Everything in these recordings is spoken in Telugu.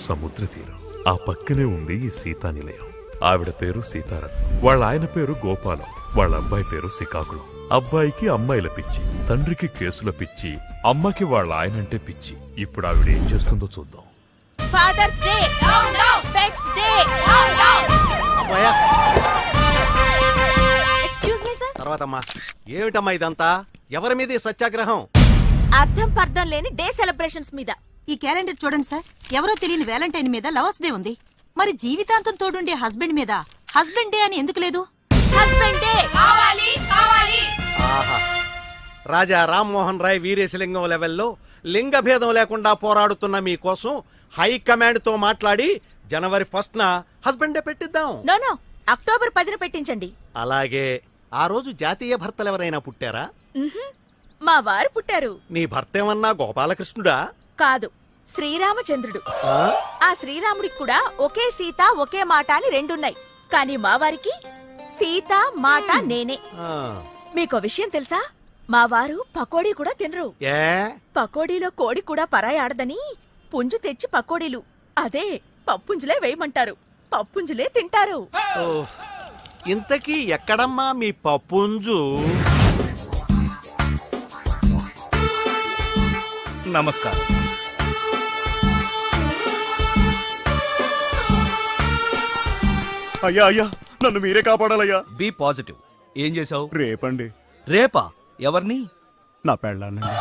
సముద్ర తీరం. ఆ పక్కనే ఉంది ఈ సీతా నిలయం. ఆవిడ పేరు సీతారాం, వాళ్ళ ఆయన పేరు గోపాలం, వాళ్ళ అబ్బాయి పేరు శ్రీకాకుళం. అబ్బాయికి అమ్మాయిల పిచ్చి, తండ్రికి కేసుల పిచ్చి, అమ్మకి వాళ్ళ ఆయనంటే పిచ్చి. ఇప్పుడు ఆవిడ ఏం చేస్తుందో చూద్దాం. Father's day, pet's day. Excuse me sir. తర్వాతమ్మా ఏమిటమ్మా ఇదంతా? ఎవరి మీద సత్యాగ్రహం? అర్థం పర్థం లేని డే సెలబ్రేషన్స్ మీద. ఈ క్యాలెండర్ చూడండి సార్, ఎవరో తెలియని వ్యాలంటైన్ మీద లవర్స్ డే ఉంది. మరి జీవితాంతం తోడుండే హస్బెండ్ మీద హస్బెండ్ డే అని ఎందుకు లేదు? హస్బెండ్ డే కావాలి కావాలి. ఆహా, రాజా రామ్మోహన్ రాయ్ వీరేశలింగం లెవెల్లో లింగ భేదం లేకుండా పోరాడుతున్న మీకోసం హైకమాండ్ తో మాట్లాడి జనవరి 1న హస్బెండ్ డే పెట్టిద్దాం. నో, అక్టోబర్ 10న పెట్టించండి. అలాగే ఆ రోజు జాతీయ భర్తలు ఎవరైనా పుట్టారా? మా వారు పుట్టారు. నీ భర్త ఏమన్నా గోపాలకృష్ణుడా? కాదు, శ్రీరామచంద్రుడు. ఆ శ్రీరాముడికి కూడా ఒకే సీత ఒకే మాట అని రెండున్నాయి. కానీ మా వారికి సీత మాట నేనే. మీకో విషయం తెలుసా? మా వారు పకోడీ కూడా తినరు. పకోడీలో కోడి కూడా పరాయాడదని పుంజు తెచ్చి పకోడీలు అదే పప్పుంజులే వేయమంటారు. పప్పుంజులే తింటారు. ఇంతకీ ఎక్కడమ్మా మీ పప్పుంజు? నమస్కారం. అయ్యా అయ్యా, నన్ను మీరే కాపాడాలయ్యా. B positive. ఏం చేసావు? రేపండి. రేపా? ఎవరిని? నా పెళ్ళాన్నండి.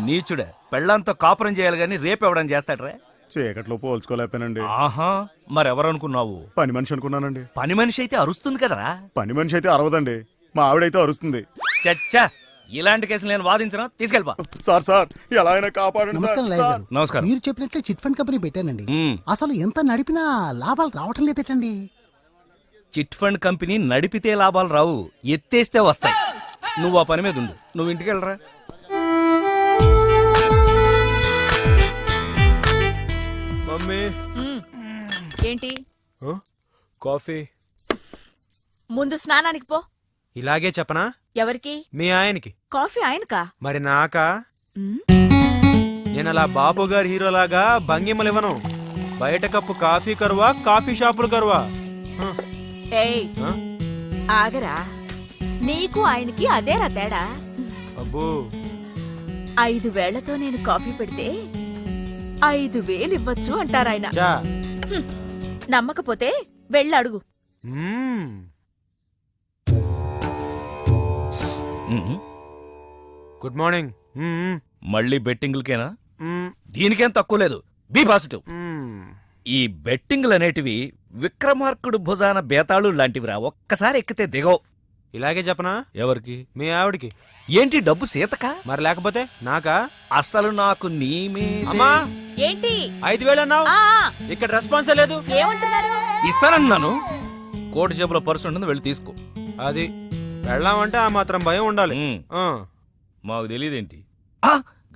నీచుడే, పెళ్ళంతో కాపురం చేయాలి గాని రేపెవడం చేస్తాడ్రా? చీకట్లో పోల్చుకోలేకపోయానండి. ఆహా, మరెవరనుకున్నావు? పని మనిషి అనుకున్నానండి. పని మనిషి అయితే అరుస్తుంది కదరా. పని మనిషి అయితే అరవదండి, మా ఆవిడైతే అరుస్తుంది. చచ్చా, ఇలాంటి కేసులు నేను వాదించను. తీసుకెళ్ళిపా. సార్ ఎలా అయినా కాపాడండి. నమస్కారం లాయర్ గారు. నమస్కారం. మీరు చెప్పినట్లే చిట్ ఫండ్ కంపెనీ పెట్టానండి. అసలు ఎంత నడిపినా లాభాలు రావటం లేదటండి. చిట్ ఫండ్ కంపెనీ నడిపితే లాభాలు రావు, ఎత్తేస్తే వస్తాయి. నువ్వు ఆ పని మీద ఉండు. నువ్వు ఇంటికి వెళ్ళరా. మమ్మీ. ఏంటి? కాఫీ. ముందు స్నానానికి పో. ఇలాగే చెప్పనా? ఎవరికి? మీ ఆయనకి. కాఫీ ఆయనకా? మరి నాకా? నేను అలా బాబు గారి హీరోలాగా భంగిమలివ్వను. బయట కప్పు కాఫీ కరువా, కాఫీ షాపులు కరువా? ఏయ్, ఆగరా. నీకు ఆయనకి అదేరా తేడా. అబ్బో, 5 వేళ్లతో నేను కాఫీ పెడితే 5,000 ఇవ్వచ్చు అంటారాయన. నమ్మకపోతే వెళ్ళడుగు. Good morning. మళ్ళీ బెట్టింగ్లకేనా? దీనికేం తక్కువ లేదు. Be positive. ఈ బెట్టింగ్లు అనేటివి విక్రమార్కుడు భుజాన బేతాళు లాంటివిరా. ఒక్కసారి ఎక్కితే దిగవు. ఇలాగే చెప్పనా? ఎవరికి? మీ ఆవిడికి. ఏంటి, డబ్బు సీతకా? మరి లేకపోతే నాకా? అసలు నాకు నీ మీద. అమ్మా, ఏంటి 5,000 అన్నావు? ఇక్కడ రెస్పాన్సే లేదు. ఏమంటున్నారు? ఇస్తానన్నాను. కోటి జేబులో పర్సు ఉంటుంది, వెళ్ళి తీసుకో. అది వెళ్ళామంటే ఆ మాత్రం భయం ఉండాలి. మాకు తెలియదేంటి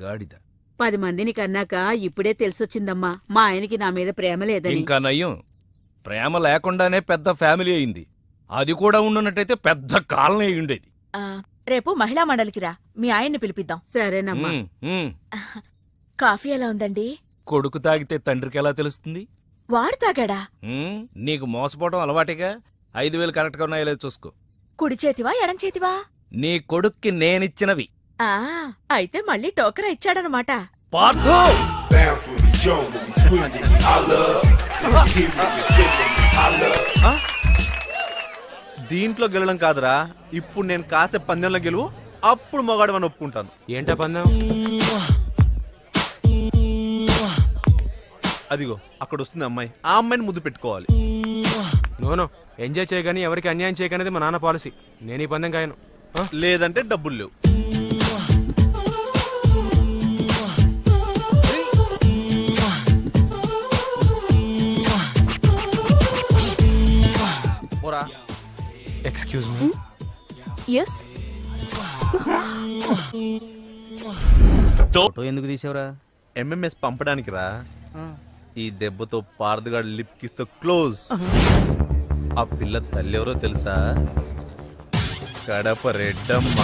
గాడిద. 10 మందిని కన్నాక ఇప్పుడే తెలిసొచ్చిందమ్మా మా ఆయనకి నా మీద ప్రేమ లేదని. ఇంకా నయ్యం, ప్రేమ లేకుండానే పెద్ద ఫ్యామిలీ అయింది. అది కూడా ఉండున్నట్టయితే పెద్ద కాలనీ అయి ఉండేది. రేపు మహిళా మండలికి రా, మీ ఆయన్ని పిలిపిద్దాం. సరేనమ్మా. కాఫీ ఎలా ఉందండి? కొడుకు తాగితే తండ్రికి ఎలా తెలుస్తుంది? వాడు తాగాడా? నీకు మోసపోవడం అలవాటిగా. 5,000 కరెక్ట్ గా ఉన్నాయో లేదో చూసుకో. కుడి చేతివా ఎడం చేతివా? నీ కొడుక్కి నేనిచ్చినవి. అయితే మళ్ళీ టోకరా ఇచ్చాడనమాట. దీంట్లో గెలడం కాదురా, ఇప్పుడు నేను కాసే పందెంలో గెలువు, అప్పుడు మగాడు అని ఒప్పుకుంటాను. ఏంటా పందెం? అదిగో అక్కడ వస్తుంది అమ్మాయి, ఆ అమ్మాయిని ముద్దు పెట్టుకోవాలి. నోనో, ఎంజాయ్ చేయగాని ఎవరికి అన్యాయం చేయకనేది మా నాన్న పాలసీ. నేను ఈ పందెం కాయను. లేదంటే డబ్బులు లేవు. Excuse me. yes ఫోటో ఎందుకు తీసావురా? ఎంఎంఎస్ పంపడానికి రా. ఈ దెబ్బతో పారదుగాడు లిప్ కిస్తో క్లోజ్. ఆ పిల్ల తల్లి ఎవరో తెలుసా? కడప రెడ్డమ్మ.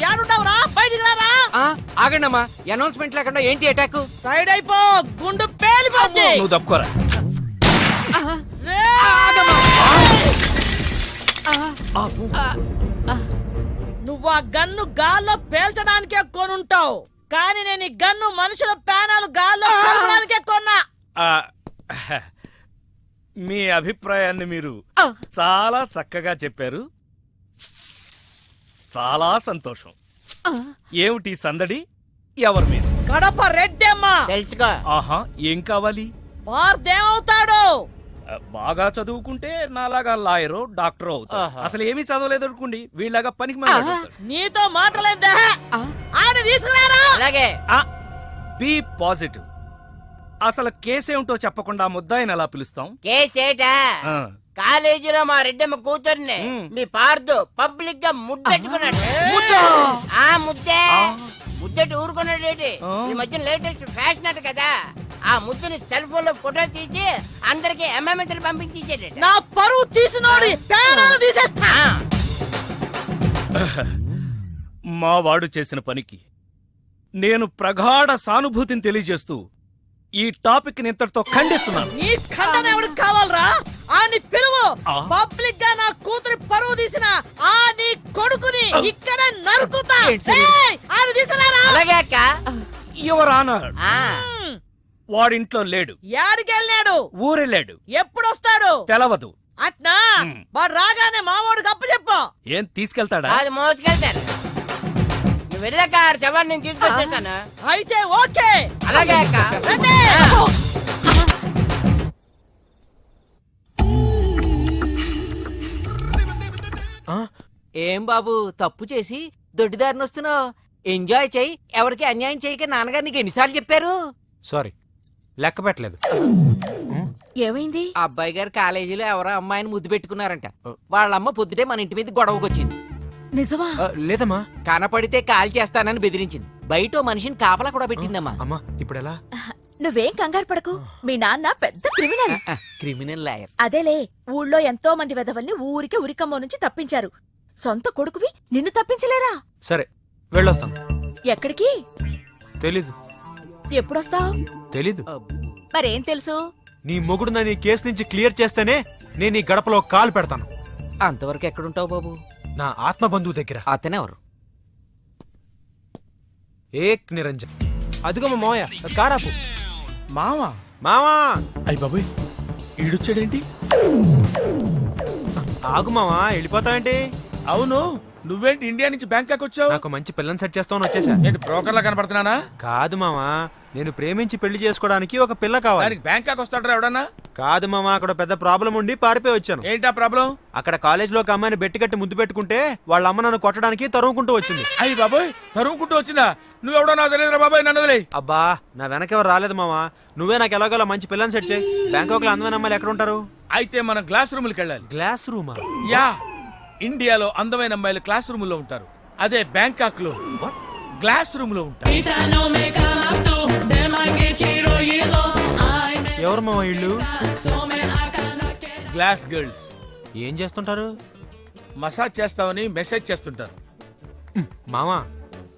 యాడుండవురా, బయటికి రారా. ఆగండమ్మా అనౌన్స్మెంట్ లేకుండా ఏంటి అటాక్? సైడ్ అయిపో, గుండు పేలిపోద్ది. నువ్వు తప్పుకోరా. నువ్వు ఆ గన్ను గాల్లో పేల్చడానికే కొనుంటావు, కానీ నేను ఈ గన్ను మనుషుల ప్రాణాలు గాల్లో పేల్చడానికే కొన్నా. ఆ, మీ అభిప్రాయాన్ని మీరు చాలా చక్కగా చెప్పారు. చాలా సంతోషం. ఏమిటి సందడి? ఎవరి మీద? కడప రెడ్డమ్మ. తెలుసుకో. ఆహా, ఏం కావాలి? వార్దేమవుతాడు? బాగా చదువుకుంటే నాలాగా లాయరో డాక్టరో అవుతాడు. ఆహా. అసలు ఏమీ చదవలేదు అనుకోండి, వీళ్ళగా పనికి మాట్లాడతాడు. నీతో మాటలేదా? ఆయన తీసుకురారా. అలాగే. Be positive. అసలు కేసేమిటో చెప్పకుండా ముద్దాయిని ఎలా పిలుస్తాం? కేసేటా? ఆ, కాలేజీలో మా రెడ్డమ్మ కూతుర్ని మీ పార్దు పబ్లిక్ గా ముద్దెట్టుకున్నాడు. ఆ ముద్దే ముద్దెట్టు ఊరుకున్నాడేటి. ఈ మధ్య లేటెస్ట్ ఫ్యాషన్ అట కదా, ఆ ముద్దుని సెల్ ఫోన్ లో ఫోటో తీసి అందరికి ఎంఎంఎస్ పంపించి ఇచ్చేట. నా పరువు తీసినోడి ప్రాణాలు తీసేస్తా. మా వాడు చేసిన పనికి నేను ప్రగాఢ సానుభూతిని తెలియజేస్తూ ఈ టాపిక్ ని ఇంతటితో ఖండిస్తున్నాను. నీ ఖండన ఎవరికి కావాలరా? ఆని పిలువు. ఆ? పబ్లిక్ గా నా కూతురి పరువు తీసిన ఆ నీ కొడుకుని ఇక్కడ నరుకుతా. ఆయన తీసుకురారా. అలాగే అక్క. యువర్ ఆనర్, వాడింట్లో లేడు. యాడికెళ్ళాడు? ఊరెళ్ళాడు. ఎప్పుడొస్తాడు? తెలవదు. అట్నా? వాడు రాగానే మామూడు గప్ప చెప్పు. ఏం తీసుకెళ్తాడా? అది మోసుకెళ్తాను. నువ్వు వెళ్ళాక శవాన్ని నేను తీసుకొచ్చేస్తాను. అయితే ఓకే. అలాగే అక్క. రండి. ఏం బాబు తప్పు చేసి దొడ్డిదారిని వస్తున్నావు? ఎంజాయ్ చెయ్యి, ఎవరికి అన్యాయం చేయక నాన్నగారు నీకు ఎన్నిసార్లు చెప్పారు? సారీ, లెక్క పెట్టలేదు. ఏమైంది? అబ్బాయి గారు కాలేజీలో ఎవరో అమ్మాయిని ముద్దు పెట్టుకున్నారంట. వాళ్ళమ్మ పొద్దుటే మన ఇంటి మీద గొడవకు వచ్చింది. నిజమా? లేదమ్మా. కనపడితే కాల్ చేస్తానని బెదిరించింది. బయట ఓ మనిషిని కాపలా కూడా పెట్టిందమ్మా. అమ్మా ఇప్పుడు ఎలా? నువ్వేం కంగారు పడకు. మీ నాన్న పెద్ద క్రిమినల్. Criminal lawyer. అదేలే, ఊళ్ళో ఎంతో మంది వెధవల్ని ఊరికే ఉరికమ్మో నుంచి తప్పించారు. సొంత కొడుకువి నిన్ను తప్పించలేరా? సరే వెళ్ళొస్తాను. ఎక్కడికి? తెలీదు. ఎప్పుడొస్తావు? తెలీదు. మరేం తెలుసు? నీ మొగుడు నన్ను ఈ కేసు నుంచి క్లియర్ చేస్తేనే నేను ఈ గడపలో కాలు పెడతాను. అంతవరకు ఎక్కడుంటావు బాబు? నా ఆత్మ బంధువు దగ్గర. అతనెవరు? ఏక్ నిరంజన్. అదిగో మా మావయ్య, కారాపు. మావా మావా. అయ్య బాబోయ్, ఈడొచ్చాడేంటి? ఆగు మావా, వెళ్ళిపోతావేంటి? అవును, నువ్వేంటి ఇండియా నుంచి బ్యాంకాక్ వచ్చావు? నాకు మంచి పిల్లని సెట్ చేస్తామని వచ్చేసా. ఏంటి బ్రోకర్లా కనపడుతున్నానా? కాదు మావా, నేను ప్రేమించి పెళ్లి చేసుకోవడానికి ఒక పిల్ల కావాలి. దానికి బ్యాంకాక్ వస్తాడరా ఎవడన్నా? కాదు మామా, అక్కడ పెద్ద ప్రాబ్లం ఉండి పారిపోయి వచ్చాను. ఏంటా ప్రాబ్లం? అక్కడ కాలేజ్ లో ఒక అమ్మాయిని బెట్టి కట్టి ముద్దు పెట్టుకుంటే వాళ్ళ అమ్మ నన్ను కొట్టడానికి తరుముకుంటూ వచ్చింది. అయ్యి బాబోయ్, తరుముకుంటూ వచ్చిందా? నువ్వెవడో నాకు తెలియదురా బాబాయ్, నన్ను వదిలేయ్. అబ్బా, నా వెనకెవరు రాలేదు మామా. నువ్వే నాకు ఎలాగోలా మంచి పిల్లని సెట్ చేయి. బ్యాంకాక్ లో అందమైన అమ్మాయిలు ఎక్కడ ఉంటారు? అయితే మనం గ్లాస్ రూమ్కి వెళ్ళాలి. గ్లాస్ రూమా? యా, ఇండియాలో అందమైన అమ్మాయిలు క్లాస్ రూమ్ లో ఉంటారు. అదే బ్యాంకాక్ లో గ్లాస్ రూమ్ లో ఉంటారు. ఎవరు మామా ఇళ్ళు? Glass girls. ఏం చేస్తుంటారు? మసాజ్ చేస్తామని మెసేజ్ చేస్తుంటారు. మామా,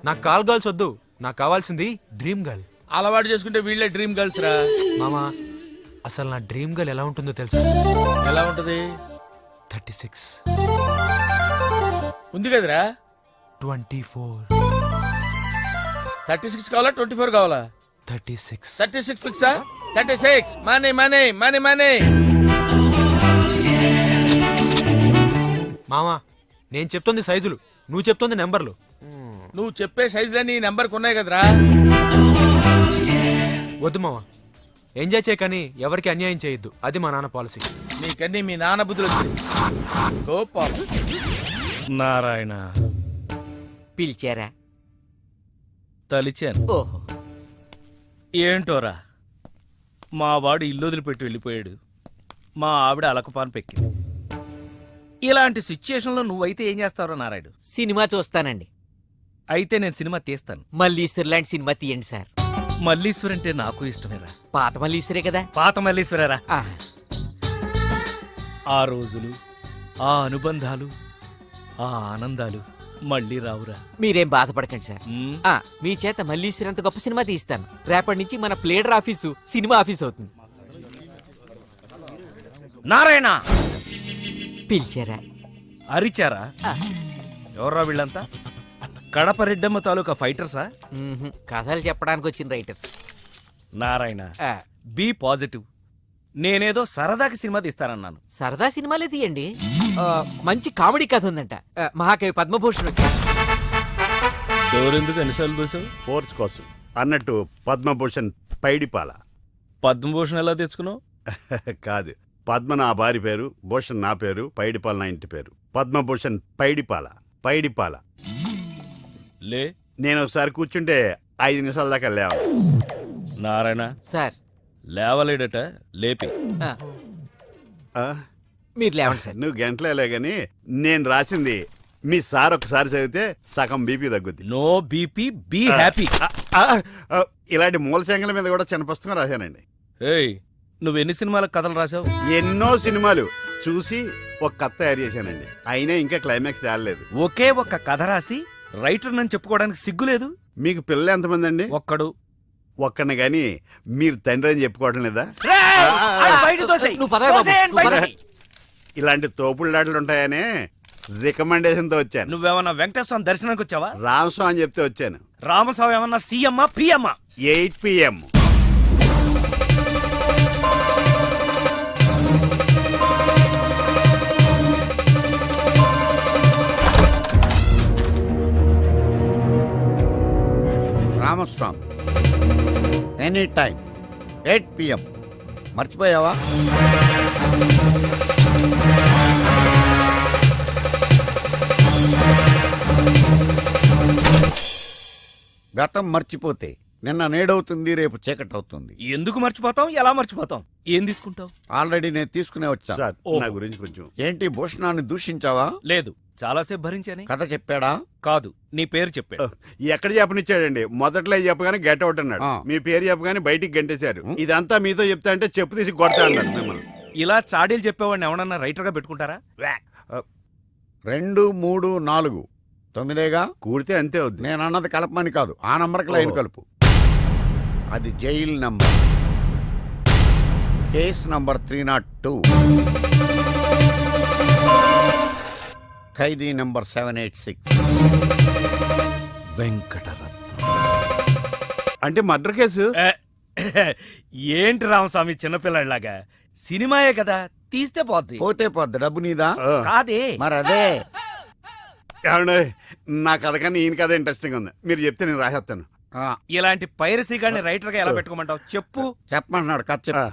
నాకు కాల్ గర్ల్స్ వద్దు, నాకు కావాల్సింది డ్రీమ్ గర్ల్. అలవాటు చేసుకుంటే వీళ్ళే డ్రీమ్ గర్ల్స్ రా. మామా, అసలు నా డ్రీమ్ గర్ల్ ఎలా ఉంటుందో తెలుసా? ఎలా ఉంటది? 36, ఉంది కదరా. 24, 36 కావాలా 24 కావాలా? 36. 36 ఫిక్సా? 36 మనీ మనీ మనీ మనీ. మామా, నేను చెప్తుంది సైజులు, నువ్వు చెప్తుంది నెంబర్లు. నువ్వు చెప్పే సైజులన్నీ ఈ నెంబర్కి ఉన్నాయి కదరా. వద్దు మామా, ఎంజాయ్ చేయకని ఎవరికి అన్యాయం చేయొద్దు, అది మా నాన్న పాలసీ. నీకన్నీ మీ నాన్న బుద్ధులు వచ్చాయి. గోపాల నారాయణ, పిలిచారా? తలిచాను. ఓహో. ఏంటోరా, మా వాడు ఇల్లు వదిలిపెట్టి వెళ్ళిపోయాడు, మా ఆవిడ అలకపాను పెక్కింది. ఇలాంటి సిచ్యుయేషన్లో నువ్వైతే ఏం చేస్తావురా నారాయుడు? సినిమా చూస్తానండి. అయితే నేను సినిమా తీస్తాను. మల్లీశ్వర్ లాంటి సినిమా తీయండి సార్. మల్లీశ్వర్ అంటే నాకు ఇష్టమేరా. పాత మల్లీశ్వరే కదా. పాత మల్లీశ్వరేరా. ఆహా. ఆ రోజులు, ఆ అనుబంధాలు, ఆ ఆనందాలు మళ్ళీ రావురా. మీరేం బాధపడకండి సార్. మ్మ్. మీ చేత మల్లీశ్వరంత గొప్ప సినిమా తీస్తాను. రేపటి నుంచి మన ప్లేడర్ ఆఫీసు సినిమా ఆఫీస్ అవుతుంది. నారాయణ పిలిచారా? అరిచారా? ఎవర్రా వీళ్ళంతా? కడప రెడ్డమ్మ తాలూకా ఫైటర్సా? కథలు చెప్పడానికి వచ్చిన రైటర్స్. Narayana be positive. నేనేదో సరదాకి సినిమా తీస్తానన్నాను. సరదా సినిమాలే తీయండి. మంచి కామెడీ కథ ఉందంట. మహాకవి పద్మభూషణ్ వచ్చి డోరెందుకు ఎన్నిసార్లు చూసావు? ఫోర్స్ కోసం అన్నట్టు పద్మభూషణ్ పైడిపాల. పద్మభూషణ్ ఎలా తెచ్చుకున్నావు? కాదు, పద్మ నా భార్య పేరు, భూషణ్ నా పేరు, పైడిపాల నా ఇంటి పేరు. పద్మభూషణ్ పైడిపాల. పైడిపాల. లే. నేను ఒకసారి కూర్చుంటే 5 నిమిషాల దాకా లేవ. నారాయణ సార్ లేవలేడట, లేపి. మీరు లేవండి సార్. నువ్వు గంటలేలే గాని నేను రాసింది మీ సార్ ఒకసారి చదివితే సగం బీపీ తగ్గుద్ది. No BP, be happy. ఇలాంటి మూల శంకల మీద కూడా చిన్న పుస్తకం రాశానండి. ఏయ్, నువ్వు ఎన్ని సినిమాలకు కథలు రాసావు? ఎన్నో సినిమాలు చూసి ఒక కథ తయారు చేశానండి. అయినా ఇంకా క్లైమాక్స్ తేలలేదు. ఒకే ఒక్క కథ రాసి రైటర్ నన్ను చెప్పుకోవడానికి సిగ్గులేదు? మీకు పిల్లలు ఎంతమంది అండి? ఒక్కడు. ఒక్కడిని గాని మీరు తండ్రి అని చెప్పుకోవటం లేదా? నువ్వు పదవి బాబు, నువ్వు పదవి. ఇలాంటి తోపుళ్ళాటలు ఉంటాయనే రికమెండేషన్ తో వచ్చాను. నువ్వేమన్నా వెంకటేశ్వర దర్శనానికి వచ్చావా? రామస్వామి అని చెప్తే వచ్చాను. రామస్వామి ఏమన్నా సీఎమ్మా పిఎమ్మా? 8 PM. Ramaswamy any time 8 PM. మర్చిపోయావా? గతం మర్చిపోతే నిన్న నేడవుతుంది, రేపు చీకటి అవుతుంది. ఎందుకు మర్చిపోతాం? ఎలా మర్చిపోతాం? ఏం తీసుకుంటావు? ఆల్రెడీ నేను తీసుకునే వచ్చా. సార్, ఓహో. నా గురించి కొంచెం. ఏంటి భూషణాన్ని దూషించావా? లేదు, చాలాసేపు భరించానే. కథ చెప్పాడా? కాదు, నీ పేరు చెప్పాడు. ఎక్కడ చెప్పనిచ్చాడండి? మొదట్లో చెప్పగానే గెట్ అవుట్ అన్నాడు. మీ పేరు చెప్పగానే బయటికి గంటేశారు. ఇదంతా మీతో చెప్తా అంటే చెప్పు తీసి కొడతా అన్నారు మిమ్మల్ని. ఇలా చాడీలు చెప్పేవాడిని ఎవడన్నా రైటర్ గా పెట్టుకుంటారా? 2, 3, 4 9గా కూడితే అంతే అవుద్ది. నేను అన్నది కలపమని కాదు, ఆ నంబర్కి లైన్ కలుపు. అది జైల్ నంబర్. Case number 302. ఖైదీ నంబర్ 786. వెంకటరత్న. అంటే మర్డర్ కేసు. ఏంటి రామస్వామి చిన్నపిల్లలాగా? సినిమాయే కదా, తీస్తే పోద్ది. పోతే పోద్ది, డబ్బు నీదా? కాదే. మరి అదే. ఏమండే, నా కథ కన్నా ఈయన కథ ఇంట్రెస్టింగ్ ఉంది. మీరు చెప్తే నేను రాసేస్తాను. ఇలాంటి పైరసీ గాని రైటర్ గా ఎలా పెట్టుకోమంటావు? చెప్పు. చెప్పమంటున్నాడు, కథ చెప్పు.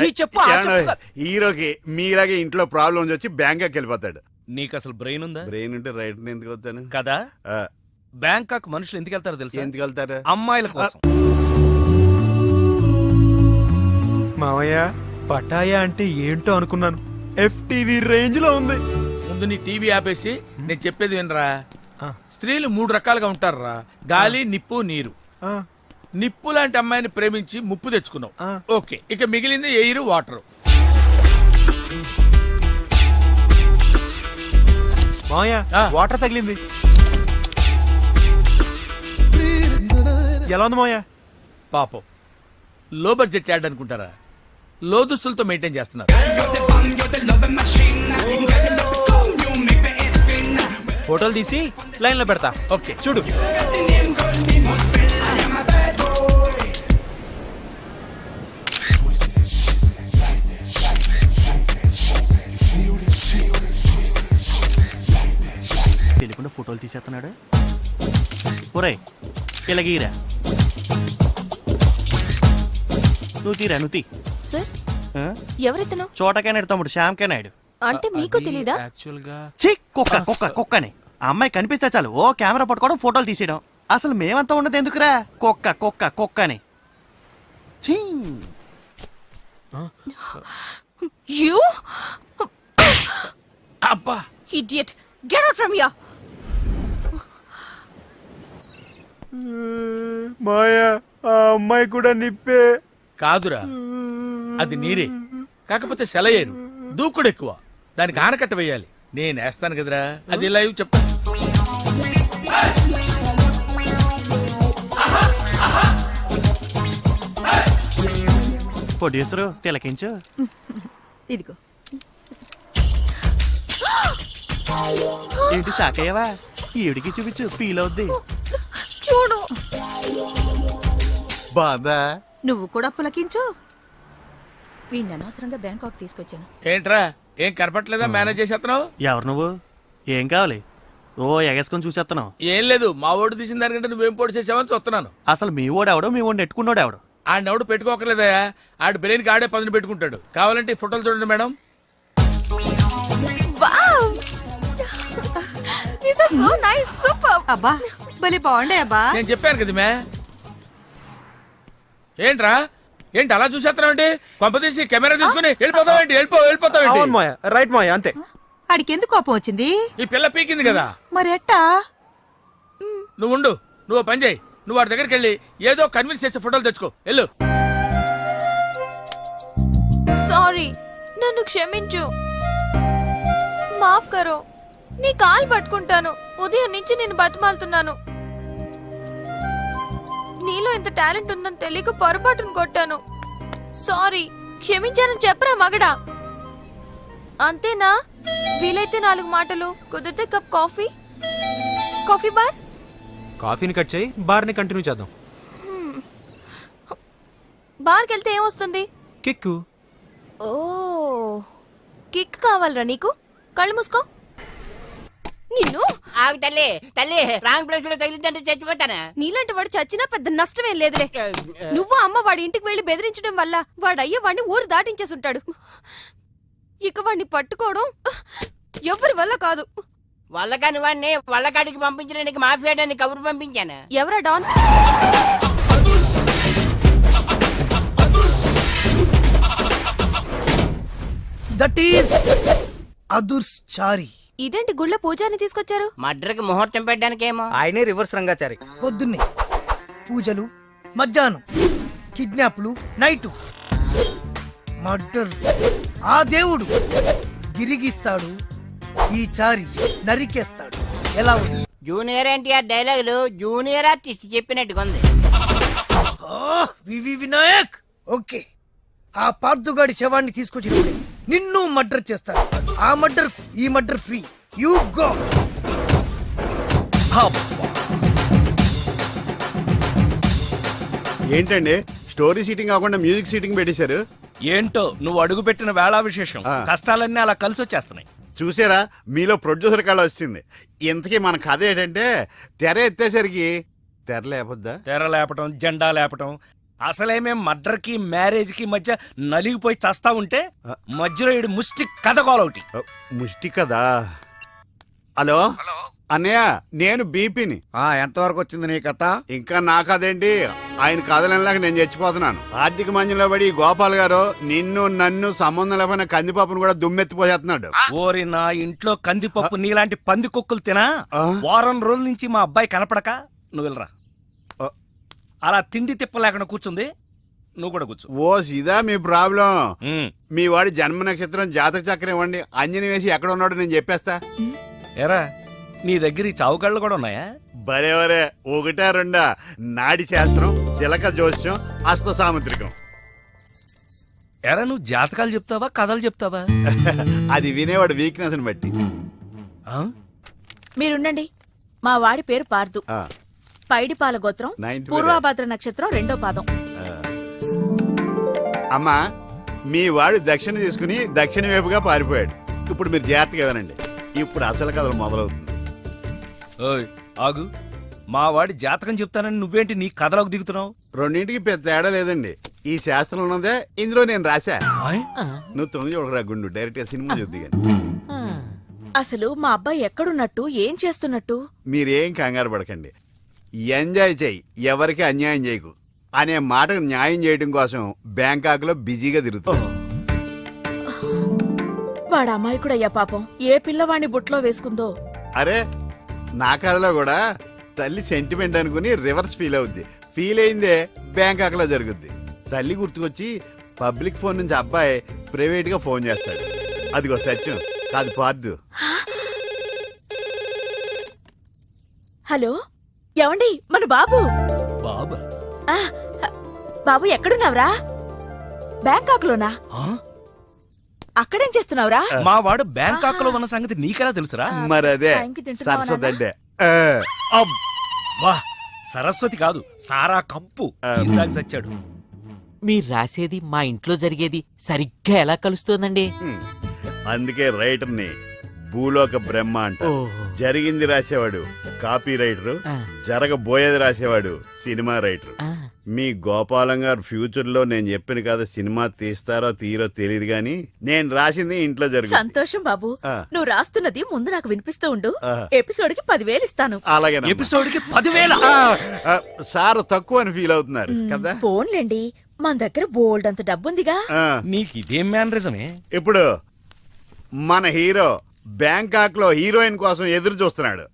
ఈ చెప్పు. హీరోకి మీలాగే ఇంట్లో ప్రాబ్లమ్స్ వచ్చి బ్యాంకాక్ వెళ్ళిపోతాడు. నీకు అసలు బ్రెయిన్ ఉందా? బ్రెయిన్ ఉంటే రైట్ ఎందుకు వస్తాను కదా. బ్యాంకాక్ మనుషులు ఎందుకు వెళ్తారో తెలుసా? ఎందుకు వెళ్తారు? అమ్మాయిల కోసం. మావయ్య, పటాయా అంటే ఏంటో అనుకున్నాను. FTV రేంజ్ లో ఉంది. ముందు నీ టీవీ ఆపేసి నేను చెప్పేది వినరా. స్త్రీలు 3 రకాలుగా ఉంటారురా. గాలి, నిప్పు, నీరు. నిప్పు లాంటి అమ్మాయిని ప్రేమించి ముప్పు తెచ్చుకున్నావు. ఓకే, ఇక మిగిలింది ఎయిర్, వాటర్. మావయ్య, వాటర్ తగిలింది. ఎలా ఉంది మావయ్య? పాపం లో బడ్జెట్ యాడ్ అనుకుంటారా? లో దుస్తులతో మెయింటైన్ చేస్తున్నారు. ఫోటోలు తీసి లైన్ లో పెడతా. ఓకే, చూడు. తెలియకుండా ఫోటోలు తీసేస్తున్నాడు. ఒరే ఇలాగీరా, నువ్వు తీరా, నువ్వు తీ. సార్ ఎవరెత్తను? చోటకైనాడు తమ్ముడు, శ్యామ్కే నాయుడు. అంటే మీకు తెలీదా? కుక్క కుక్క కుక్కని ఆ అమ్మాయి కనిపిస్తే చాలు ఓ కెమెరా పట్టుకోవడం, ఫోటోలు తీసేయడం. అసలు మేమంతా ఉన్నది ఎందుకురా? కుక్క కుక్క కుక్కని. యు అబ్బా, idiot, get out from here. Maya, ఆ అమ్మాయి కూడా నిప్పే. కాదురా, అది నీరే. కాకపోతే సెలయేరు, దూకుడు ఎక్కువ. దానికి ఆనకట్ట వేయాలి. నేను వేస్తాను కదరా. అది లైవ్ చెప్తా. ప్రొడ్యూసరు తిలకించు. ఇదిగో ఏంటి సాకయ్యవా? ఈవిడికి చూపించు, ఫీల్ అవుద్ది. చూడు. బాదా? నువ్వు కూడా పులకించు. వీడిని అనవసరంగా బ్యాంకాక్ తీసుకొచ్చాను. ఏంట్రా ఏం కనపట్లేదా? మేనేజ్ చేసేస్తున్నావు? ఎవరు నువ్వు? ఏం కావాలి? ఓ ఎగేసుకొని చూసేస్తున్నావు. ఏం లేదు, మా ఓటు తీసిన దానికంటే నువ్వేం పోటీ చేసావని చూస్తున్నాను. అసలు మీ ఓడు ఎవడో, మీ ఓడి నెట్టుకున్నాడు ఎవడు? ఆడెవడు పెట్టుకోకలేదయా, ఆడు బ్రెయిన్కి ఆడే పదును పెట్టుకుంటాడు. కావాలంటే ఈ ఫోటోలు చూడండి మేడం. అబ్బా భలే బాగుండే అబ్బా. నేను చెప్పాను కదా మే. ఏంట్రా ఏంటి అలా చూసేస్తున్నావు? కొంపదీసి కెమెరా తీసుకుని వెళ్ళిపోతావేంటి? వెళ్ళిపోతావేంటి? రైట్ మాయ, అంతే. ఆడికి ఎందుకు కోపం వచ్చింది? ఈ పిల్ల పీకింది కదా. మరి ఎట్టా? నువ్వు ఉండు, నువ్వు పని చేయి. నువ్వు వాడి దగ్గరికి వెళ్ళి ఏదో కన్విన్స్ చేసే ఫోటోలు తెచ్చుకో. వెళ్ళు. సారీ, నన్ను క్షమించు. మాఫ్ కరో. నీ కాలు పట్టుకుంటాను. ఉదయం నుంచి నేను బతిమాలుతున్నాను. నీలో ఎంత టాలెంట్ ఉందని తెలియక పొరపాటును కొట్టాను. సారీ, క్షమించానని చెప్పరా మగడా. అంతేనా? వీలైతే 4 మాటలు, కుదిరితే కప్ కాఫీ. Coffee bar. కాఫీని కట్ చేయి, బార్ని కంటిన్యూ చేద్దాం. బార్కి వెళ్తే ఏమొస్తుంది? కిక్కు. ఓ, కిక్ కావాలరా నీకు? కళ్ళు మూసుకో. నిన్ను ఆగు తల్లి, తల్లి రాంగ్ ప్లేస్ లో తగిలిద్దంటే చచ్చిపోతానా? నీలాంటి వాడు చచ్చినా పెద్ద నష్టమేం లేదులే. నువ్వు అమ్మ వాడి ఇంటికి వెళ్లి బెదిరించడం వల్ల వాడయ్య వాడిని ఊరు దాటించేసుంటాడు. ఇక వాడిని పట్టుకోవడం ఎవరి వల్ల కాదు. వల్లకాని వాడిని వల్లకాడికి పంపించడానికి మాఫియాడాన్ని కబురు పంపించాను. ఎవరా డాన్? దట్ ఈస్ అదుర్స్ చారి. ఇదేంటి గుళ్ళ పూజారిని తీసుకొచ్చారు? మడ్రకి ముహూర్తం పెట్టడానికేమో. ఆయనే రివర్స్ రంగాచారి. పొద్దున్నే పూజలు, మధ్యాహ్నం కిడ్నాప్లు, నైటు మర్డర్. ఆ దేవుడు గిరిగిస్తాడు, ఈ చారి నరికేస్తాడు. ఎలా ఉంది? జూనియర్ ఎన్టీఆర్ డైలాగులు జూనియర్ ఆర్టిస్ట్ చెప్పినట్టుగా ఉంది. వివి వినాయక్. ఓకే, ఆ పార్థుగాడి శవాన్ని తీసుకొచ్చినప్పుడు నిన్ను మర్డర్ చేస్తాడు. ఆ మర్డర్ ఈ మర్డర్ ఫ్రీ. You go. ఏంటండి స్టోరీ సీటింగ్ కాకుండా మ్యూజిక్ సీటింగ్ పెట్టేశారు? ఏంటో నువ్వు అడుగు పెట్టిన వేళా విశేషం. కష్టాలన్నీ అలా కలిసి వచ్చేస్తున్నాయి. చూసారా, మీలో ప్రొడ్యూసర్ కళ వచ్చింది. ఇంతకీ మన కథ ఏంటంటే, తెర ఎత్తేసరికి తెర లేపొద్దా? తెర లేపటం, జెండా లేపటం. అసలేమేం మర్డర్కి మ్యారేజ్కి మధ్య నలిగిపోయి చస్తా ఉంటే మధ్యలో ఈడు ముష్టి కథ కోలొకటి. ముష్టి కదా. హలో అన్నయ్య, నేను బీపీని. ఎంతవరకు వచ్చింది నీ కథ? ఇంకా నా కథేంటి, ఆయన కథలలాగా నేను చచ్చిపోతున్నాను. ఆర్థిక మంజంలో పడి గోపాల్ గారు నిన్ను నన్ను సంబంధం లేకపోయినా కందిపప్పును కూడా దుమ్మెత్తిపోసేస్తున్నాడు. ఓరి నా ఇంట్లో కందిపప్పు నీలాంటి పంది కుక్కలు తినా వారం రోజుల నుంచి మా అబ్బాయి కనపడక నువ్వు వెళ్ళరా. అలా తిండి తిప్ప లేకుండా కూర్చుంది, నువ్వు కూడా కూర్చో. ఓ ఇదా మీ ప్రాబ్లం? మీ వాడి జన్మ నక్షత్రం జాతక చక్రం ఇవ్వండి, అంజని వేసి ఎక్కడ ఉన్నాడో నేను చెప్పేస్తా. ఎరా నీ దగ్గర ఈ చావుకళ్ళు కూడా ఉన్నాయా? బరేవరే, 1 2 నాడి శాస్త్రం, చిలక జోస్యం, హస్త సాముద్రికం. ఎరా నువ్వు జాతకాలు చెప్తావా కథలు చెప్తావా? అది వినేవాడు వీక్నెస్ ని బట్టి. మీరుండండి. మా వాడి పేరు పార్దు. పైడిపాల గోత్రం, పూర్వభద్ర నక్షత్రం 2వ పాదం. అమ్మా, మీ వాడు దక్షిణ తీసుకుని దక్షిణ వైపుగా పారిపోయాడు. ఇప్పుడు మీరు జాగ్రత్తగా వినండి. ఇప్పుడు అసలు కథలు మొదలవుతుంది. ఓయ్ ఆగు, మా వాడి జాతకం చెప్తానని నువ్వేంటి నీ కథలోకి దిగుతున్నావు? రెండింటికి పెద్ద తేడా లేదండి. ఈ శాస్త్రం ఉన్నదే ఇందులో నేను రాశా. నువ్వు 9 చూడరా గుండు, డైరెక్ట్ గా సినిమా చూద్ది కానీ. అసలు మా అబ్బాయి ఎక్కడున్నట్టు, ఏం చేస్తున్నట్టు? మీరేం కంగారు పడకండి. ఎంజాయ్ చెయ్యి, ఎవరికి అన్యాయం చేయకు అనే మాటకు న్యాయం చేయడం కోసం బ్యాంకాక్ లో బిజీగా తిరుగుతాం. వాడు అమాయకుడయ్యా పాపం. ఏ పిల్లవాడిని బుట్లో వేసుకుందో. అరే, నా కథలో కూడా తల్లి సెంటిమెంట్ అనుకుని రివర్స్ ఫీల్ అవుద్ది. ఫీల్ అయిందే బ్యాంకాక్ లో జరుగుద్ది. తల్లి గుర్తుకొచ్చి పబ్లిక్ ఫోన్ నుంచి అబ్బాయి ప్రైవేట్ గా ఫోన్ చేస్తాడు. అదిగో సత్యం కాదు పార్దు. హలో, ఏమండి? మన బాబు. బాబు బాబు ఎక్కడున్నావురా? బ్యాంకాక్ లోనా? అక్కడేం చేస్తున్నావురా? మా వాడు బ్యాంకాక్ లో ఉన్న సంగతి నీకెలా తెలుసురా? మరి అదే టైంకి తింటున్నావా సరస్వతి అంటే అబ్బా, సరస్వతి కాదు సారా కంపు. ఇందాక చచ్చాడు. మీరు రాసేది మా ఇంట్లో జరిగేది సరిగ్గా ఎలా కలుస్తోందండి? అందుకే రైటర్ని భూలోక బ్రహ్మ అంట. జరిగింది రాసేవాడు కాపీ రైటరు, జరగబోయేది రాసేవాడు సినిమా రైటర్. మీ గోపాలం గారు ఫ్యూచర్ లో నేను చెప్పిన కదా సినిమా తీస్తారో తీరో తెలియదు గాని నేను రాసింది ఇంట్లో జరుగుతుంది. సంతోషం బాబు. నువ్వు రాస్తున్నది ముందు నాకు వినిపిస్తూ ఉండు. ఎపిసోడ్ కి 10,000 ఇస్తాను. అలాగే ఎపిసోడ్ కి 10,000 సార్ తక్కువ అని ఫీల్ అవుతున్నారు కదా. పోన్లేండి, మన దగ్గర బోల్డ్ అంత డబ్బుందిగా. నీకు ఇదేం మేనరిజమే? ఇప్పుడు మన హీరో బ్యాంకాక్ లో హీరోయిన్ కోసం ఎదురు చూస్తున్నాడు.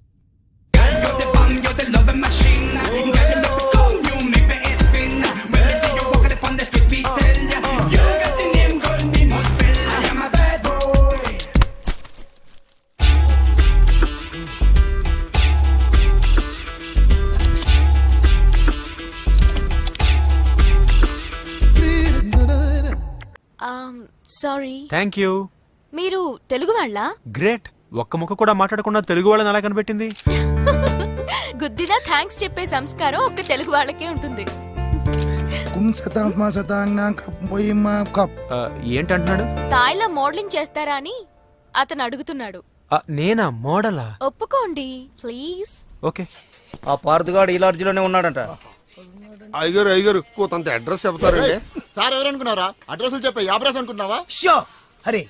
సారీ. Thank you. మీరు తెలుగు వాళ్ళా? గ్రేట్. ఒక్క ముక్క కూడా మాట్లాడకుండా తెలుగు వాళ్ళని ఎలా కనిపెట్టింది? గుద్దిదా థ్యాంక్స్ చెప్పే సంస్కారం ఒక్క తెలుగు వాళ్ళకే ఉంటుంది. ఏంటంటున్నాడు? తాయిలా మోడలింగ్ చేస్తారా అని అతను అడుగుతున్నాడు. నేనా మోడలా? ఒప్పుకోండి ప్లీజ్. ఓకే. ఆ పార్థగాడు ఈ లాడ్జిలోనే ఉన్నాడంట. అయ్యగారు కొంత అడ్రస్ చెప్తారండి. సార్ ఎవరనుకున్నారా? అడ్రస్ చెప్పే యాబ్రాస్ అనుకున్నావా? షో అరే,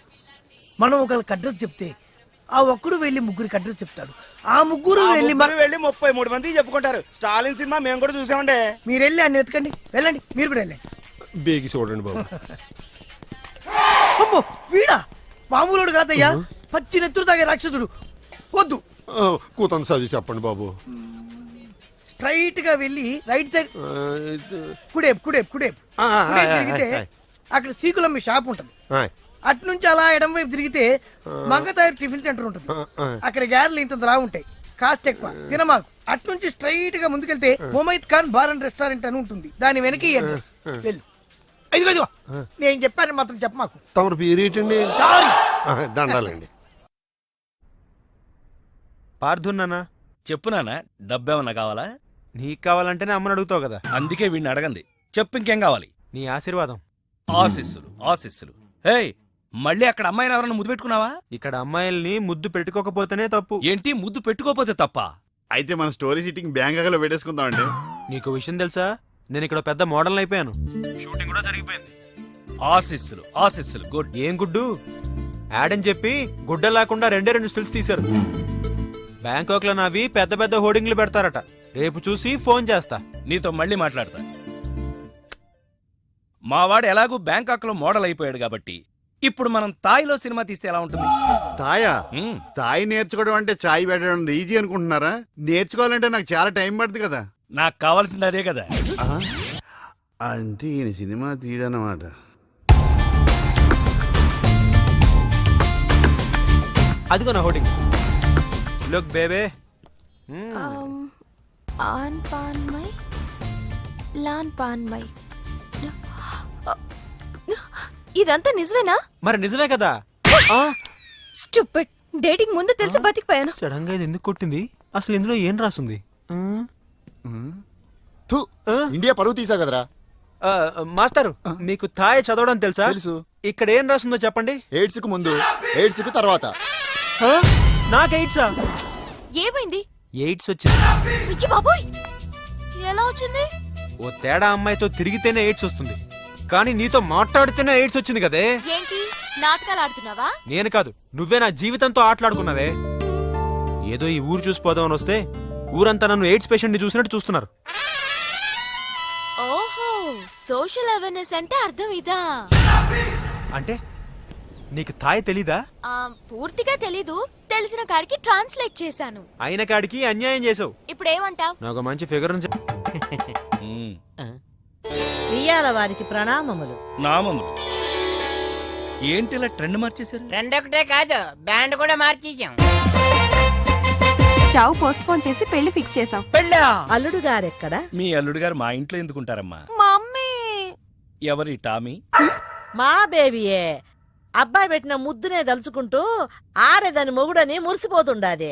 మనం ఒకరికి అడ్రస్ చెప్తే ఆ ఒక్కడు వెళ్ళి ముగ్గురికి అడ్రస్ చెప్తాడు. ఆ ముగ్గురు వెళ్ళి 33 మంది చెప్పుకుంటారు. స్టాలిన్ సినిమా మేము కూడా చూసామండి. మీరు వెళ్ళి అన్ని వెతకండి. వెళ్ళండి, మీరు కూడా వెళ్ళండి. బేగి చూడండి బాబు. అమ్మో, వీడా మామూలుడు కాదయ్యా, పచ్చి నెత్తురు తాగే రాక్షసుడు. వద్దు, కూతంత చదివి చెప్పండి బాబు. స్ట్రైట్ గా వెళ్ళి రైట్ సైడ్ కుడేపు కుడేపు కుడేపు కుడేపు తిరిగితే అక్కడ సీకులమ్మ షాప్ ఉంటుంది. అటు నుంచి అలా ఎడం వైపు తిరిగితే మంగతాయర్ టిఫిన్ సెంటర్ ఉంటుంది. అక్కడ గ్యారెలు ఇంత లా ఉంటాయి, కాస్ట్ ఎక్కువ, తినమాకు. అటు నుంచి స్ట్రైట్ గా ముందుకెళ్తే Mumaith Khan bar and restaurant అని ఉంటుంది. దాని వెనక ఈ అడ్రస్. వెళ్ళు. ఇదిగో నేను చెప్పాను మాత్రం చెప్పమాకు. తమరు పేరేటండి? చాలు, దండాలండి. పార్థున్నానా? చెప్పు నాన్న, డబ్బేమన్నా కావాలా? నీకు కావాలంటేనే అమ్మని అడుగుతావు కదా. అందుకే వీడిని అడగండి. చెప్పు, ఇంకేం కావాలి? నీ ఆశీర్వాదం. ఆశీస్సులు ఆశీస్సులు. హే, మళ్ళీ అక్కడ అమ్మాయిని ఎవరన్నా ముద్దు పెట్టుకున్నావా? ఇక్కడ అమ్మాయిల్ని ముద్దు పెట్టుకోకపోతేనే తప్పు. ఏంటి, ముద్దు పెట్టుకోపోతే తప్ప? అయితే మన స్టోరీ షూటింగ్ బ్యాంకాక్ లో పెట్టేసుకుందాం అండి. నీకు విషయం తెలుసా, నేను ఇక్కడ పెద్ద మోడల్ అయిపోయాను. షూటింగ్ కూడా జరిగిపోయింది. ఆశీస్సులు ఆశీస్సులు. గుడ్. ఏం గుడ్డు? యాడ్ అని చెప్పి గుడ్డ లేకుండా 2 స్టిల్స్ తీశారు. బ్యాంకాక్ లో నావి పెద్ద పెద్ద హోర్డింగ్లు పెడతారట. రేపు చూసి ఫోన్ చేస్తా. నీతో మళ్ళీ మాట్లాడతా. మావాడు ఎలాగూ బ్యాంకాక్ లో మోడల్ అయిపోయాడు కాబట్టి ఇప్పుడు మనం తాయిలో సినిమా తీస్తే ఎలా ఉంటుంది? తాయా? తాయి నేర్చుకోవడం అంటే చాయ్ పెట్టడం ఈజీ అనుకుంటున్నారా? నేర్చుకోవాలంటే నాకు చాలా టైం పడుతుంది కదా. నాకు కావాల్సింది అదే కదా. అంటే ఈయన సినిమా తీయడనమాట. అదిగో నా హోర్డింగ్. Look baby. ఆన్ పాన్ మై లాన్ పాన్ మై. ఇదంతా నిజమేనా? మరి నిజమే కదా. స్టూపిడ్. డేటింగ్ ముందు తెలిసి బతికిపోయాను. సడన్ గా ఇది ఎందుకు కొట్టింది? అసలు ఇందులో ఏం రాస్తుంది? ఇండియా పరువు తీసా కదరా. మాస్టర్, మీకు థాయ్ చదవడం తెలుసా? తెలుసు. ఇక్కడ ఏం రాస్తుందో చెప్పండి. ఎయిడ్స్ కు ముందు, ఎయిడ్స్ కు తర్వాత. నాకు ఎయిడ్సా? ఏమైంది? ఎయిడ్స్ వచ్చింది. అయ్యో బాబోయ్, ఎలా వచ్చింది? ఓ తేడా అమ్మాయితో తిరిగితేనే ఎయిడ్స్ వస్తుంది, కానీ నీతో మాట్లాడితేనే ఎయిడ్స్ వచ్చింది కదే. ఏంటి నాటకాలు ఆడుతున్నావా? నేను కాదు, నువ్వే నా జీవితంతో ఆటలాడుకున్నావే. ఏదో ఈ ఊరు చూసిపోదామని వస్తే ఊరంతా నన్ను ఎయిడ్స్ పేషెంట్ ని చూసినట్టు చూస్తున్నారు. ఓహో, సోషల్ అవేర్నెస్ అంటే అర్థం ఇదా? అంటే నీకు థాయ్ తెలీదా? పూర్తిగా తెలీదు, తెలిసిన కాడికి ట్రాన్స్లేట్ చేశాను. అయిన కాడికి అన్యాయం చేసావు. ఇప్పుడు ఏమంటావ్? నాకు మంచి ఫిగర్ ఇయ్యాల వారికి ప్రణామములు. నామములు. ఏంటి ఇలా ట్రెండ్ మార్చేశారు? ట్రెండ్ ఒకటే కాదు, బ్యాండ్ కూడా మార్చేసాం. చావు పోస్ట్ పోన్ చేసి పెళ్లి ఫిక్స్ చేసాం. పెళ్ళా? అల్లుడు గారెక్కడ? మీ అల్లుడు గారు మా ఇంట్లో ఎందుకుంటారమ్మా? మమ్మీ. ఎవరి టామీ? మా బేబీయే అబ్బాయి పెట్టిన ముద్దునే దలుచుకుంటూ ఆడేదాని మొగుడని మురిసిపోతుండాది.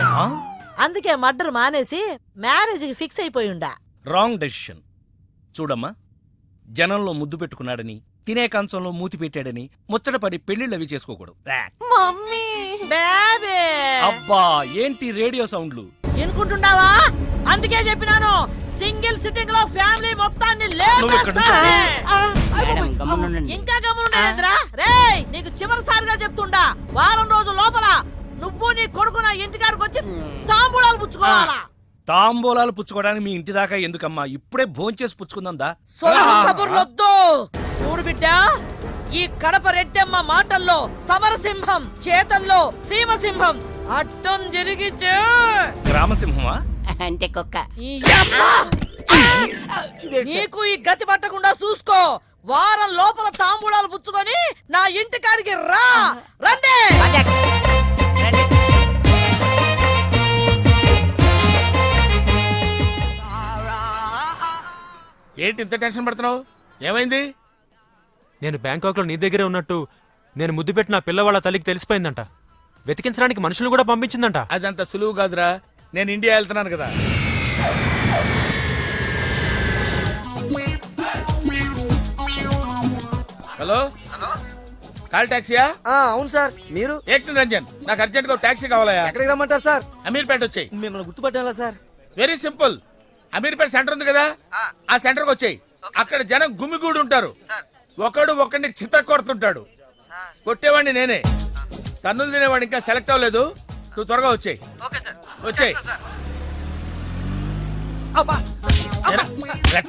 అందుకే మర్డర్ మానేసి మ్యారేజ్కి ఫిక్స్ అయిపోయిండా. Wrong decision. చూడమ్మా, జనంలో ముద్దు పెట్టుకున్నాడని, తినే కంచంలో మూతి పెట్టాడని ముచ్చటపడి పెళ్లిళ్ళవి చేసుకోకూడదు. మమ్మీ బేబీ అబ్బా, ఏంటి రేడియో సౌండ్లు? ఎనుకుంటున్నావా? అందుకే చెప్పినాను సింగిల్ సిట్టింగ్ లో ఫ్యామిలీ మొత్తాన్ని నువ్వు ఇక్కడ మేడం, గమ్మునుండండి. ఇంకా గమనుండేదిరా. రేయ్, నీకు చివరిసారిగా చెప్తుండా, వారం రోజుల లోపల నువ్వు నీ కొడుకు నా ఇంటికాడికి వచ్చి తాంబూలాలు పుచ్చుకోవాలా. తాంబూలాలు పుచ్చుకోవడానికి మీ ఇంటి దాకా ఎందుకమ్మా? ఇప్పుడే భోంచేసి పుచ్చుకుందా? కబుర్లొద్దు. చూడు బిడ్డ, ఈ కడప రెడ్డమ్మ మాటల్లో సమరసింహం, చేతల్లో సీమసింహం. అడ్డం జరిగితే గ్రామసింహమా? అంటే కుక్క. ఈ యమ్మ! నీకు ఈ గతి పట్టకుండా చూసుకో. వారం లోపల తాంబూలాలు పుచ్చుకొని నా ఇంటికాడికి రా. రండి. ఏంటి ఇంత టెన్షన్ పడుతున్నావు? ఏమైంది? నేను బ్యాంకాక్ లో నీ దగ్గరే ఉన్నట్టు నేను ముద్దు పెట్టిన పిల్లవాళ్ళ తల్లికి తెలిసిపోయిందంట. వెతికించడానికి మనుషులు కూడా పంపించిందంట. అదంత సులువు కాదురా. నేను ఇండియా వెళ్తున్నాను కదా. హలో, కాల్ టాక్సీయా? అవును సార్. మీరు? ఏక్ నిరంజన్, నాకు అర్జెంట్ గా టాక్సీ కావాలయా. ఎక్కడికి రమ్మంటారు సార్? అమీర్పేట వచ్చాయి. మిమ్మల్ని గుర్తుపట్టాలా sir? Very simple. Ameerpet center ఉంది కదా, ఆ సెంటర్ కి వచ్చాయి. అక్కడ జనం గుమిగూడి ఉంటారు. ఒకడు ఒకడిని చిత్త కొడుతుంటాడు. కొట్టేవాడిని నేనే. తన్నులు తినేవాడు ఇంకా సెలెక్ట్ అవ్వలేదు. నువ్వు త్వరగా వచ్చాయి. వచ్చాయి.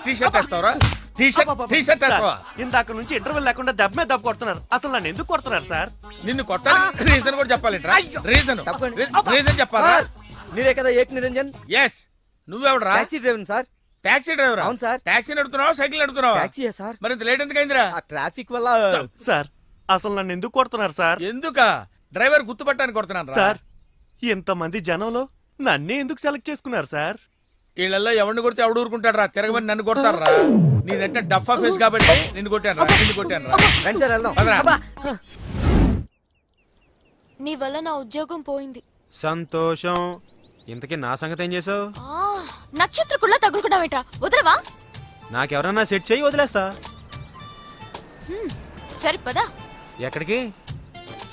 టీ-షర్ట్ వేస్తావరా? టీ-షర్ట్ వేస్తావా? ఇందాక నుంచి ఇంటర్వెల్ లేకుండా దెబ్బ మీద దెబ్బ కొడుతున్నారు. అసలు నన్ను ఎందుకు కొడుతున్నారు సార్? నిన్ను కొట్టాలి రీజన్ కూడా చెప్పాలి. రీజన్ చెప్పాలా? మీరే కదా ఏక్ నిరంజన్? ఎస్. నువ్వెవడరా? Taxi driver sir. Taxi driver? అవును సార్. టాక్సీ నడుపుతున్నావా, సైకిల్ నడుపుతున్నావా? టాక్సీయే సార్. మరి ఇంత లేట్ ఎందుకైందిరా? ట్రాఫిక్ వల్ల. సార్, అసలు నన్ను ఎందుకు కొడుతున్నారు సార్? ఎందుకా? డ్రైవర్ గుర్తుపట్టడానికి కొడుతున్నాను సార్, ఇంతమంది జనంలో నన్నే ఎందుకు సెలెక్ట్ చేసుకున్నారు సార్? వీళ్ళల్లో ఎవరిని కొడితే ఎవడు ఊరుకుంటాడు రా? తిరగమని నన్ను కొడతారా? నీదంటే డఫా ఫేస్ కాబట్టి నిన్ను కొట్టాను రా. నిన్ను కొట్టాను రా. రండి సార్, వెళ్దాం. పదరా. నీ వల్ల నా ఉద్యోగం పోయింది. సంతోషం. ఇంతకీ నా సంగతి ఏం చేసావు? నక్షత్రకుల్లా తగులుకున్నావేట. వదలవా? నాకెవరన్నా సెట్ చేయి, వదిలేస్తా. సరే పదా. ఎక్కడికి?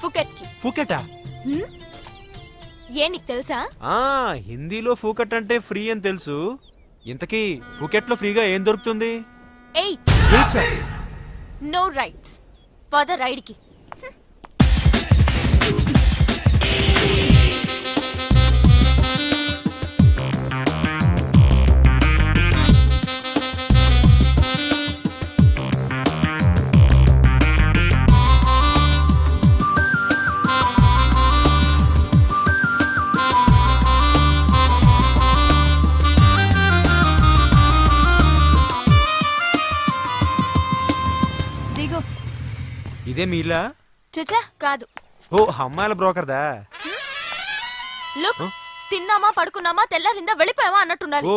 ఫుకెట్ కి. ఫూకెటా? ఏ నీకు తెలుసా? హిందీలో ఫూకెట్ అంటే ఫ్రీ అని తెలుసు. ఇంతకీ ఫూకెట్ లో ఫ్రీగా ఏం దొరుకుతుంది? 8 నో రైట్స్. పద రైడ్ కి. ఇదే మీలా? చచ్చా కాదు. ఓ, అమ్మాయిల బ్రోకర్దా? లుక్, తిన్నామా పడుకున్నామా తెల్లారిందా వెళ్ళిపోయావా అన్నట్టుండాలి. ఓ,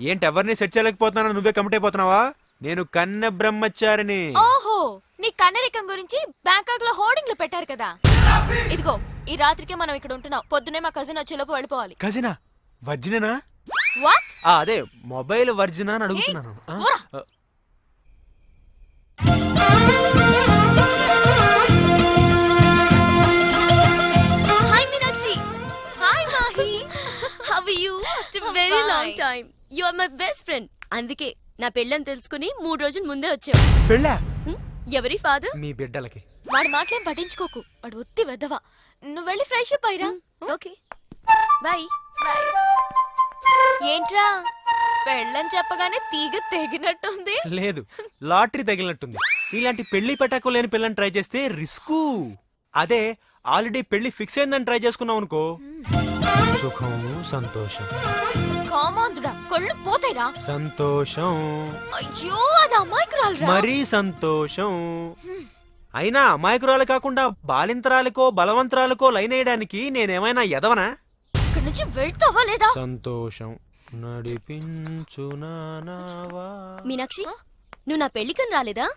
ఏంటి ఎవరిని సెట్ చేయలేకపోతున్నా? నువ్వే కమిట్ అయిపోతున్నావా? నేను కన్నె బ్రహ్మచారిని. ఓహో, నీ కన్నరికం గురించి బ్యాంకాక్ లో హోర్డింగ్లు పెట్టారు కదా. ఇదిగో, ఈ రాత్రికే మనం ఇక్కడ ఉంటున్నాం. పొద్దునే మా కజిన్ వచ్చేలోపు వెళ్ళిపోవాలి. కజినా? వర్జినేనా? వాట్? అదే మొబైల్ వర్జినా అని అడుగుతున్నాను. Very long time. You are my best friend. అందుకే నా పెళ్ళని తెలుసుకుని 3 రోజుల ముందే వచ్చావు. పెళ్ళా? ఎవరి ఫాదర్? మీ బిడ్డలకి. వాడి మాటలేం పట్టించుకోకు. వాడు ఒత్తి వెదవా. నువ్వు వెళ్ళి ఫ్రెష్ అప్ అయిరా. Okay bye. ఏంట్రా పెళ్ళని చెప్పగానే తీగ తెగినట్టుంది? లేదు, లాటరీ తగిలినట్టుంది. ఇలాంటి పెళ్లి పెట్టకు లేని పిల్లని ట్రై చేస్తే రిస్కు. అదే ఆల్రెడీ పెళ్లి ఫిక్స్ అయిందని ట్రై చేసుకున్నావు అనుకో, సుఖం సంతోషం. కామాంధుడా, కళ్ళు పోతాయిరా. సంతోషం. అయ్యో, అది అమాయకురాలురా. మరీ సంతోషం. అయినా అమాయకురాలు కాకుండా బాలింతరాలకో బలవంతరాలకో లైన్ వేయడానికి నేనేమైనా ఎదవనా? ఇక్కడి నుంచి వెళ్తావా లేదా? సంతోషం నడిపించునా. మీనాక్షి, నువ్వు నా పెళ్లికని రాలేదా?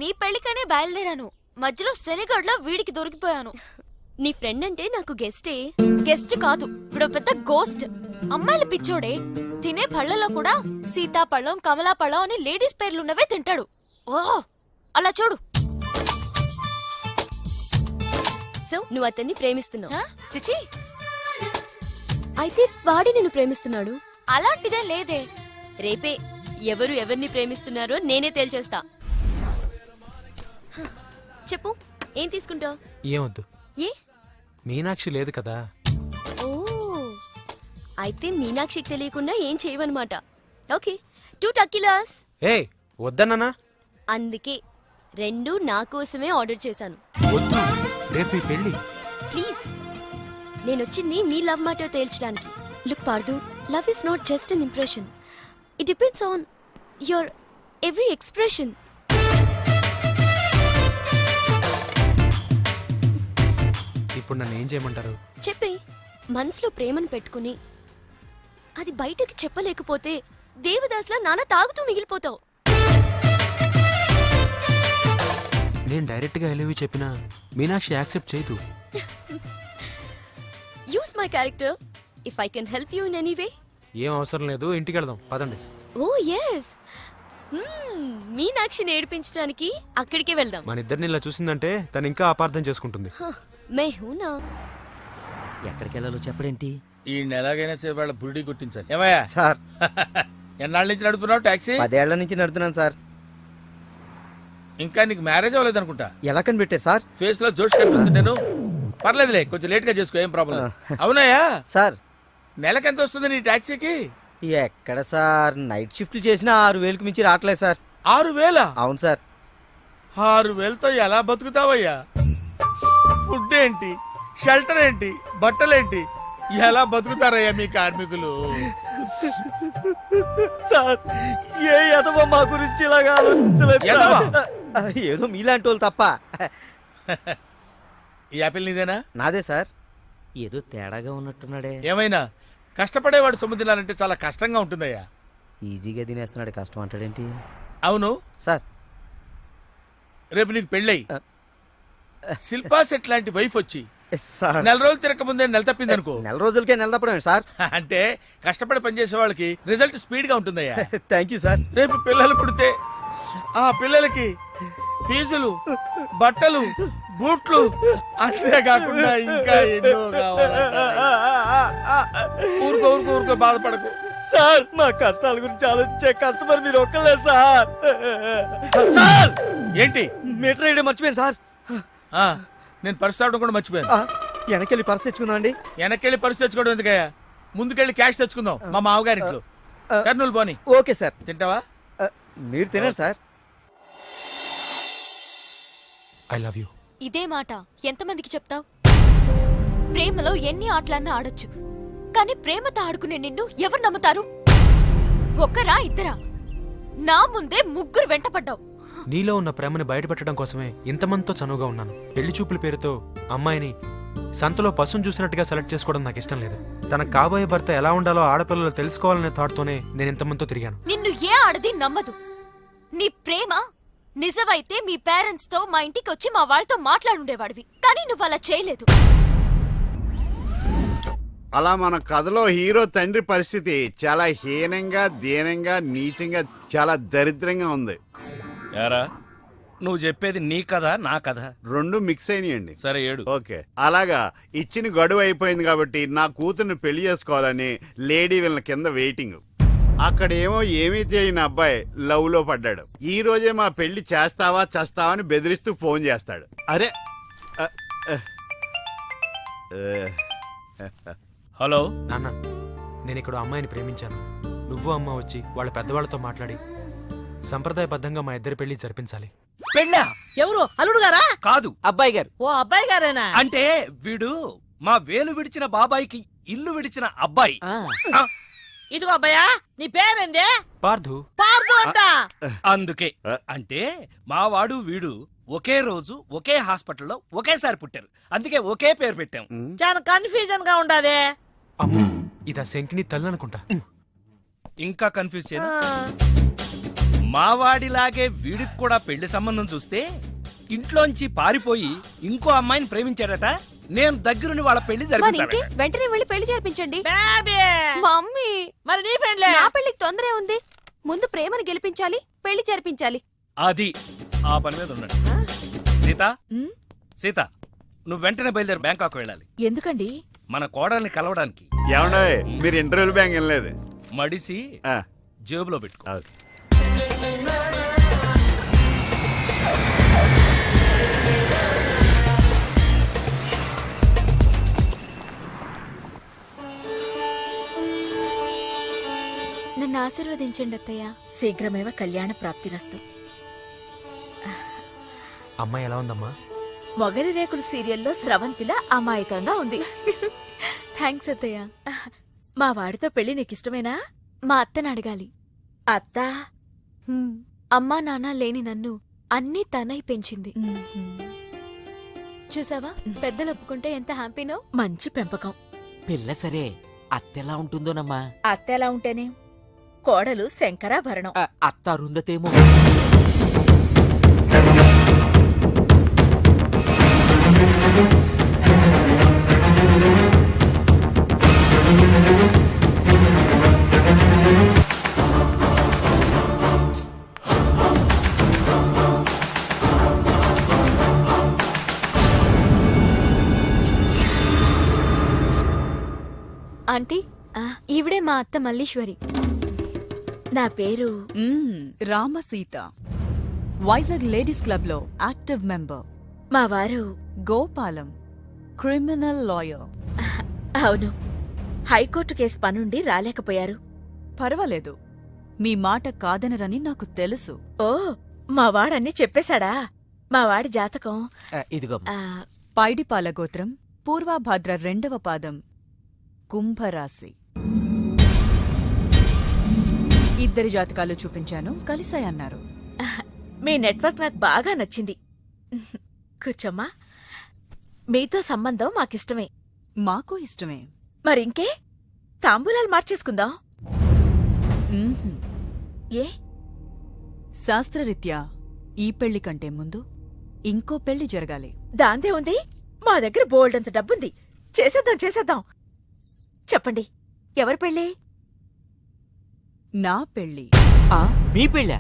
నీ పెళ్లికనే బయలుదేరాను. మధ్యలో శనిగడ్లో వీడికి దొరికిపోయాను. నీ ఫ్రెండ్ అంటే నాకు గెస్టే. గెస్ట్ కాదు, ఇప్పుడు పెద్ద గోస్ట్. అమ్మాయిల పిచ్చోడే. తినే పళ్ళలో కూడా సీతాపళ్ళం, కమలాపళ్ళం అని లేడీస్ పేర్లున్నవే తింటాడు. ఓ అలా చూడు. సో నువ్వు అతన్ని ప్రేమిస్తున్నావు? చిచి, అయితే వాడి నిన్ను ప్రేమిస్తున్నాడు. అలాంటిదే లేదే. రేపే ఎవరు ఎవరిని ప్రేమిస్తున్నారో నేనే తేల్చేస్తా. చెప్పు, ఏం తీసుకుంటావు? ఏమొద్దు. ఏ? మీనాక్షి లేదు కదా. ఓ, అయితే మీనాక్షికి తెలియకుండా ఏం చేయవన్నమాట. ఓకే, 2 టకీలాస్. ఏ వద్దన్నానా? అందుకే 2 నా కోసమే ఆర్డర్ చేశాను. వద్దు, రేపు ఈ పెళ్లి. ప్లీజ్, నేనొచ్చింది మీ లవ్ మ్యాటర్ తేల్చడానికి. Look Pardhu, love is not just an impression. It depends on your every expression. ఇప్పుడు నన్ను ఏం చేయమంటారు? చెప్పే. మనసులో ప్రేమను పెట్టుకుని అది బయటకు చెప్పలేకపోతే దేవదాస్లా నాన్న తాగుతూ మిగిలిపోతావు. నేను డైరెక్ట్ గా ఎలివి చెప్పినా మీనాక్షి యాక్సెప్ట్ చేయదు. Use my character if I can help you in any way. ఏం అవసరం లేదు, ఇంటికి వెళ్దాం పదండి. ఓ ఎస్, మీనాక్షిని ఏడిపించడానికి అక్కడికే వెళ్దాం. మన ఇద్దరిని ఇలా చూసిందంటే తను ఇంకా అపార్థం చేసుకుంటుంది. మే హూనా. ఎక్కడికి వెళ్ళాలో చెప్పడేంటి? ఈ ఎలాగైనా సరే వాళ్ళ బుడి కొట్టించాలి. ఏమయ్యా సార్, ఎన్నాళ్ళ నుంచి నడుపుతున్నావు టాక్సీ? 10 ఏళ్ల నుంచి నడుపుతున్నాను సార్. ఇంకా నీకు మ్యారేజ్ అవ్వలేదు అనుకుంటా. ఎలా కనిపెట్టే సార్? ఫేస్ లో జోష్ కనిపిస్తుంటాను. పర్లేదులే, కొంచెం లేట్ గా చేసుకో, ఏం ప్రాబ్లం. అవునాయా సార్, నెలకి ఎంత వస్తుంది నీ టాక్సీకి? ఎక్కడ సార్, నైట్ షిఫ్ట్లు చేసినా 6,000కి మించి రావట్లేదు సార్. 6,000? అవును సార్. 6,000తో ఎలా బతుకుతావయ్యా? ఫుడ్ ఏంటి, షెల్టర్ ఏంటి, బట్టలేంటి, ఎలా బతుకుతారయ్యా మీ కార్మికులు? సార్, ఏ ఎదవో మా గురించి ఇలాగా ఆలోచించలేదు ఎదవా? సార్. ఏదో మీలాంటి వాళ్ళు తప్ప. ఈ యాపిల్ నీదేనా? నాదే సార్. ఏదో తేడాగా ఉన్నట్టున్నాడే. ఏమైనా కష్టపడేవాడు సొమ్ము తినాలంటే చాలా కష్టంగా ఉంటుందయ్యా. ఈజీగా తినేస్తున్నాడు, కష్టం అంటాడేంటి? అవును సార్, రేపు నీకు పెళ్ళై శిల్పా సెట్ లాంటి వైఫ్ వచ్చి సార్, 4 రోజులు తిరగక ముందే నెల తప్పింది అనుకో. 4 రోజులకే నెల తప్పడమే సార్. అంటే కష్టపడి పనిచేసే వాళ్ళకి రిజల్ట్ స్పీడ్ గా ఉంటుందయ్యా. Thank you sir. రేపు పిల్లలు పుడితే ఆ పిల్లలకి ఫీజులు, బట్టలు, బూట్లు, అంతేకాకుండా ఇంకా ఎన్నో కావాలంటారు. ఊరుకో ఊరుకో ఊరుకో, బాధపడకు సార్. మా కష్టాల గురించి ఆలోచించే కస్టమర్ మీరు ఒక్కలే సార్. సార్, ఏంటి? మీటర్ వేయడం మర్చిపోయాను సార్. నేను పర్సు తాగడం కూడా మర్చిపోయాను. వెనకెళ్ళి పర్స్ తెచ్చుకుందాం అండి. వెనక్కెళ్ళి పర్సు తెచ్చుకోవడం ఎందుకయ్యా? ముందుకెళ్ళి క్యాష్ తెచ్చుకుందాం మా మామగారింట్లో. కర్నూలు పోని. Okay sir. తింటావా? మీరు తినండి సార్. I love you. ఇదే మాట ఎంతమందికి చెప్తావు? ప్రేమలో ఎన్ని ఆటలన్నా ఆడొచ్చు, కానీ ప్రేమతో ఆడుకునే నిన్ను ఎవరు నమ్ముతారు? ఒక్కరా ఇద్దరా? నా ముందే 3 వెంటపడ్డావు. నీలో ఉన్న ప్రేమని బయటపెట్టడం కోసమే ఇంతమందితో చనువుగా ఉన్నాను. పెళ్లి చూపుల పేరుతో అమ్మాయిని సంతలో పశువును చూసినట్టుగా సెలెక్ట్ చేసుకోవడం నాకు ఇష్టం లేదు. తన కాబోయే భర్త ఎలా ఉండాలో ఆడపిల్లలు తెలుసుకోవాలనే థాట్తోనే నేను ఇంతమందితో తిరిగాను. నిన్ను ఏ ఆడది నమ్మదు. నీ ప్రేమ నిజమైతే మీ పేరెంట్స్ తో మా ఇంటికి వచ్చి మా వాళ్ళతో మాట్లాడుండేవాడివి, కానీ నువ్వు అలా చేయలేదు. అలా మన కథలో హీరో తండ్రి పరిస్థితి చాలా హీనంగా, దీనంగా, నీచంగా, చాలా దరిద్రంగా ఉంది. యారా, నువ్వు చెప్పేది నీ కథ నా కథ? 2 మిక్స్ అయినాయండి. సరే, 7. ఓకే, అలాగా ఇచ్చిన గడువు అయిపోయింది కాబట్టి నా కూతుర్ని పెళ్లి చేసుకోవాలని లేడీ వీళ్ళ కింద వెయిటింగ్. అక్కడేమో ఏమీ తెలియని అబ్బాయి లవ్ లో పడ్డాడు. ఈ రోజే మా పెళ్లి చేస్తావా చేస్తావా అని బెదిరిస్తూ ఫోన్ చేస్తాడు. అరే హలో నాన్న, నేను ఇక్కడ అమ్మాయిని ప్రేమించాను. నువ్వు అమ్మ వచ్చి వాళ్ళ పెద్దవాళ్ళతో మాట్లాడి సంప్రదాయబద్ధంగా మా ఇద్దరి పెళ్లి జరిపించాలి. పెళ్ళా? ఎవరు? అల్లుడు గారా? కాదు, అబ్బాయి గారు. ఓ అబ్బాయి గారేనా? అంటే వీడు మా వేలు విడిచిన బాబాయికి ఇల్లు విడిచిన అబ్బాయి. ఇదిగో అబ్బాయా, నీ పేరేందే? పార్థు. పార్థు అంట. అందుకే అంటే మావాడు వీడు ఒకే రోజు ఒకే హాస్పిటల్లో ఒకేసారి పుట్టారు, అందుకే ఒకే పేరు పెట్టాం. చాలా కన్ఫ్యూజన్ గా ఉండాదే. అమ్మో, ఇదా శంకిని తల్లి అనుకుంటా. ఇంకా కన్ఫ్యూజ్ చేయనా? మావాడిలాగే వీడికి కూడా పెళ్లి సంబంధం చూస్తే ఇంట్లోంచి పారిపోయి ఇంకో అమ్మాయిని ప్రేమించాడట. నేను దగ్గరుండి వాళ్ళ పెళ్లి జరిపించాను. వెంటనే వెళ్ళి పెళ్లి జరిపించండి. బేబీ మమ్మీ మరి నీ పెళ్ళే? నా పెళ్లికి తొందరే ఉంది. ముందు ప్రేమను గెలిపించాలి, పెళ్లి జరిపించాలి. అది ఆ పని మీద ఉన్నాడు. సీత, సీత, నువ్వు వెంటనే బయలుదేరి బ్యాంకాక్ వెళ్ళాలి. ఎందుకండి? మన కోడల్ని కలవడానికి. ఏమన్నా మీరు ఇంటర్వ్యూలు బ్యాంక్ వెళ్ళలేదు? మడిసి జేబులో పెట్టుకో. నన్ను ఆశీర్వదించండి అత్తయ్య. శీఘ్రమేవ కళ్యాణ ప్రాప్తిరస్తు. అమ్మాయి ఎలా ఉందమ్మా? మొగలి రేకులు సీరియల్లో స్రవంతిలా అమాయకంగా ఉంది. థ్యాంక్స్ అత్తయ్య. మా వాడితో పెళ్లి నీకిష్టమేనా? మా అత్తని అడగాలి. అత్త అమ్మా నాన్న లేని నన్ను అన్నీ తనై పెంచింది. చూసావా, పెద్దలు ఒప్పుకుంటే ఎంత హ్యాపీనో. మంచి పెంపకం. పిల్ల సరే, అత్తెలా ఉంటుందోనమ్మా? అత్త ఎలా ఉంటేనే, కోడలు శంకరాభరణం. అత్త అరుంధతేమో. ఆంటీ, ఈవిడే మా అత్త మల్లీశ్వరి. నా పేరు రామసీత, వైజాగ్ లేడీస్ క్లబ్ లో యాక్టివ్ మెంబర్. మా వారు గోపాలం, క్రిమినల్ లాయర్. అవును, హైకోర్టు కేసు పనుండి రాలేకపోయారు. పర్వాలేదు, మీ మాట కాదనరని నాకు తెలుసు. ఓ, మా వాడన్నీ చెప్పేశాడా? మా వాడి జాతకం ఇదిగో. పైడిపాల గోత్రం, పూర్వాభాద్ర 2వ పాదం, కుంభరాశి. ఇద్దరి జాతకాలు చూపించాను, కలిసాయన్నారు. మీ నెట్వర్క్ నాకు బాగా నచ్చింది. కూర్చోమ్మా. మీతో సంబంధం మాకిష్టమే. మాకు ఇష్టమే. మరింకే, తాంబూలాలు మార్చేసుకుందాం. ఏ? శాస్త్రరీత్యా ఈ పెళ్లి కంటే ముందు ఇంకో పెళ్లి జరగాలి. దాందే ఉంది, మా దగ్గర బోల్డంత డబ్బుంది. చేసేద్దాం చేసేద్దాం. చెప్పండి, ఎవరి పెళ్ళి? నా పెళ్లి. మీ పెళ్ళా?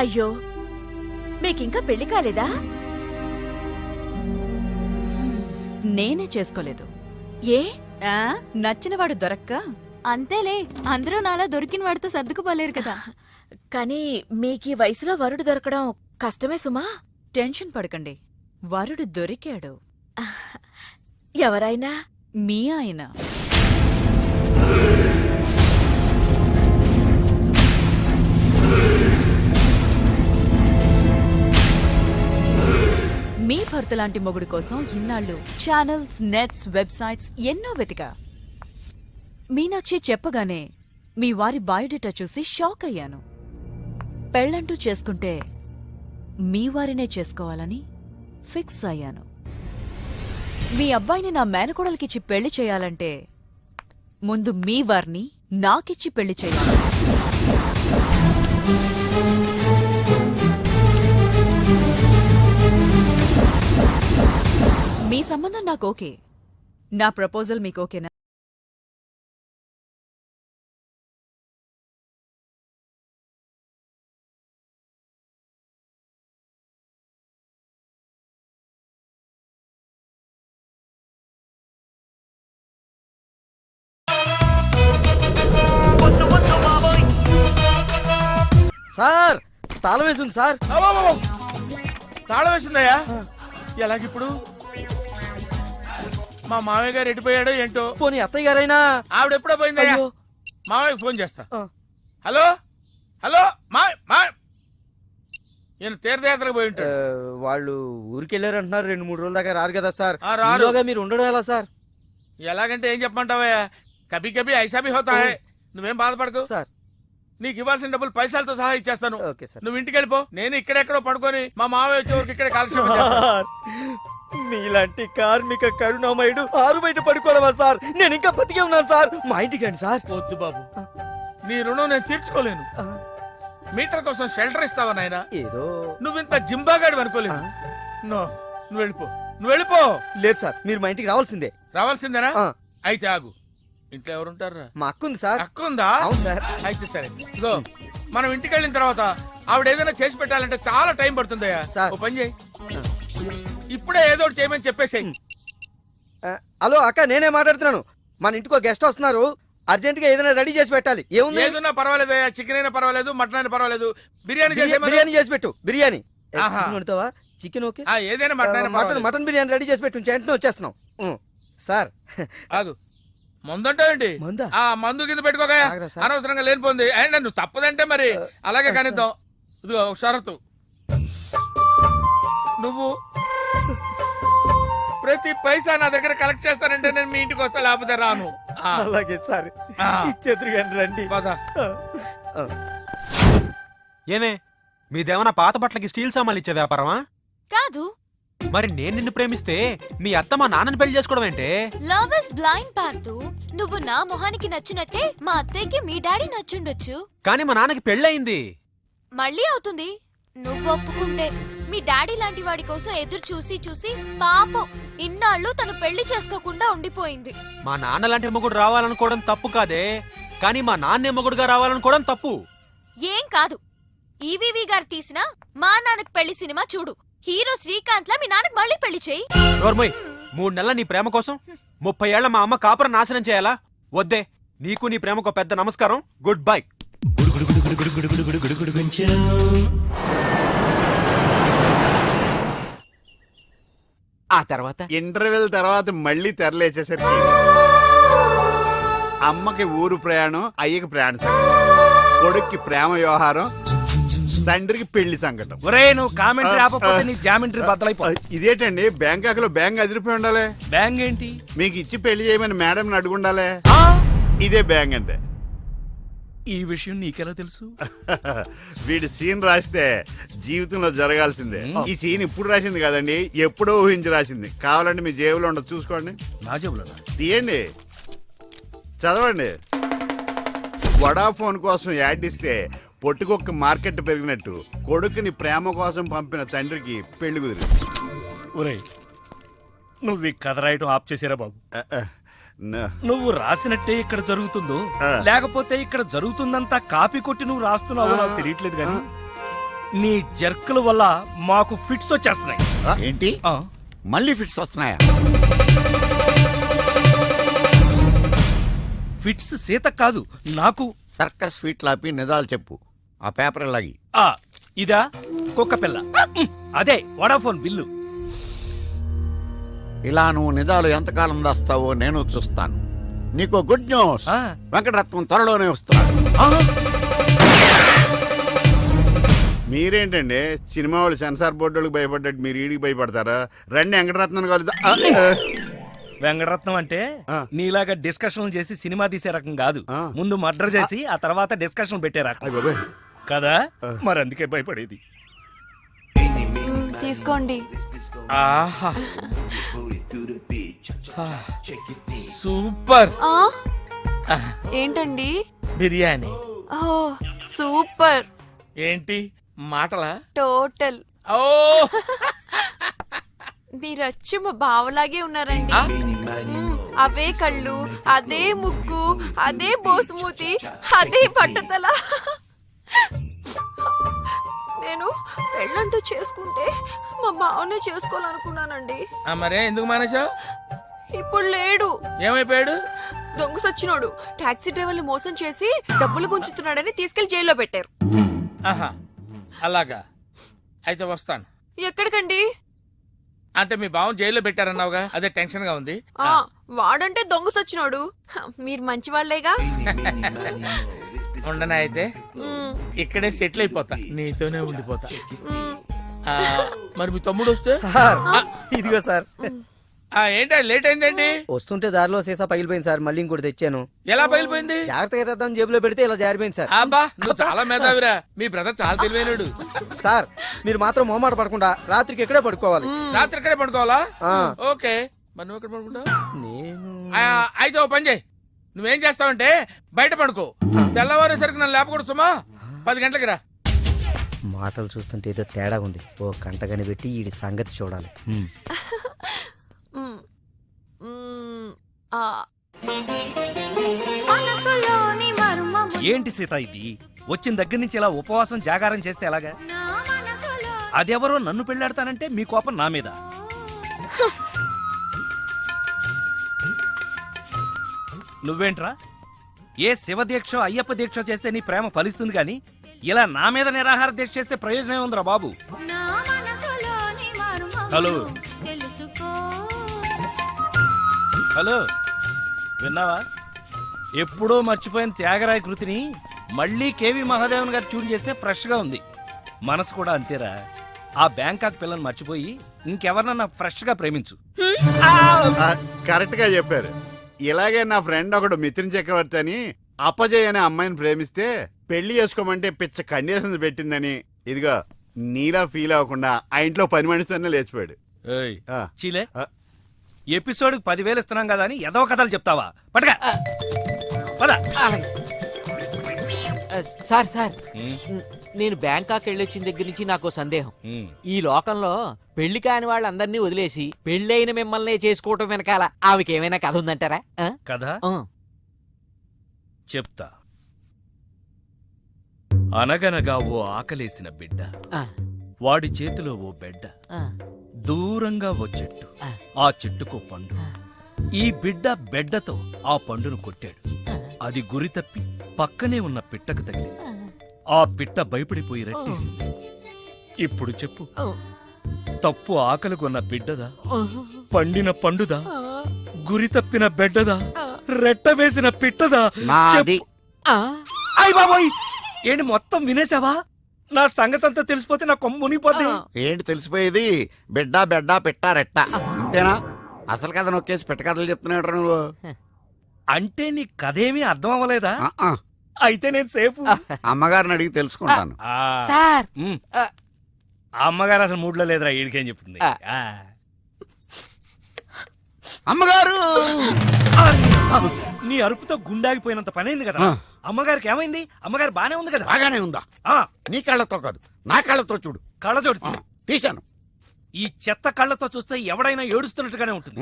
అయ్యో, మీకింకా పెళ్లి కాలేదా? నేనే చేసుకోలేదు. ఏ? నచ్చినవాడు దొరక్క. అంతేలే, అందరూ నాలా దొరికిన వాడితో సర్దుకుపోలేరు కదా. కానీ మీకీ వయసులో వరుడు దొరకడం కష్టమే సుమా. టెన్షన్ పడకండి, వరుడు దొరికాడు. ఎవరైనా? మీ ఆయన. మీ భర్త లాంటి మొగుడు కోసం ఇన్నాళ్ళు ఛానల్స్, నెట్స్, వెబ్సైట్స్ ఎన్నో వెతికా. మీనాక్షి చెప్పగానే మీ వారి బయోడేటా చూసి షాక్ అయ్యాను. పెళ్ళంటూ చేసుకుంటే మీ వారినే చేసుకోవాలని ఫిక్స్ అయ్యాను. మీ అబ్బాయిని నా మేనకోడలికిచ్చి పెళ్లి చేయాలంటే ముందు మీ వారిని నాకిచ్చి పెళ్లి చేయాలి. మీ సంబంధం నాకు ఓకే. నా ప్రపోజల్ మీకు ఓకేనా? సార్, తాళం వేసింది సార్. తాళం వేసిందయ్యా? ఎలాగిప్పుడు? మా మామయ్య గారు ఎటుపోయాడో ఏంటో. పోనీ అత్తయ్య గారైనా? ఆవిడ ఎప్పుడో పోయిందయ్యా. మామయ్యకి ఫోన్ చేస్తా. హలో హలో, ఈయన తీర్థయాత్రకు పోయి ఉంటాడు. వాళ్ళు ఊరికెళ్ళారు అంటున్నారు. 2-3 రోజుల దాకా రారు కదా సార్. రారు. ఈలోగా మీరు ఉండడం ఎలా సార్? ఎలాగంటే ఏం చెప్పమంటావయ్యా, కభీ కభీ ఐసా భీ హోతా హై. నువ్వేం బాధపడకు సార్. నీకు ఇవ్వాల్సిన డబ్బులు పైసలతో సహా ఇచ్చేస్తాను. Okay sir. నువ్వు ఇంటికి వెళ్ళిపో. నేను ఇక్కడెక్కడో పడుకొని మా మామయ్య వచ్చే వరకు ఇక్కడే కాలక్షేపం చేస్తాను. మీలాంటి కార్మిక కరుణామయుడు ఆరు బయట పడుకోవడమా సార్? నేను ఇంకా బతికే ఉన్నాను సార్. మా ఇంటికి రండి సార్. వద్దు బాబు, నీ రుణం నేను తీర్చుకోలేను. మీటర్ కోసం షెల్టర్ ఇస్తావా నాయనా? ఏదో నువ్వింత జింబాగాడు అనుకోలేదు. నువ్వు వెళ్ళిపో. లేదు సార్, మీరు మా ఇంటికి రావాల్సిందే. రావాల్సిందేనా? అయితే ఆగు. ఇంట్లో ఎవరుంటారా? మా అక్క ఉంది సార్. అక్క ఉందా? అవును సార్. అయితే సరే, ఇదిగో మనం ఇంటికి వెళ్ళిన తర్వాత ఆవిడ ఏదైనా చేసి పెట్టాలంటే చాలా టైం పడుతుందయ్యా. ఓ పని చేయి, ఇప్పుడే ఏదో ఒకటి చేయమని చెప్పేసేయ్. హలో అక్క, నేనే మాట్లాడుతున్నాను. మన ఇంటికి గెస్ట్ వస్తున్నారు, అర్జెంట్ గా ఏదైనా రెడీ చేసి పెట్టాలి. ఏముంది? ఏదైనా పర్వాలేదు, చికెన్ అయినా పర్వాలేదు, మటన్ అయినా పర్వాలేదు, బిర్యానీ చేసి పెట్టు. బిర్యానీ వండుతావా? చికెన్ ఓకే, ఏదైనా మటన్ బిర్యానీ రెడీ చేసి పెట్టు. వెంటనే వచ్చేస్తున్నాం సార్. ఆగు, మందుంటావేంటి? ఆ మందు కింద పెట్టుకోగా, అనవసరంగా లేనిపోంది. అయినా నువ్వు తప్పదంటే మరి అలాగే కనిద్దాం. ఇదిగో ఒక షరతు, నువ్వు ప్రతి పైసా నా దగ్గర కలెక్ట్ చేస్తానంటే నేను మీ ఇంటికి వస్తా, లేకపోతే రాను. అలాగే సార్, ఇచ్చేద్దరు కానీ రండి. ఏమే, మీదేమన్నా పాత బట్టలకి స్టీల్ సామాన్లు ఇచ్చే వ్యాపారమా? కాదు. మరి నేను నిన్ను ప్రేమిస్తే మీ అత్త మా నాన్నని పెళ్లి చేసుకోవడం ఏంటే? లవ్ ఇస్ బ్లైండ్ పార్దు. నువ్వు నా మొహానికి నచ్చినట్టే మా అత్తయ్యకి మీ డాడీ నచ్చుండొచ్చు. కానీ మా నాన్నకి పెళ్ళయింది. మళ్ళీ అవుతుంది నువ్వు ఒప్పుకుంటే. మీ డాడీ లాంటి వాడి కోసం ఎదురు చూసి చూసి పాపం ఇన్నాళ్ళు తను పెళ్లి చేసుకోకుండా ఉండిపోయింది. మా నాన్న లాంటి మొగుడు రావాలనుకోవడం తప్పు కాదే, కానీ మా నాన్నే మొగుడుగా రావాలనుకోవడం తప్పు. ఏం కాదు, ఈవీవి గారు తీసిన మా నాన్నకు పెళ్లి సినిమా చూడు. హీరో శ్రీకాంత్ లా మీ నాన్నకు మళ్ళీ పెళ్లి చేయి. నోర్మోయ్, 3 నెలల నీ ప్రేమ కోసం 30 ఏళ్ల మా అమ్మ కాపురం నాశనం చేయాలా? వద్దే, నీకు నీ ప్రేమకు పెద్ద నమస్కారం. Good bye. ఆ తర్వాత ఇంటర్వెల్ తర్వాత మళ్ళీ తెరలేచేసరికి అమ్మకి ఊరు ప్రయాణం, అయ్యకి ప్రయాణ సంకటం, కొడుక్కి ప్రేమ వ్యవహారం, తండ్రికి పెళ్లి సంకటం. నువ్వు కామెంటరీ ఆపకపోతే నీ జామెంట్రీ బద్దలైపో. ఇదేటండి, బ్యాంకాక్ లో బ్యాంక్ అదిరిపోయి ఉండాలి. బ్యాంక్ ఏంటి? మీకు ఇచ్చి పెళ్లి చేయమని మేడం అడుగుండాలి. ఇదే బ్యాంక్ అంటే. ఈ విషయం నీకెలా తెలుసు? వీడి సీన్ రాస్తే జీవితంలో జరగాల్సిందే. ఈ సీన్ ఇప్పుడు రాసింది కదండి, ఎప్పుడో ఊహించి రాసింది. కావాలంటే మీ జేబులో ఉండదు, చూసుకోండి. నా జేబులో తీయండి, చదవండి. వడాఫోన్ కోసం యాడ్ ఇస్తే పొట్టుకొక్క మార్కెట్ పెరిగినట్టు కొడుకుని ప్రేమ కోసం పంపిన తండ్రికి పెళ్లి కుదిరింది. ఒరేయ్, నువ్వు ఈ కథ రాయటం ఆప్ చేసారా బాబు? నువ్వు రాసినట్టే ఇక్కడ జరుగుతుందో, లేకపోతే ఇక్కడ జరుగుతుందంతా కాపీ కొట్టి నువ్వు రాస్తున్నావో నాకు తెలియట్లేదు, కానీ నీ జర్కుల వల్ల మాకు ఫిట్స్ వచ్చేస్తున్నాయి. ఏంటి మళ్ళీ ఫిట్స్ వస్తున్నాయా? ఫిట్స్ సీత కాదు, నాకు. సర్కస్ ఫీట్ లాపి నిజాలు చెప్పు. ఆ పేపర్ లాగి. ఇదా కుక్క పిల్ల, అదే వడాఫోన్ బిల్లు. ఇలా నువ్వు నిజాలు ఎంతకాలం దాస్తావో నేను చూస్తాను. నీకు గుడ్ న్యూస్, వెంకటరత్నం త్వరలోనే వస్తున్నాడు. మీరేంటండి సినిమా వాళ్ళు సెన్సార్ బోర్డులకు భయపడ్డట్టు మీరు ఈడికి భయపడతారా? రండి, వెంకటరత్నం కలుద్దాం. వెంకటరత్నం అంటే నీలాగా డిస్కషన్ చేసి సినిమా తీసే రకం కాదు. ముందు మర్డర్ చేసి ఆ తర్వాత డిస్కషన్ పెట్టే రకం కదా, మరి అందుకే భయపడేది. తీసుకోండి. ఆహా, సూపర్. ఏంటండి? బిర్యానీ. ఓ సూపర్. ఏంటి మాటలా? టోటల్. ఓ, మీరచ్చి మా బావలాగే ఉన్నారండి. అవే కళ్ళు, అదే ముక్కు, అదే బోసుమూతి, అదే పట్టుదల. నేను పెళ్ళంటూ చేసుకుంటే మా బావనే చేసుకోవాలనుకున్నానండి. మరే ఎందుకు మానేశావు? ఇప్పుడు లేడు. ఏమైపోయాడు? దొంగ సచ్చినోడు టాక్సీ డ్రైవర్ని మోసం చేసి డబ్బులు గుంచుతున్నాడని తీసుకెళ్లి జైల్లో పెట్టారు. ఆహా, అలాగా. అయితే వస్తాను. ఎక్కడికండి? అంటే మీ బావని జైల్లో పెట్టారన్నావుగా, అదే టెన్షన్ గా ఉంది. వాడంటే దొంగ సచ్చినోడు, మీరు మంచి వాళ్ళేగా. ఉండనా అయితే ఇక్కడే సెటిల్ అయిపోతా, నీతోనే ఉండిపోతా. మరి మీ తమ్ముడు వస్తే? సార్ ఇదిగో సార్. ఏంటో లేట్ అయిందేంటి? వస్తుంటే దారిలో సీసా పగిలిపోయింది సార్, మళ్ళీ ఇంకోటి తెచ్చాను. ఎలా పగిలిపోయింది? జాగ్రత్తగా తెద్దాం జేబులో పెడితే ఇలా జారిపోయింది సార్. అబ్బా, నువ్వు చాలా మేధావిరా. మీ బ్రదర్ చాలా తెలివైనడు. సార్ మీరు మాత్రం మొహమాట పడకుండా రాత్రికి ఎక్కడే పడుకోవాలి. రాత్రి ఎక్కడే పడుకోవాలా? ఓకే, మరి నువ్వు ఎక్కడ పడుకుంటావు? నేను అయితే ఓ పని చేయి, నువ్వేం చేస్తావంటే బయట పడుకో, తెల్లవారేసరికి నన్ను లేపకూడదు సుమా. 10 గంటలకి రా. మాటలు చూస్తుంటే ఏదో తేడా ఉంది. ఓ కంట కనిపెట్టి ఈ సంగతి చూడాలి. ఏంటి సీత ఇది? వచ్చిన దగ్గర నుంచి ఇలా ఉపవాసం జాగారం చేస్తే ఎలాగా? అదెవరో నన్ను పెళ్ళాడతానంటే మీ కోపం నా మీద. నువ్వేంట్రా ఏ శివ దీక్ష అయ్యప్ప దీక్ష చేస్తే నీ ప్రేమ ఫలిస్తుంది కానీ ఇలా నా మీద నిరాహార దీక్ష చేస్తే ప్రయోజనం ఉందిరా బాబు. హలో హలో, విన్నావా? ఎప్పుడో మర్చిపోయిన త్యాగరాయ కృతిని మళ్ళీ కేవి మహాదేవన్ గారు ట్యూన్ చేస్తే ఫ్రెష్ గా ఉంది. మనసు కూడా అంతేరా. ఆ బ్యాంకాక్ పిల్లని మర్చిపోయి ఇంకెవరన్నా ఫ్రెష్ గా ప్రేమించు. కరెక్ట్ గా చెప్పారు. ఇలాగే నా ఫ్రెండ్ ఒకడు మిథున్ చక్రవర్తి అని అప్పజయ్ అనే అమ్మాయిని ప్రేమిస్తే పెళ్లి చేసుకోమంటే పిచ్చ కండిషన్స్ పెట్టిందని ఇదిగో నీలా ఫీల్ అవ్వకుండా ఆ ఇంట్లో పని మనిషితోనే లేచిపోయాడు. చీలే, ఎపిసోడ్కి 10,000 ఇస్తున్నాం కదా అని ఏదో కథలు చెప్తావా? పడగా పద. సార్ సార్, నేను బ్యాంకాక్ వెళ్ళొచ్చిన దగ్గర నుంచి నాకు సందేహం. ఈ లోకంలో పెళ్లి కాని వాళ్ళందరినీ వదిలేసి పెళ్ళైన మిమ్మల్ని చేసుకోవటం వెనకాల ఆమెకి ఏమైనా కథ ఉందంటారా? కథ చెప్తా. అనగనగా ఓ ఆకలేసిన బిడ్డ, వాడి చేతిలో ఓ బెడ్డ, దూరంగా ఓ చెట్టు, ఆ చెట్టుకో పండు. ఈ బిడ్డ బెడ్డతో ఆ పండును కొట్టాడు. అది గురి తప్పి పక్కనే ఉన్న పిట్టకు తగిలింది. ఆ పిట్ట భయపడిపోయి రెట్టేసింది. ఇప్పుడు చెప్పు, తప్పు ఆకలిగొన్న బిడ్డదా, పండిన పండుదా, గురి తప్పిన బెడ్డదా, రెట్ట వేసిన పిట్టదా? అయ్ బాబోయ్, ఏంటి మొత్తం వినేసావా? నా సంగతంతా తెలిసిపోతే నా కొమ్ము మునిగిపోతే. ఏంటి తెలిసిపోయేది? బిడ్డ బెడ్డ పిట్ట రెట్ట అంతేనా? అసలు కథ నొక్కేసి పెట్ట కథలు చెప్తున్నాడు నువ్వు. అంటే నీ కథేమీ అర్థం అవ్వలేదా? అయితే నేను సేఫ్. అమ్మగారిని అడిగి తెలుసుకుంటాను. అమ్మగారు అసలు మూడ్లో లేదురా, ఈడికేం చెప్తుంది. అమ్మగారు, నీ అరుపుతో గుండాగిపోయినంత పనైంది కదా. అమ్మగారికి ఏమైంది? అమ్మగారు బానే ఉంది కదా? బాగానే ఉందా? నీ కళ్ళతో కాదు, నా కళ్ళతో చూడు. కళ్ళజోడు తీశాను. ఈ చెత్త కళ్ళతో చూస్తే ఎవడైనా ఏడుస్తున్నట్టుగానే ఉంటుంది.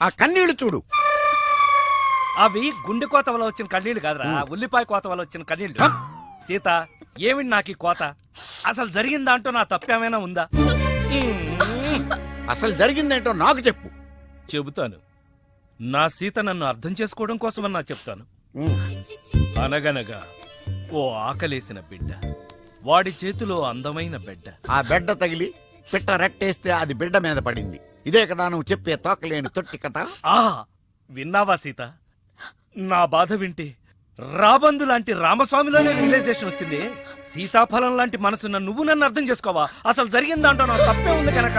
ఆ కన్నీళ్లు చూడు. అవి గుండె కోత వల్ల వచ్చిన కన్నీళ్లు కాదురా, ఉల్లిపాయ కోత వల్ల వచ్చిన కన్నీళ్లు. సీత, ఏమిటి నాకు ఈ కోత? అసలు జరిగిన దాంట్లో నా తప్పేమైనా ఉందా? అసలు జరిగిందేంటో నాకు చెప్పు. చెబుతాను. నా సీత నన్ను అర్థం చేసుకోవడం కోసమన్నా చెప్తాను. అనగనగా ఓ ఆకలేసిన బిడ్డ, వాడి చేతిలో అందమైన బిడ్డ. ఆ బిడ్డ తగిలి పిట్ట రెట్టేస్తే అది బిడ్డ మీద పడింది. ఇదే కదా నువ్వు చెప్పే తోకలేని తొట్టి కథ? విన్నావా సీత? నా బాధ వింటే రాబందు లాంటి రామస్వామిలోనే రియలైజేషన్ వచ్చింది. సీతాఫలం లాంటి మనసున్న నువ్వు నన్ను అర్థం చేసుకోవా? అసలు జరిగిన దాంట్లో నా తప్పే ఉంది కనుక.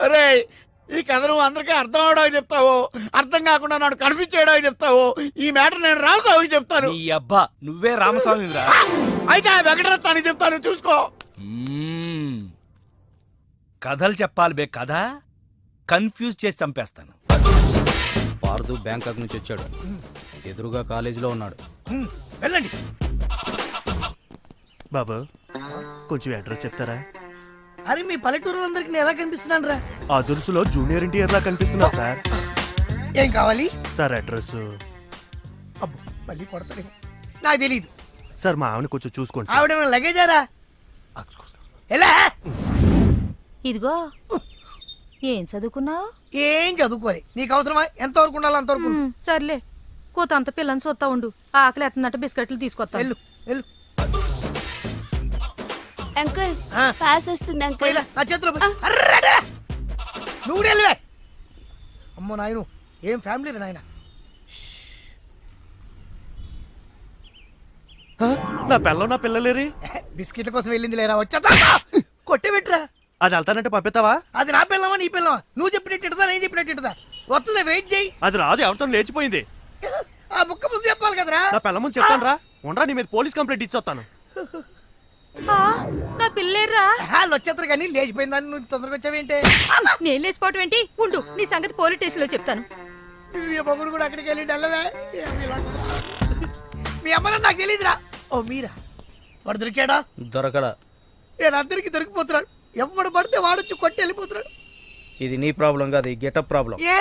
అరే, ఈ కథ నువ్వు అందరికీ అర్థం అవడానికి చెప్తావు, అర్థం కాకుండా నన్ను కన్ఫ్యూజ్ చేయడానికి చెప్తావు. ఈ మ్యాటర్ నేను రామస్వామికి చెప్తాను. ఈ అబ్బా, నువ్వే రామస్వామి రా. అయితే ఆ వెంకటరత్నానికి చెప్తాను, చూసుకో. కథలు చెప్పాలి బే, కథ కన్ఫ్యూజ్ చేసి చంపేస్తాను. పార్దు బ్యాంకాక్ నుంచి వచ్చాడు. ఎదురుగా కాలేజీలో ఉన్నాడు. వెళ్ళండి. బాబు, కొంచెం అడ్రస్ చెప్తారా? అరే, మీ పల్లెటూరులందరికి నేను ఎలా కనిపిస్తున్నాను రా? ఆ దురుసులో జూనియర్ ఎన్టీఆర్ లా కనిపిస్తున్నా సార్. ఏం కావాలి సార్? అడ్రస్. అబ్బో, మళ్ళీ కొడతాడు. నాకు తెలీదు సార్. మా ఆవిడ కొంచెం చూసుకోండి. ఆవిడేమైనా లగేజారా? ఎలా? ఇదిగో, ఏం చదువుకున్నావు? ఏం చదువుకోలే. నీకు అవసరమా? ఎంతవరకు ఉండాలి అంతవరకు. సర్లే, కూత అంత పిల్లని చూస్తా ఉండు. ఆకలి ఎత్తున్నట్టు బిస్కెట్లు తీసుకొస్తా. వెళ్ళు వెళ్ళు. అంకుల్, పాస్ వస్తుంది అంకుల్. నా చేతిలో నువ్వు వెళ్ళవే. అమ్మో నాయను, ఏం ఫ్యామిలీ నాయన. నా పిల్ల, నా పిల్లలేరి బిస్కెట్ల కోసం వెళ్ళింది లేరా? వచ్చా కొట్టే పెట్టరా. అది వెళ్తానంటే పంపిస్తావా? అది నా పిల్లవా నీ పిల్లవా? నువ్వు చెప్పినట్టు ఇడదా, నేను చెప్పినట్టు ఇడదా? వస్తుందా? వెయిట్ చేయి. అది రాదు, ఎవరితో లేచిపోయింది. ఆ బుక్క ముందు చెప్పాలి కదరా. నా పిల్ల ముందు చెప్తాను రా. ఉండరా, నీ మీద పోలీస్ కంప్లైంట్ ఇచ్చొస్తాను. నా పిల్లేర్రా వచ్చేస్తారు కానీ లేచిపోయిందని నువ్వు తొందరగా వచ్చావేంటి? నేను లేచిపోవటం ఏంటి? ఉండు, నీ సంగతి పోలీస్ స్టేషన్ లో చెప్తాను. ఈ మొగుడు కూడా అక్కడికి వెళ్ళి వెళ్ళవే. మీ అమ్మ నాకు తెలియదురా. ఓ మీరా? వాడు దొరికాడా? దొరకల. నేను అందరికి దొరికిపోతున్నాడు. ఎవడు పడితే వాడొచ్చి కొట్టి వెళ్ళిపోతున్నాడు. ఇది నీ ప్రాబ్లం కాదు, ఈ గెటప్ ప్రాబ్లం. ఏ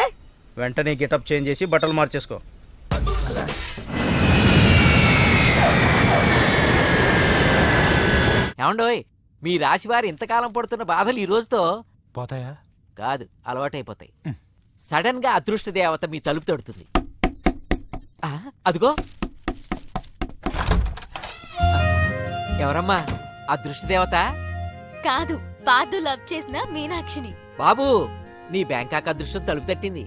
వెంటనే గెటప్ చేంజ్ చేసి బట్టలు మార్చేసుకో. ఏమండోయ్, మీ రాశి వారు ఇంతకాలం పడుతున్న బాధలు ఈ రోజుతో పోతాయా? కాదు, అలవాటైపోతాయి. సడన్ గా అదృష్ట దేవత మీ తలుపు తడుతుంది. అదిగో ఎవరమ్మా అదృష్ట దేవత? కాదు, పార్దు లవ్ చేసిన మీనాక్షిని. బాబు, నీ బ్యాంకాక్ అదృష్టం తలుపు తట్టింది.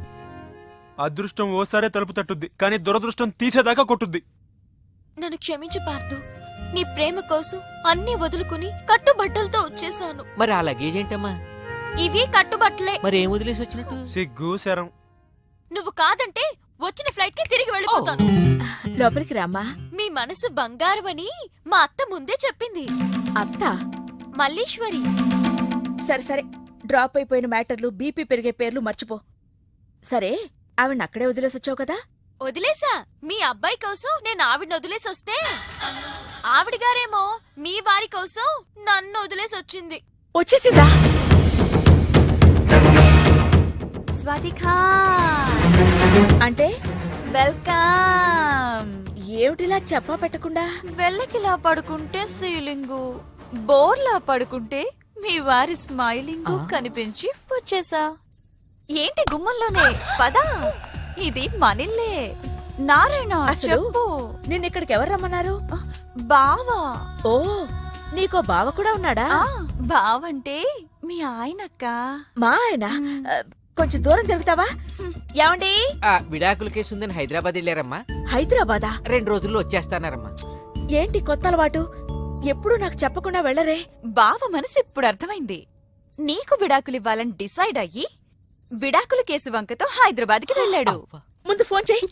అదృష్టం ఓసారే తలుపు తట్టుద్ది, కానీ దురదృష్టం తీసేదాకా కొట్టుద్ది. నన్ను క్షమించు పార్దు. నీ ప్రేమ కోసం అన్ని వదులుకుని కట్టుబట్టలతో వచ్చేసాను. మరి ఆ లగేజ్ ఏంటమ్మా? ఇవి కట్టుబట్టలే. మరి ఏం వదిలేసి వచ్చినట్టు? సిగ్గు శరం. నువ్వు కాదంటే వచ్చిన ఫ్లైట్ కి తిరిగి వెళ్ళిపోతాను. లోపలికి రామ్మా. మీ మనసు బంగారం అని మా అత్త ముందే చెప్పింది. అత్త? మల్లీశ్వరి. సరే సరే, డ్రాప్ అయిపోయిన మ్యాటర్లు, బీపీ పెరిగే పేర్లు మర్చిపో. సరే, ఆవిడ అక్కడే వదిలేసి వచ్చావు కదా? వదిలేసా. మీ అబ్బాయి కోసం నేను ఆవిడని వదిలేసి వస్తే ఆవిడ గారేమో మీ వారి కోసం నన్ను వదిలేసి వచ్చింది. వచ్చేసిందా? స్వాతికా అంటే వెల్కమ్. ఏమిటిలా చెప్పా పెట్టకుండా? వెళ్ళకిలా పడుకుంటే సీలింగు, బోర్లా పడుకుంటే మీ వారి స్మైలింగ్ కనిపించి వచ్చేసా. ఏంటి గుమ్మంలోనే? పదా, ఇది మనిల్లే. నారాయణ చెప్పు. నిన్నిక్కడికి ఎవరు రమ్మన్నారు? బావా. ఓ, నీకో బావ కూడా ఉన్నాడా? బావంటే మీ ఆయనక్క. మా ఆయన? కొంచెం దూరం జరుగుతావా? ఏమండి? విడాకుల కేసు ఉందని హైదరాబాద్ వెళ్ళారమ్మా. హైదరాబాదా? 2 రోజుల్లో వచ్చేస్తానారమ్మా. ఏంటి కొత్త అలవాటు? ఎప్పుడు నాకు చెప్పకుండా వెళ్ళరే? బావ మనసు ఇప్పుడు అర్థమైంది. నీకు విడాకులు ఇవ్వాలని డిసైడ్ అయ్యి విడాకుల కేసు వంకతో హైదరాబాద్కి వెళ్ళాడు. ముందు ఫోన్ చెయ్యి.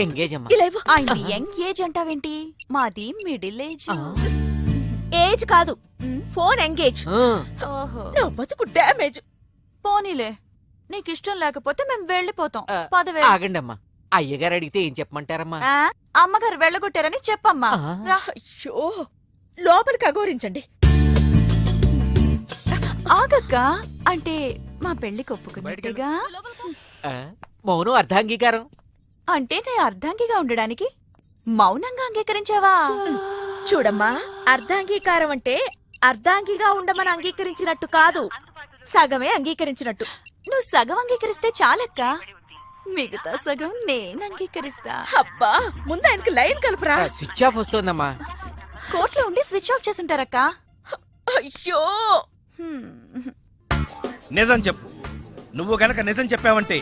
ఎంగేజ్ అమ్మా. ఆయన యంగ్ ఏజ్ అంటావేంటి? మాది మిడిల్ ఏజ్. ఏజ్ కాదు, ఫోన్ ఎంగేజ్. ఓహో, నా బతుకు డ్యామేజ్. పోనీలే, నీకిష్టం లేకపోతే మేము వెళ్ళిపోతాం. పదవే. ఆగండి అమ్మా, అయ్యగారు అడిగితే ఏం చెప్పమంటారమ్మా? అమ్మగారు వెళ్ళగొట్టారని చెప్పమ్మా. అయ్యో, లోపలికి అఘోరించండి. ఆగక్క, అంటే మా పెళ్లికి ఒప్పుకున్నట్టుగా. మౌనం అర్ధాంగీకారం. అంటే నేను అర్ధాంగిగా ఉండడానికి మౌనంగా అంగీకరించావా? చూడమ్మా, అర్ధాంగీకారం అంటే అర్ధాంగిగా ఉండమని అంగీకరించినట్టు కాదు, సగమే అంగీకరించినట్టు. నువ్వు సగం అంగీకరిస్తే చాలక్క, మిగతా సగం నేను అంగీకరిస్తా. అబ్బా, ముందు ఆయనకి లైన్ కలుపురా. స్విచ్ ఆఫ్ వస్తోందమ్మా. కోర్టులో ఉండి స్విచ్ ఆఫ్ చేసుంటారక్క. అయ్యో, నిజం చెప్పు. నువ్వు గనక నిజం చెప్పావంటే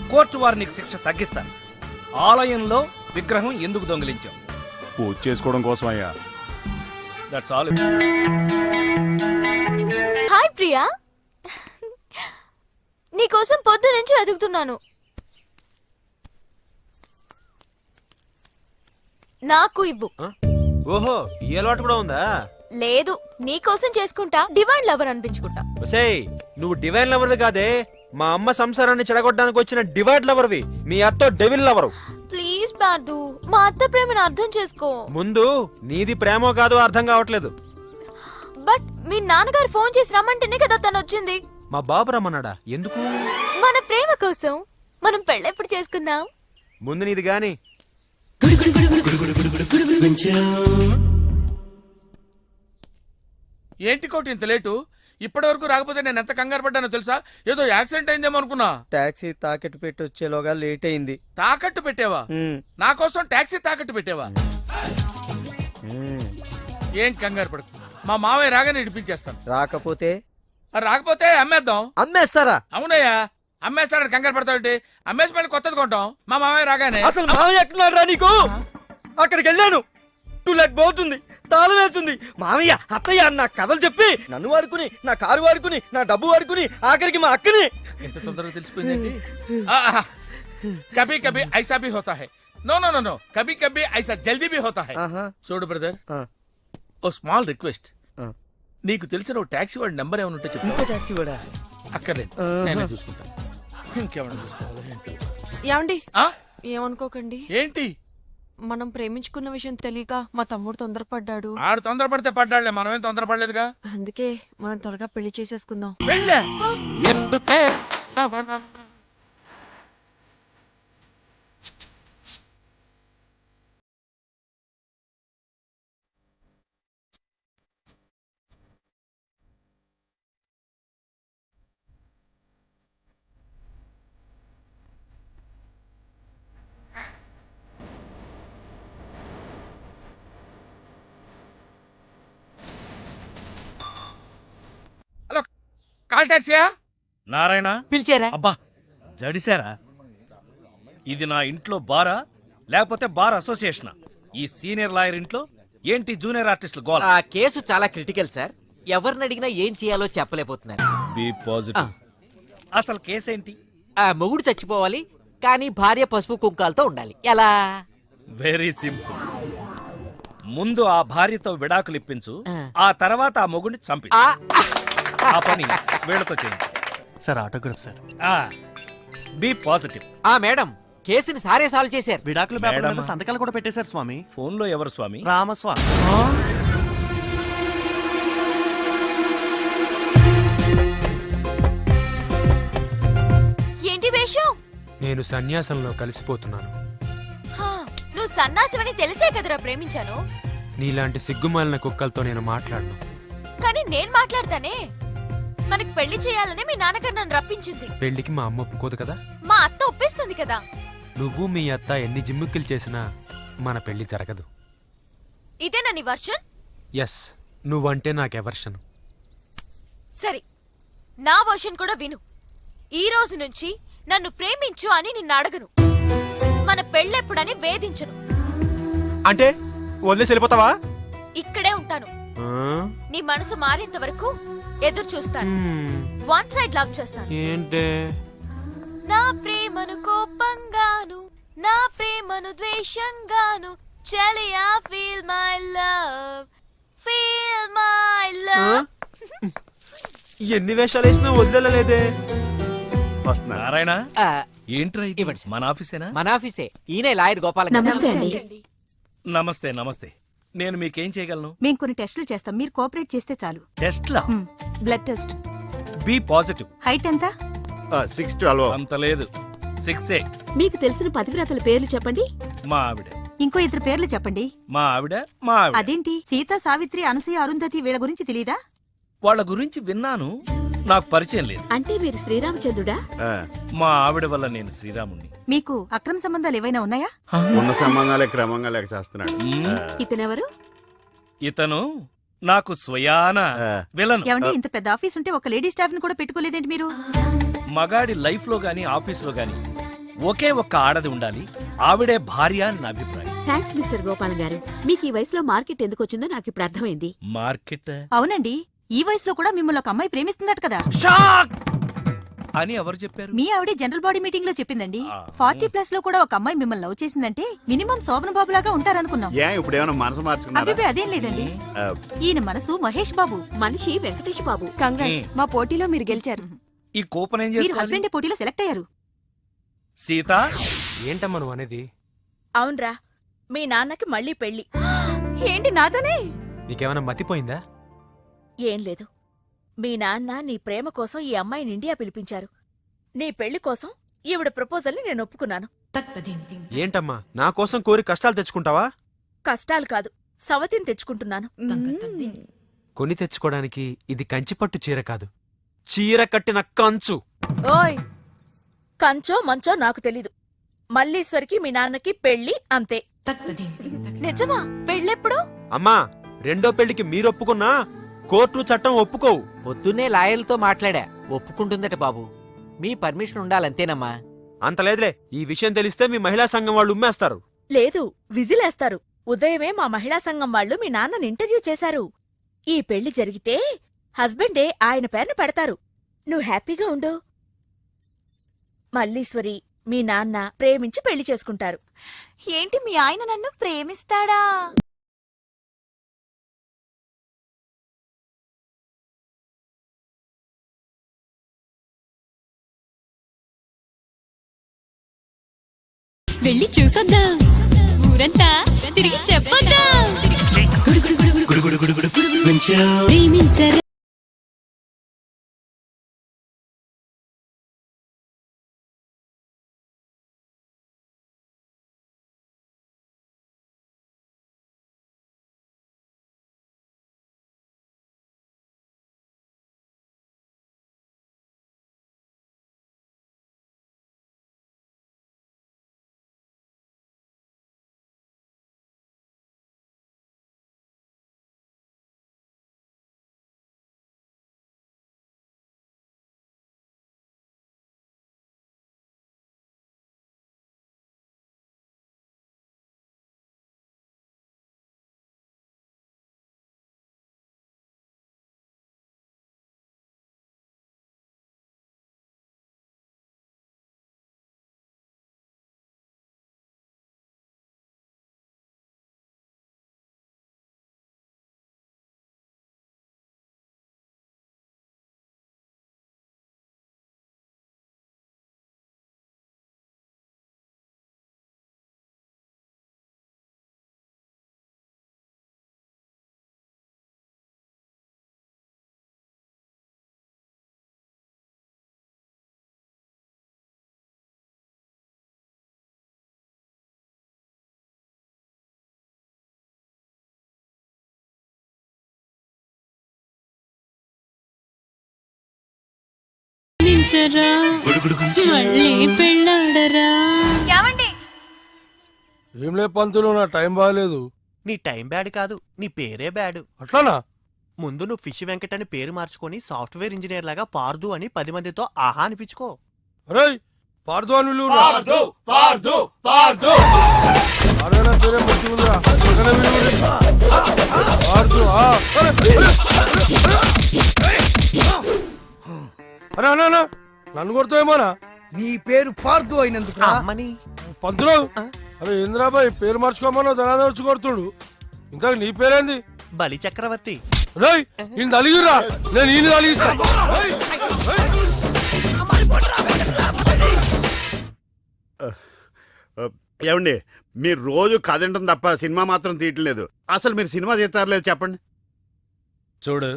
కోర్టు వారు నీకు శిక్ష తగ్గిస్తారు. ఆలయంలో విగ్రహం ఎందుకు దొంగిలించావు? పూజ చేసుకోవడం కోసం అయ్యా. That's all. హాయ్ ప్రియా, నీకోసం పొద్దు నుంచి వెతుకుతున్నాను. నాకు ఇవ్వు. ఓహో, ఈ అలవాటు కూడా ఉందా? లేదు, నీకోసం చేసుకుంటా, డివైన్ లవర్ అనిపించుకుంటా. ఒసేయ్, నువ్వు డివైన్ లవర్వి కాదే, మా అమ్మ సంసారాన్ని చెడగొట్టడానికి వచ్చిన డివైడ్ లవర్వి. మీ అత్త డెవిల్ లవరు. ప్లీజ్ పార్దు, మా అత్త ప్రేమను అర్థం చేసుకో. ముందు నీది ప్రేమో కాదో అర్థం కావట్లేదు. బట్ మీ నాన్నగారు ఫోన్ చేసి రమ్మంటేనే కదా తను వచ్చింది. మా బాబు రమ్మన్నాడా? ఎందుకు? మన ప్రేమ కోసం. మనం పెళ్ళెప్పుడు చేసుకుందాం? ముందు నీది గాని. ఏంటి కోటి ఇంత లేటు? ఇప్పటి వరకు రాకపోతే నేను ఎంత కంగారు పడ్డానో తెలుసా? ఏదో యాక్సిడెంట్ అయిందేమో అనుకున్నా. టాక్సీ తాకట్టు పెట్టి వచ్చేలోగా లేట్ అయింది. తాకట్టు పెట్టావా? నా కోసం టాక్సీ తాకట్టు పెట్టావా? ఏం కంగారు పడకు, మా మావయ్య రాగానే ఇడిపించేస్తాను. రాకపోతే? రాకపోతే అమ్మేద్దాం. అమ్మేస్తారా? అవునయ్యా, అమ్మేస్తాడని కంగారు పడతావు. అమ్మేసి మళ్ళీ కొత్తది కొంటాం మా మావయ్య రాగానే. అసలు మామయ్య ఎక్కడున్నారా నీకు? అక్కడికి వెళ్ళాను, 2 లెట్ పోతుంది, తాళం వేస్తుంది. మామయ్య అత్తయ్య అన్న కథలు చెప్పి నన్ను వాడుకుని, నా కారు వాడుకుని, నా డబ్బు వాడుకుని, ఆఖరికి మా అక్కని. ఎంత తొందరగా తెలిసిపోయిందండి. కభీ కభీ ఐసా భీ హోతా హై. नो नो नो नो कभी कभी ऐसा जल्दी भी होता है చూడు బ్రదర్ ఓ స్మాల్ రిక్వెస్ట్ నీకు తెలిసిన ఓ టాక్సీ వాడి నెంబర్ ఏమైనా ఉంటే చెప్పు టాక్సీ వాడా అక్కర్లేదు నేనే చూసుకుంటా ఇంకేమైనా చూసుకోవాలి ఏమండి ఏమనుకోకండి ఏంటి మనం ప్రేమించుకున్న విషయం తెలియక మా తమ్ముడు తొందరపడ్డాడు ఆడు తొందరపడితే పడ్డాడులే మనమేం తొందరపడలేదుగా అందుకే మనం త్వరగా పెళ్లి చేసేసుకుందాం వెళ్ళే కాల్ టాక్సీయా నారాయణ పిలిచారా అబ్బా జడిసారా ఇది నా ఇంట్లో బారా లేకపోతే బార్ అసోసియేషనా ఈ సీనియర్ లాయర్ ఇంట్లో ఏంటి జూనియర్ ఆర్టిస్టులు గోల ఆ కేసు చాలా క్రిటికల్ సార్ ఎవరిని అడిగినా ఏం చేయాలో చెప్పలేకపోతున్నారు బి పాజిటివ్ అసలు కేసేంటి ఆ మొగుడు చచ్చిపోవాలి కానీ భార్య పసుపు కుంకాలతో ఉండాలి ఎలా వెరీ సింపుల్ ముందు ఆ భార్యతో విడాకులు ఇప్పించు ఆ తర్వాత ఆ మొగుడిని చంపి ఆ పని వీళ్ళతో చేయండి sir autograph sir be positive ఆ మేడం కేసుని సారే సాల్వ్ చేశారు విడాకుల పేపర్ మీద మేడమా? సంతకాలు కూడా పెట్టేశారు స్వామి. ఫోన్ లో ఎవరు స్వామి రామస్వామి. ఏంటి వేషం? నేను సన్యాసంలో కలిసిపోతున్నాను. హా, నువ్వు సన్నాసివని తెలిసే కదరా ప్రేమించాను. నీలాంటి సిగ్గుమాలిన కుక్కలతో నేను మాట్లాడను. కానీ నేను మాట్లాడతానే. మనకి పెళ్లి చేయాలని మీ నాన్నగారు నన్ను రప్పించింది. పెళ్లికి మా అమ్మ ఒప్పుకోదు కదా. మా అత్త ఒప్పేస్తుంది కదా. నువ్వు మీ అత్త ఎన్ని జిమ్ముక్కులు చేసినా మన పెళ్లి జరగదు. ఇదేనా నీ వర్షన్? ఎస్, నువ్వంటే నాకెవర్షను. సరే, నా వర్షన్ కూడా విను. ఈ రోజు నుంచి నన్ను ప్రేమించు అని నిన్ను అడగను. మన పెళ్ళెప్పుడని వేధించను. అంటే వదిలేసి వెళ్ళిపోతావా? ఇక్కడే ఉంటాను. నీ మనసు మారేంత వరకు ఎదురు చూస్తాను. వన్ సైడ్ లవ్ చేస్తాను. ఏంటే నా ప్రేమను కోపంగాను, నా ప్రేమను ద్వేషంగాను, చలియా feel my love, feel my love. ఎన్ని వేషాలు వేసినా వదిలేలేదే. నారాయణ ఏంట్రా ఇది? మన ఆఫీసేనా? మన ఆఫీసే. ఈయనే లాయర్ గోపాల. నమస్తే నమస్తే. నేను మీకేం చేయగలను? మేము కొన్ని టెస్టులు చేస్తాం, మీరు కోఆపరేట్ చేస్తే చాలు. టెస్ట్లా? Blood test. B positive. Height ఎంత? 6'12". అంత లేదు, 6'8". మీకు తెలిసిన పతివ్రతల పేర్లు చెప్పండి. మా ఆవిడ. ఇంకో ఇద్దరు పేర్లు చెప్పండి. మా ఆవిడ, మా ఆవిడ. అదేంటి, సీత, సావిత్రి, అనసూయ, అరుంధతి వీళ్ళ గురించి తెలీదా? వాళ్ళ గురించి విన్నాను, నాకు పరిచయం లేదు. అంటే మీరు శ్రీరామచంద్రుడా? మా ఆవిడ వల్ల నేను శ్రీరాముణ్ణి. మీకు అక్రమ సంబంధాలు ఏవైనా ఉన్నాయా? ఉన్న సంబంధాలే క్రమంగా లేక చేస్తున్నాడు. ఇతనెవరు? ఇతను నాకు స్వయాన విలను. ఏమండి, ఇంత పెద్ద ఆఫీస్ ఉంటే ఒక లేడీ స్టాఫ్ ని కూడా పెట్టుకోలేదేంటి మీరు? మగాడి లైఫ్ లో గాని ఆఫీస్ లో గాని ఒకే ఒక్క ఆడది ఉండాలి, ఆవిడే భార్య అని నా అభిప్రాయం. థ్యాంక్స్ మిస్టర్ గోపాల్ గారు. మీకు ఈ వయసులో మార్కెట్ ఎందుకు వచ్చిందో నాకు ఇప్పుడు అర్థమైంది. మార్కెట్? అవునండి, ఈ వయసులో కూడా మిమ్మల్ని ఒక అమ్మాయి ప్రేమిస్తుందట కదా. అని ఎవరు చెప్పారు? మీ ఆవిడే జనరల్ బాడీ మీటింగ్ లో చెప్పిందండి. 40+ లో కూడా ఒక అమ్మాయి మిమ్మల్ని లవ్ చేసిందంటే మినిమం శోభన బాబు లాగా ఉంటారనుకున్నాం. ఇప్పుడు ఏమైనా మనసు మార్చుకున్నారా? అభిపే అదేం లేదండి. ఈయన మనసు మహేష్ బాబు, మనిషి వెంకటేష్ బాబు. కంగ్రాట్స్, మా పోటీలో మీరు గెలిచారు. ఈ కూపన్ ఏం మీరు చేసుకోవాలి? హస్బెండ్ పోటీలో సెలెక్ట్ అయ్యారు. సీత, ఏంటమ్మా నువ్వు అనేది? అవునరా, మీ నాన్నకి మళ్ళీ పెళ్లి. ఏంటి నాతోనే? నీకేమైనా మతిపోయిందా? ఏం లేదు, మీ నాన్న నీ ప్రేమ కోసం ఈ అమ్మాయిని ఇండియా పిలిపించారు. నీ పెళ్లి కోసం ఈవిడ ప్రపోజల్ ని నేను ఒప్పుకున్నాను. ఏంటమ్మా నా కోసం కోరి కష్టాలు తెచ్చుకుంటావా? కష్టాలు కాదు, సవతిని తెచ్చుకుంటున్నాను. కొని తెచ్చుకోవడానికి ఇది కంచిపట్టు చీర కాదు, చీర కట్టిన కంచు. ఓయ్, కంచో మంచో నాకు తెలీదు. మల్లీశ్వరికి మీ నాన్నకి పెళ్లి, అంతే. నిజమా? పెళ్ళెప్పుడు? అమ్మా, రెండో పెళ్లికి మీరొప్పుకున్నా కోర్టు చట్టం ఒప్పుకోవు. పొద్దున్నే లాయర్లతో మాట్లాడా, ఒప్పుకుంటుందట బాబు. మీ పర్మిషన్ ఉండాలంతేనమ్మా. అంత లేదులే, ఈ విషయం తెలిస్తే మీ మహిళా సంఘం వాళ్ళు ఉమ్మేస్తారు. లేదు, విజిలేస్తారు. ఉదయమే మా మహిళా సంఘం వాళ్ళు మీ నాన్నని ఇంటర్వ్యూ చేశారు. ఈ పెళ్లి జరిగితే హస్బెండే ఆయన పేరున పెడతారు. నువ్వు హ్యాపీగా ఉండు. మల్లీశ్వరి మీ నాన్న ప్రేమించి పెళ్లి చేసుకుంటారు. ఏంటి మీ ఆయన నన్ను ప్రేమిస్తాడా? వెళ్ళి చూసొద్దాం, ఊరంతా తిరిగి చెప్పొద్దాం. ప్రేమించరా మళ్ళీ పెళ్ళాడరా. ఏంలే పంతులు, నా టైం బాగాలేదు. నీ టైం బ్యాడ్ కాదు, నీ పేరే బ్యాడ్. అట్లానా? ముందు నువ్వు ఫిష్ వెంకట్ అని పేరు మార్చుకొని సాఫ్ట్వేర్ ఇంజనీర్ లాగా పార్దు అని 10 మందితో ఆహా అనిపించుకో. అరే పార్దు అని విలువ నన్ను కొడతావేమోనా? నీ పేరు పార్దు అయినందుకు పంతులు. అరే ఇంద్రాబాయ్ పేరు మార్చుకోమన్నా ధనాదర్చి కొడుతుడు. ఇంకా నీ పేరేంది? బలి చక్రవర్తి. రేయ్ ఈయన తలిగిరా, నేను ఈయన తలిగిస్తా. ఏమండి, మీరు రోజు కథ వింటాం తప్ప సినిమా మాత్రం తీయట్లేదు. అసలు మీరు సినిమా తీస్తారో లేదు చెప్పండి. చూడు,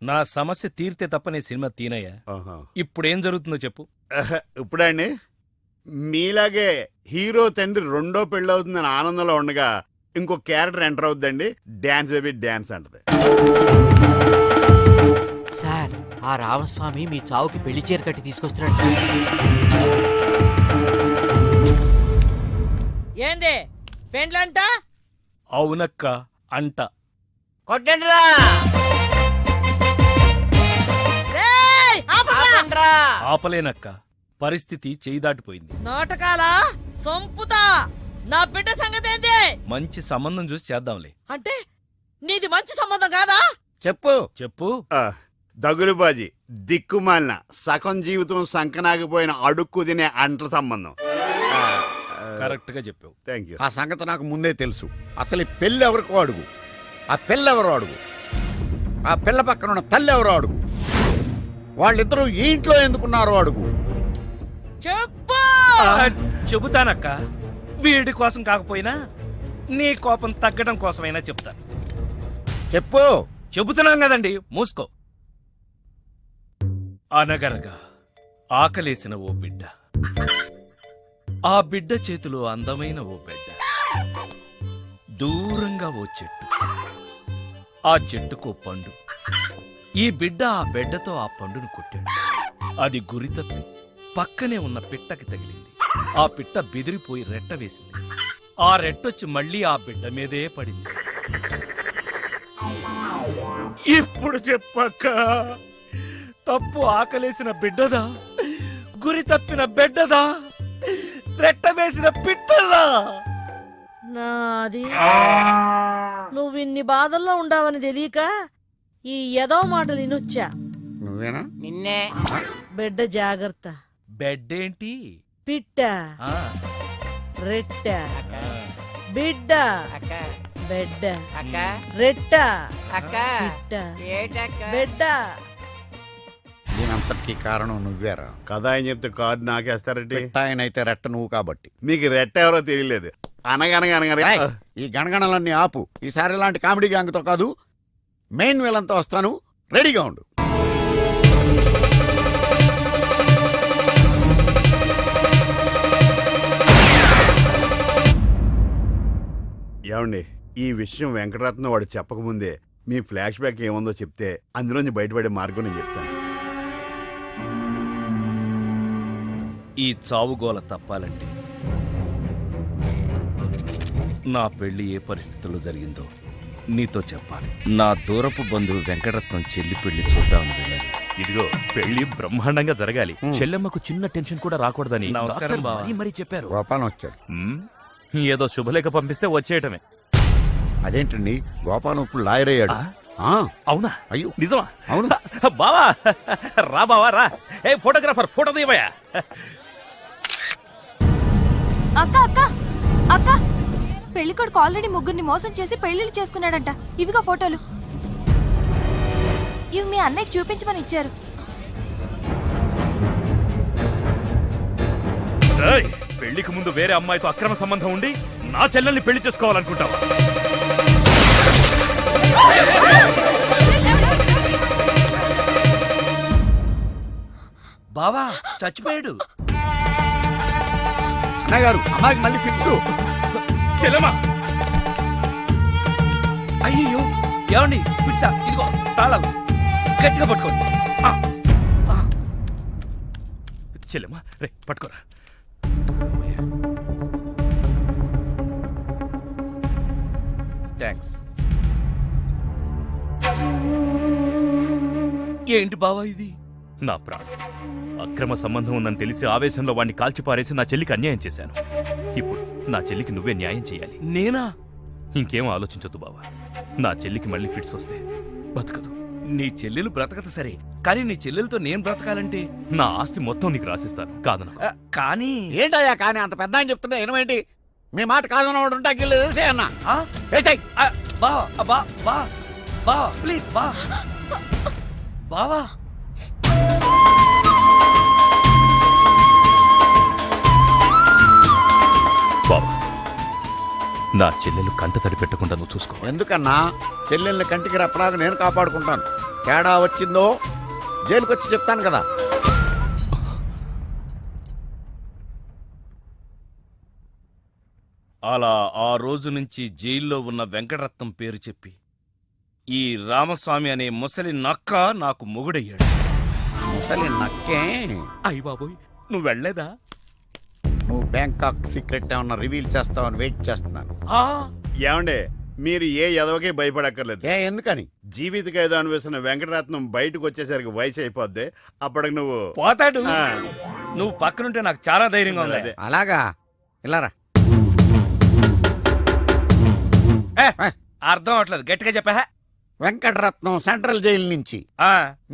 నా సమస్య తీరితే తప్ప నేను సినిమా తీనయ్యా. ఇప్పుడేం జరుగుతుందో చెప్పు. ఇప్పుడండి మీలాగే హీరో తండ్రి రెండో పెళ్ళవుతుందని ఆనందంలో ఉండగా ఇంకో క్యారెక్టర్ ఎంటర్ అవుతుందండి. డాన్స్ బేబీ డాన్స్ అంటది. సార్, ఆ రామస్వామి మీ చావుకి పెళ్లి చీర కట్టి తీసుకొస్తున్నాడు. ఏంది పెండ్లంట? అవునక్క అంట. కొట్టండిరా. ఆపలేనక్క, పరిస్థితి చేయి దాటిపోయింది. నాటకాలా సంపుతా. నా బిడ్డ సంగతి ఏంది? మంచి సంబంధం చూసి చేద్దాంలే. అంటే నీది మంచి సంబంధం కాదా? చెప్పు చెప్పు. దగులుబాజీ, దిక్కుమాలిన సగం జీవితం సంకనాగిపోయిన అడుక్కు తినే అంట్ల సంబంధం. కరెక్ట్ గా చెప్పావు. Thank you. ఆ సంగతి నాకు ముందే తెలుసు. అసలు ఈ పెళ్ళి ఎవరికో అడుగు, ఆ పిల్లెవరో అడుగు, ఆ పిల్ల పక్కన ఉన్న తల్లి ఎవరో అడుగు, వాళ్ళిద్దరూ ఈ ఇంట్లో ఎందుకున్నారో అడుగు. చెప్పు. చెబుతానక్క. వీడి కోసం కాకపోయినా నీ కోపం తగ్గడం కోసమైనా చెప్తా. చెప్పు. చెబుతున్నాం కదండి, మూసుకో. అనగనగా ఆకలేసిన ఓ బిడ్డ, ఆ బిడ్డ చేతిలో అందమైన ఓ బిడ్డ, దూరంగా ఓ చెట్టు, ఆ చెట్టుకో పండు. ఈ బిడ్డ ఆ బిడ్డతో ఆ పండును కొట్టాడు. అది గురి తప్పి పక్కనే ఉన్న పిట్టకి తగిలింది. ఆ పిట్ట బెదిరిపోయి రెట్ట వేసింది. ఆ రెట్టొచ్చి మళ్ళీ ఆ బిడ్డ మీదే పడింది. ఇప్పుడు చెప్పక్క, తప్పు ఆకలేసిన బిడ్డదా, గురి తప్పిన బిడ్డదా, రెట్ట వేసిన పిట్టదా? నాది. నువ్వు ఇన్ని బాధల్లో ఉండావని తెలియక ఈ ఏదో మాటలు వినొచ్చా. నువ్వేనా? నిన్నే. బిడ్డ జాగ్రత్త. బెడ్ ఏంటి, పిట్ట రెట్ట బిడ్డ బెడ్డ రెట్ట పిట్ట బెడ్డ. దీనంతటికీ కారణం నువ్వేరా. కథ ఆయన చెప్తే కార్డు నాకేస్తారంటే ఆయన అయితే రెట్ట నువ్వు కాబట్టి. మీకు రెట్ట ఎవరో తెలియలేదు. అనగనగా ఈ గణగణలన్నీ ఆపు. ఈసారి ఇలాంటి కామెడీ గ్యాంగ్తో కాదు, మెయిన్ విలన్తో వస్తాను. రెడీగా ఉండు. ఏమండి, ఈ విషయం వెంకటరత్నం వాడు చెప్పకముందే మీ ఫ్లాష్ బ్యాక్ ఏముందో చెప్తే అందులోంచి బయటపడే మార్గం నేను చెప్తాను. ఈ చావుగోల తప్పాలంటే నా పెళ్లి ఏ పరిస్థితుల్లో జరిగిందో నీతో చెప్పాలి. నా దూరపు బంధువు వెంకటరత్నం చెల్లి పెళ్లి చూద్దామని వెళ్ళాను. ఇదిగో పెళ్లి బ్రహ్మాండంగా జరగాలి. చెల్లెమ్మకు చిన్న టెన్షన్ కూడా రాకూడదని నమస్కారం బావ. మరీ చెప్పారు. గోపాలం వచ్చాడు. ఏదో శుభలేఖ పంపిస్తే వచ్చేయటమే. అదేంటండి, గోపాలం ఇప్పుడు లాయర్ అయ్యాడు. అవునా? అయ్యో నిజమా? అవును బావా, రా బావా రా. ఏ ఫోటోగ్రాఫర్, ఫోటో తీయవయ్యా. అక్క అక్క అక్క, పెళ్లికొడుకు ఆల్రెడీ ముగ్గురిని మోసం చేసి పెళ్లిళ్ళు చేసుకున్నాడంట. ఇవిగా ఫోటోలు. ఇవి మీ అన్నయ్యకి చూపించమని ఇచ్చారు. పెళ్లికి ముందు వేరే అమ్మాయితో అక్రమ సంబంధం ఉండి నా చెల్లెల్ని పెళ్లి చేసుకోవాలనుకుంటావా? బావా చచ్చిపోయాడు. అన్నగారు, అమ్మాయికి మళ్ళీ ఫిక్స్. చెల్లెమ్మా, అయ్యో ఏమండి, ఫిక్సా? ఇదిగో తాళాలు గట్టిగా పట్టుకోండి. చెల్లెమ్మా రే పట్టుకోరా. థ్యాంక్స్. ఏంటి బావా ఇది? నా ప్రాణం. అక్రమ సంబంధం ఉందని తెలిసి ఆవేశంలో వాడిని కాల్చిపారేసి నా చెల్లికి అన్యాయం చేశాను. ఇప్పుడు నా చెల్లికి నువ్వే న్యాయం చేయాలి. నేనా? ఇంకేం ఆలోచించొద్దు బావా. నా చెల్లికి మళ్ళీ ఫిట్స్ వస్తే బతకదు. నీ చెల్లెలు బ్రతకదు సరే, కానీ నీ చెల్లెలతో నేను బ్రతకాలంటే నా ఆస్తి మొత్తం నీకు రాసిస్తాను. కాదు కానీ ఏంటయ్యా కానీ అంత పెద్ద అని చెప్తున్నా ఏమేంటి? మీ మాట కాదన్నవాడు ఉంటా అన్న. బావా ప్లీజ్ బావా. బావా, నా చెల్లెలు కంట తడి పెట్టకుండా నువ్వు చూసుకో. ఎందుకన్నా? చెల్లెల్ని కంటికి రెప్పలాగా నేను కాపాడుకుంటాను. తేడా వచ్చిందో జైలుకొచ్చి చెప్తాను కదా. అలా ఆ రోజు నుంచి జైల్లో ఉన్న వెంకటరత్నం పేరు చెప్పి ఈ రామస్వామి అనే ముసలి నక్క నాకు మొగుడయ్యాడు. ముసలి నక్కే? అయ్య బాబోయ్, నువ్వు వెళ్ళలేదా? నువ్వు బ్యాంకాక్ సీక్రెట్ ఏమన్నా రివీల్ చేస్తావని వెయిట్ చేస్తున్నాను. ఏమండే, మీరు ఏ ఎదవకే భయపడక్కర్లేదు. ఎందుకని? జీవిత ఖైదు అనిపిస్తున్న వెంకటరత్నం బయటకు వచ్చేసరికి వయసు అయిపోద్ది. అప్పటికి నువ్వు పోతాడు. నువ్వు పక్కనుంటే నాకు చాలా ధైర్యంగా ఉంది. అలాగా? ఇలారా. అర్థం అవట్లేదు, గట్టిగా చెప్పా. వెంకటరత్నం సెంట్రల్ జైలు నుంచి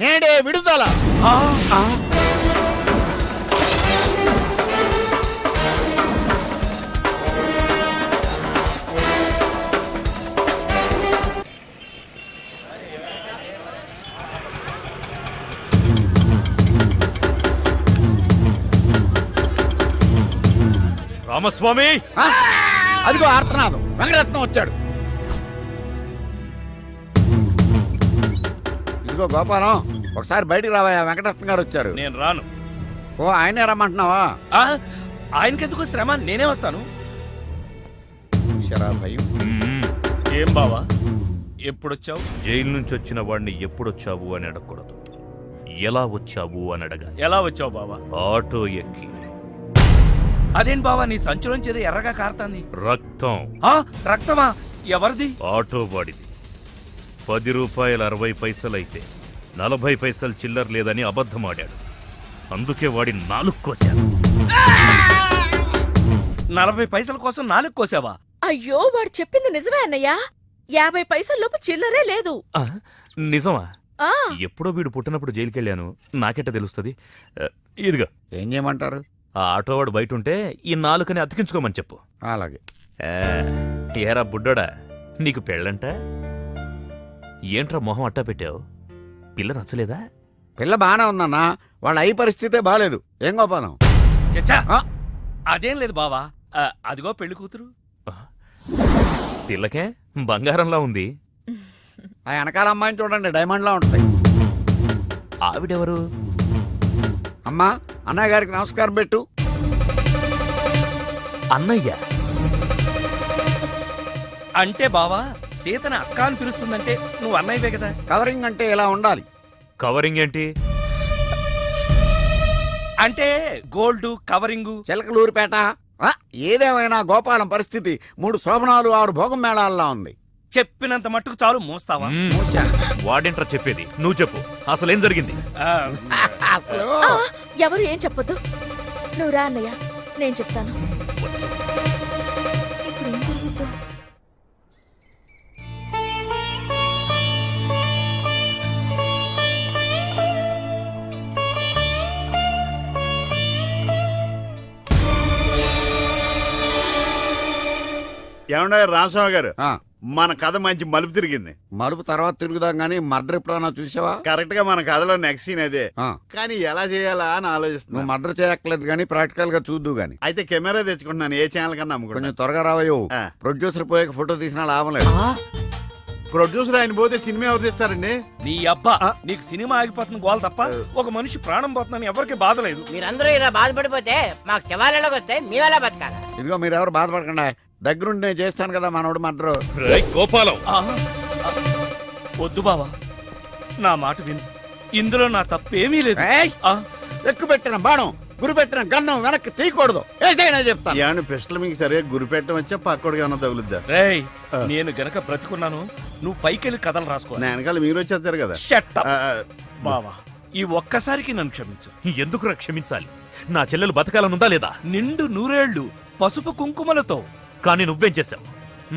నేడే విడుదల. రామస్వామి, అదిగో ఆర్తనాదం. వెంకటరత్నం వచ్చాడు. ఇదిగో గోపాలం, ఒకసారి బయటికి రావా. వెంకటరత్నం గారు వచ్చారు. నేను రాను. ఓ, ఆయనే రమ్మంటున్నావా? ఆయనకెందుకు శ్రమ, నేనే వస్తాను. భయం. ఏం బావా, ఎప్పుడొచ్చావు? జైలు నుంచి వచ్చిన వాడిని ఎప్పుడొచ్చావు అని అడగకూడదు, ఎలా వచ్చావు అని అడగాలి. ఎలా వచ్చావు బావా? ఆటో ఎక్కి. అదేం బావా, నీ సంచులోంచి ఏదో ఎర్రగా కారుతాంది. రక్తం. రక్తమా? ఎవరిది? ఆటో వాడిది. 10 రూపాయలు 60 పైసలైతే 40 పైసలు చిల్లర లేదని అబద్ధమాడాడు. అందుకే వాడి 4 కోశాను. 40 పైసల కోసం 4 కోసావా? అయ్యో, వాడు చెప్పింది నిజమే అన్నయ్యా. 50 పైసల్లోపు చిల్లరే లేదు. నిజమా? ఆ ఎప్పుడో వీడు పుట్టినప్పుడు జైలుకెళ్ళాను, నాకెట్ట తెలుస్తుంది? ఇదిగా. ఏం చేయమంటారు? ఆ ఆటోవాడు బయట ఉంటే ఈ నాలుకని అతికించుకోమని చెప్పు. అలాగే. ఏరా బుడ్డోడా, నీకు పెళ్ళంట? ఏంట్రా మొహం అట్టా పెట్టావు? పిల్ల నచ్చలేదా? పిల్ల బానే ఉందన్నా, వాళ్ళ అయి పరిస్థితే బాలేదు. ఏం గోపాలం? చచ్చా అదేం లేదు బావా, అదిగో పెళ్లి కూతురు. పిల్లకే బంగారంలా ఉంది. ఆ వెనకాల అమ్మాయిని చూడండి, డైమండ్లా ఉంటుంది. ఆవిడెవరు? అమ్మా, అన్నయ్య గారికి నమస్కారం పెట్టు. అన్నయ్య అంటే బావా సీతని అక్క అని పిలుస్తుందంటే నువ్వు అన్నయ్యవే కదా. కవరింగ్ అంటే ఇలా ఉండాలి. కవరింగ్ ఏంటి? అంటే గోల్డ్ కవరింగు. చిలకలూరిపేట. ఏదేమైనా గోపాలం పరిస్థితి 3 శోభనాలు 6 భోగం మేళాల్లా ఉంది. చెప్పినంత మట్టుకు చాలు, మోస్తావా? వాడేంట్రా చెప్పేది, నువ్వు చెప్పు అసలేం జరిగింది? ఎవరు ఏం చెప్పొద్దు, నువ్వు రా అన్నయ్య, నేను చెప్తాను. ఇప్పుడు ఏం జరుగుద్దో? ఏమన్నా రామస్వామి గారు, మన కథ మంచి మలుపు తిరిగింది. మలుపు తర్వాత తిరుగుదాం గానీ మర్డర్ ఎప్పుడన్నా చూసావా? కరెక్ట్ గా మన కథలో నెక్స్ట్ సీన్ అదే. కానీ ఎలా చేయాలా అని ఆలోచిస్తున్నా. నువ్వు మర్డర్ చేయక్కర్లేదు గానీ ప్రాక్టికల్ గా చూద్దు గానీ. అయితే కెమెరా తెచ్చుకుంటున్నాను, ఏ ఛానల్ కన్నా అమ్ముకుంటా. కొంచెం త్వరగా రావయ్యో. ప్రొడ్యూసర్ పోయాక ఫోటో తీసినా లాభం లేదు. ప్రొడ్యూసర్ ఆయన పోతే సినిమా ఎవరు తీస్తారండి? నీ అబ్బా, నీకు సినిమా ఆగిపోతుంది గోల్ తప్ప ఒక మనిషి ప్రాణం పోతుందని ఎవరికి బాధ లేదు. మీరందరూ ఇలా బాధపడిపోతే మాకు శవాలలోకి వస్తే మేమెలా బతకాలి? ఇదిగో మీరెవరు బాధపడకుండా, దగ్గరుండి నేను చేస్తాను కదా మనోడు మర్డర్. గోపాలం వద్దు బావా, నా మాట విను, ఇందులో నా తప్పేమీ లేదు. ఎక్కువ పెట్టిన బాణం, గురి పెట్టిన గన్నం వెనక్కి తీయకూడదు. ఏదైనా చెప్తాను. ఏమన్నా పిస్టల్ మీకు సరిగా గురి పెట్టడం వచ్చా పక్కడికి ఏమన్నా తగులుద్దా? రేయ్, నేను గనక బ్రతుకున్నాను, నువ్వు పైకెళ్ళి కథలు రాసుకో. నా వెనకాల మీరు వచ్చేస్తారు కదా. బావా, ఈ ఒక్కసారికి నన్ను క్షమించు. ఎందుకురా క్షమించాలి? నా చెల్లెలు బతకాలనుందా లేదా? నిండు 100 ఏళ్లు పసుపు కుంకుమలతో. కానీ నువ్వేం చేశావు?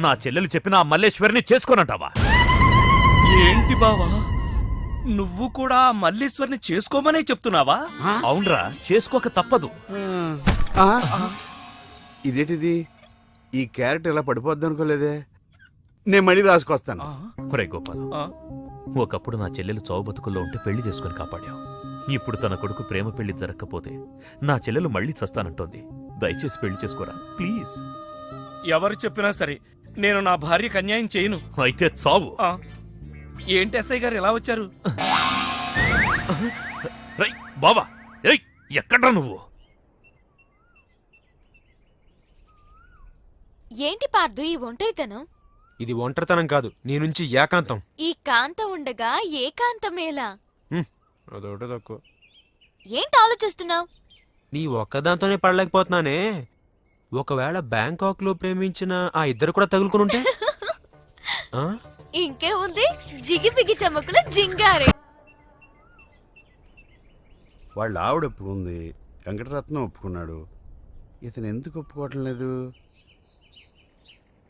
నా చెల్లెలు చెప్పిన ఆ మల్లేశ్వరిని చేసుకోనంటావా? ఏంటి బావా, నువ్వు కూడా మల్లేశ్వరిని చేసుకోమనే చెప్తున్నావా? అవునరా, చేసుకోక తప్పదు. ఇదేంటిది, ఈ క్యారెట్ ఇలా పడిపోద్ది అనుకోలేదే. నేను మళ్ళీ రాసుకొస్తాను. ఒరే గోపాలం, ఒకప్పుడు నా చెల్లెలు చావు బతుకుల్లో ఉంటే పెళ్లి చేసుకుని కాపాడావు. ఇప్పుడు తన కొడుకు ప్రేమ పెళ్లి జరగకపోతే నా చెల్లెలు మళ్ళీ చస్తానంటోంది. దయచేసి పెళ్లి చేసుకోరా ప్లీజ్. ఎవరు చెప్పినా సరే నేను నా భార్యకు అన్యాయం చేయను. అయితే చావు. ఏంటి ఎస్ఐ గారు ఎలా వచ్చారు? బావా, ఎక్కడ్రా నువ్వు? ఏంటి పార్దు ఈ ఒంటరితనం? ఇది ఒంటరితనం కాదు, నీ నుంచి ఏకాంతం. ఈ కాంతం ఉండగా ఏకాంతమేలా? అదొకటి తక్కువ. ఏంటి ఆలోచిస్తున్నావు? నీ ఒక్కదాంతోనే పడలేకపోతున్నానే. ఒకవేళ బ్యాంకాక్ లో ప్రేమించిన ఆ ఇద్దరు కూడా తగులుకుని ఉంటే? ఇంకే ఉంది, జిగిపిగి చమకుల జింగారే. వాళ్ళ ఆవిడ ఒప్పుకుంది, వెంకటరత్నం ఒప్పుకున్నాడు. ఇతను ఎందుకు ఒప్పుకోవటం లేదు?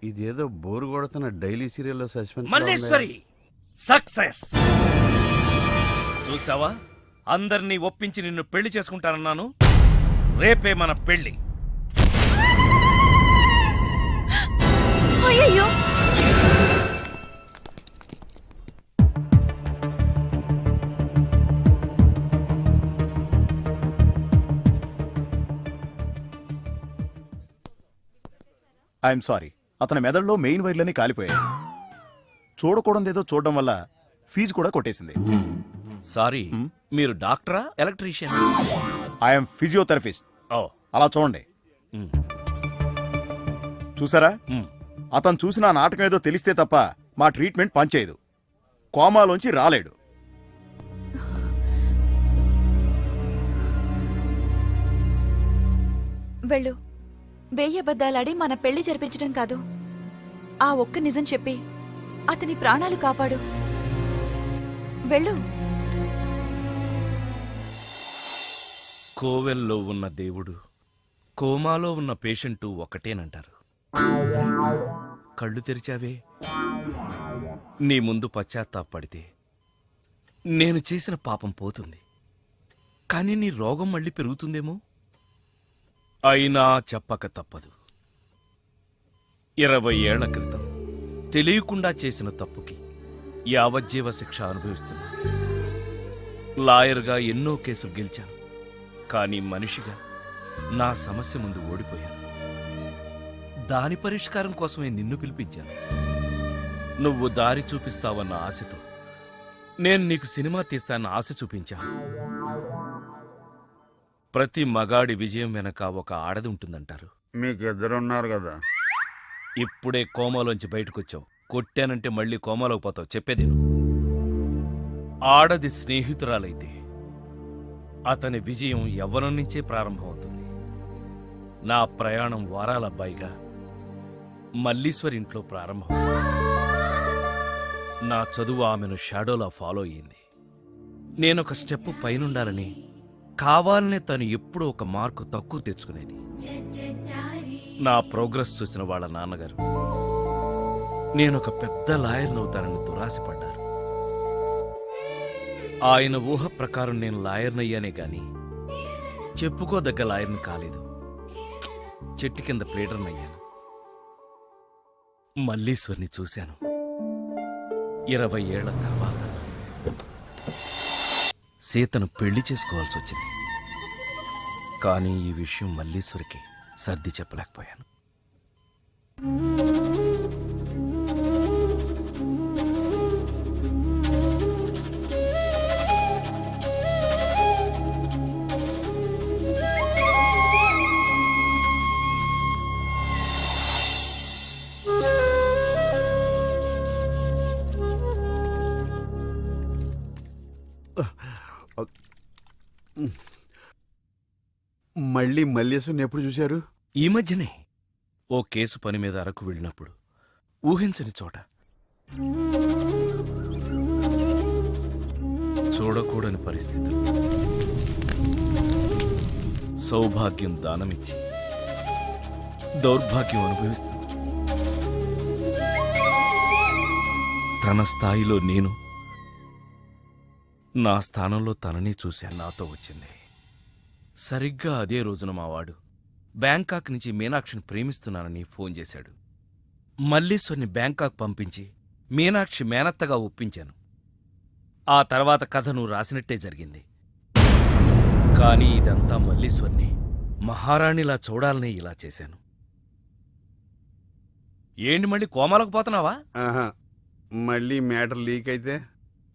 ఇదేదో బోరు కొడుతున్న డైలీ సీరియల్లో సస్పెన్స్. మల్లేశ్వరి సక్సెస్. చూసావా, అందరినీ ఒప్పించి నిన్ను పెళ్లి చేసుకుంటానన్నాను. రేపే మన పెళ్లి. అయ్యయ్యో, ఐఎమ్ సారీ, అతని మెదడులో మెయిన్ వైర్లన్నీ కాలిపోయాయి. చూడకూడదేదో చూడడం వల్ల ఫీజు కూడా కొట్టేసింది. సారీ, మీరు డాక్టరా ఎలక్ట్రీషియన్? I'm physiotherapist. అలా చూడండి. చూసారా, అతను చూసిన నాటకం ఏదో తెలిస్తే తప్ప మా ట్రీట్మెంట్ పనిచేయదు. కోమాలోంచి రాలేడు. వెళ్ళు. 1000 అబద్ధాలాడి మన పెళ్లి జరిపించడం కాదు, ఆ ఒక్క నిజం చెప్పి అతని ప్రాణాలు కాపాడు. వెళ్ళు. కోవెల్లో ఉన్న దేవుడు, కోమాలో ఉన్న పేషెంటు ఒకటేనంటారు. కళ్ళు తెరిచావే, నీ ముందు పశ్చాత్తాపడితే నేను చేసిన పాపం పోతుంది. కానీ నీ రోగం మళ్ళీ పెరుగుతుందేమో. అయినా చెప్పక తప్పదు. 20 ఏళ్ల క్రితం తెలియకుండా చేసిన తప్పుకి యావజ్జీవ శిక్ష అనుభవిస్తున్నా. లాయర్గా ఎన్నో కేసులు గెలిచాను, కానీ మనిషిగా నా సమస్య ముందు ఓడిపోయాను. దాని పరిష్కారం కోసమే నిన్ను పిలిపించాను. నువ్వు దారి చూపిస్తావన్న ఆశతో నేను నీకు సినిమా తీస్తాన్న ఆశ చూపించాను. ప్రతి మగాడి విజయం వెనక ఒక ఆడది ఉంటుందంటారు. మీకు ఇద్దరున్నారు కదా. ఇప్పుడే కోమాలోంచి బయటకొచ్చావు. కొట్టానంటే మళ్ళీ కోమాలోకి పోతావు. చెప్పేది విను. ఆడది స్నేహితురాలైతే అతని విజయం యవ్వనం నుంచే ప్రారంభమవుతుంది. నా ప్రయాణం వారాల అబ్బాయిగా మల్లీశ్వర్ ఇంట్లో ప్రారంభం. నా చదువు ఆమెను షాడోలా ఫాలో అయ్యింది. నేనొక స్టెప్ పైనుండాలని కావాలనే తను ఎప్పుడూ ఒక మార్కు తక్కువ తెచ్చుకునేది. నా ప్రోగ్రెస్ చూసిన వాళ్ళ నాన్నగారు నేనొక పెద్ద లాయర్నవుతానని దురాశపడ్డారు. ఆయన ఊహ ప్రకారం నేను లాయర్నయ్యానే గాని చెప్పుకోదగ్గ లాయర్ని కాలేదు. చెట్టు కింద ప్లేడర్నయ్యాను. మల్లీశ్వర్ని చూశాను. 20 ఏళ్ల తర్వాత సీతను పెళ్లి చేసుకోవాల్సి వచ్చింది. కానీ ఈ విషయం మల్లీశ్వరికి సర్ది చెప్పలేకపోయాను. మళ్ళీ మల్లేశ్వరిని ఎప్పుడు చూశారు? ఈ మధ్యనే ఓ కేసు పని మీద అరకు వెళ్ళినప్పుడు. ఊహించని చోట, చూడకూడని పరిస్థితులు. సౌభాగ్యం దానమిచ్చి దౌర్భాగ్యం అనుభవిస్తూ తన స్థాయిలో నేను, నా స్థానంలో తనని చూశాను. నాతో వచ్చింది. సరిగ్గా అదే రోజున మావాడు బ్యాంకాక్ నుంచి మీనాక్షిని ప్రేమిస్తున్నానని ఫోన్ చేశాడు. మల్లీశ్వర్ని బ్యాంకాక్ పంపించి మీనాక్షి మేనత్తగా ఒప్పించాను. ఆ తర్వాత కథ నువ్వు రాసినట్టే జరిగింది. కానీ ఇదంతా మల్లీశ్వర్ని మహారాణిలా చూడాలని ఇలా చేశాను. ఏంటి మళ్ళీ కోమాలకు పోతున్నావా? మళ్ళీ మ్యాటర్ లీక్ అయితే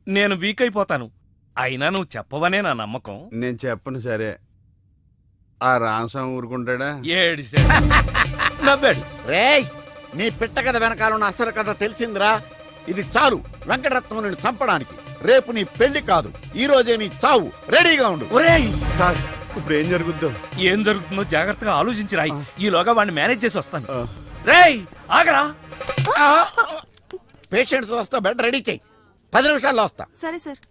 నేను వీక్ అయిపోతాను. అయినా నువ్వు చెప్పవనే నా నమ్మకం. నేను చెప్పను. సరే, ఆ రామస్వామి ఊరుకుంటాడా? నవ్వాడు. రేయ్, నీ పిట్ట కథ వెనకాలన్న అసలు కథ తెలిసిందిరా. ఇది చాలు వెంకటరత్నం నిన్ను చంపడానికి. రేపు నీ పెళ్లి కాదు, ఈ రోజే నీ చావు. రెడీగా ఉండు. సార్, ఇప్పుడు ఏం జరుగుద్దో? ఏం జరుగుతుందో జాగ్రత్తగా ఆలోచించి రాయి. ఈలోగా వాడిని మేనేజ్ చేసి వస్తాను. రేయ్ ఆగరా. పేషెంట్స్ వస్తా, బెడ్ రెడీ చెయ్యి. 10 నిమిషాల్లో వస్తా. సరే సార్.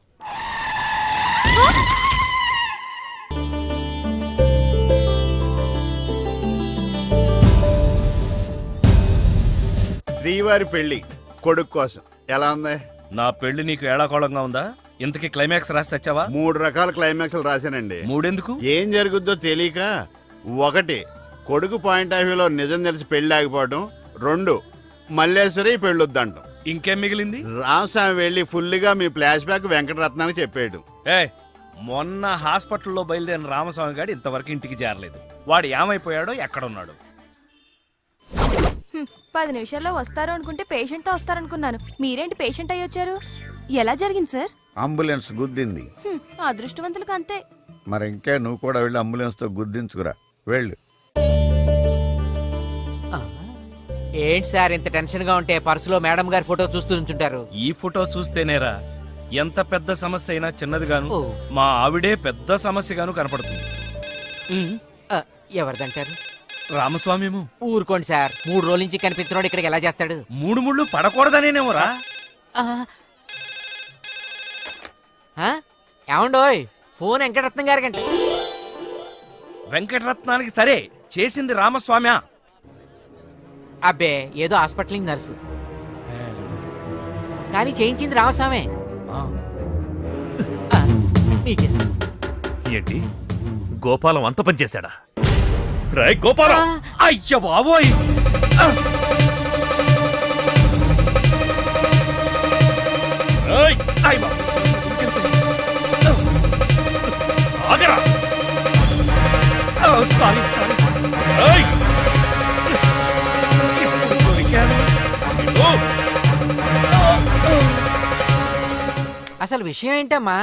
శ్రీవారి పెళ్లి కొడుకు కోసం ఎలా ఉంది? నా పెళ్లి నీకు ఏడాకోళంగా ఉందా? ఇంతకీ క్లైమాక్స్ రాసి వచ్చావా? 3 రకాల క్లైమాక్స్లు రాశానండి. 3 ఎందుకు? ఏం జరుగుద్దో తెలియక. 1, కొడుకు పాయింట్ ఆఫ్ వ్యూలో నిజం తెలిసి పెళ్లి ఆగిపోవడం. 2, మల్లేశ్వరి పెళ్ళొద్దంటాం. ఇంకేం మిగిలింది? రామస్వామి వెళ్ళి ఫుల్గా మీ ఫ్లాష్ బ్యాక్ వెంకటరత్నానికి చెప్పాడు. మొన్న హాస్పిటల్లో బయలుదేరిన రామస్వామి గారు ఇంతవరకు ఇంటికి చేరలేదు. వాడు ఏమైపోయాడో, ఎక్కడున్నాడు? 10 నిమిషాల్లో వస్తారు అనుకుంటే పేషెంట్తో వస్తారనుకున్నాను. మీరేంటి పేషెంట్ అయ్యి వచ్చారు? ఎలా జరిగింది సార్? అంబులెన్స్ గుద్దింది. అదృష్టవంతులకు అంతే. మరి ఇంకే నువ్వు కూడా వెళ్ళి అంబులెన్స్ తో గుద్దించుకురా. వెళ్ళు. ఏంటి సార్ ఇంత టెన్షన్ గా ఉంటే పర్సులో మేడం గారి ఫోటో చూస్తూ ఉంచుంటారు? ఈ ఫోటో చూస్తేనేరా ఎంత పెద్ద సమస్య అయినా చిన్నదిగాను, మా ఆవిడే పెద్ద సమస్యగాను కనపడుతుంది. ఎవరిదంటారు? రామస్వామిము. ఊరుకోండి సార్, 3 రోజుల నుంచి కనిపించినోడు ఇక్కడికి ఎలా చేస్తాడు? 3 ముళ్ళు పడకూడదనేనేమోరా. ఏమండోయ్, ఫోన్ వెంకటరత్నం గారికంట. వెంకటరత్నానికి సరే, చేసింది రామస్వామి. అబ్బే, ఏదో హాస్పిటల్ నర్సు, కానీ చేయించింది రామస్వామి. ఏంటి, గోపాలం అంత పనిచేశాడా? రే గోపాలం, అయ్య బాబోయ్! ఏయ్, అయ్ బాబోయ్. ఆగరా! Sorry sorry. ఏయ్! ఇప్పుడు దొరికాను. ఇదిగో. అసలు విషయం ఏంటమ్మా?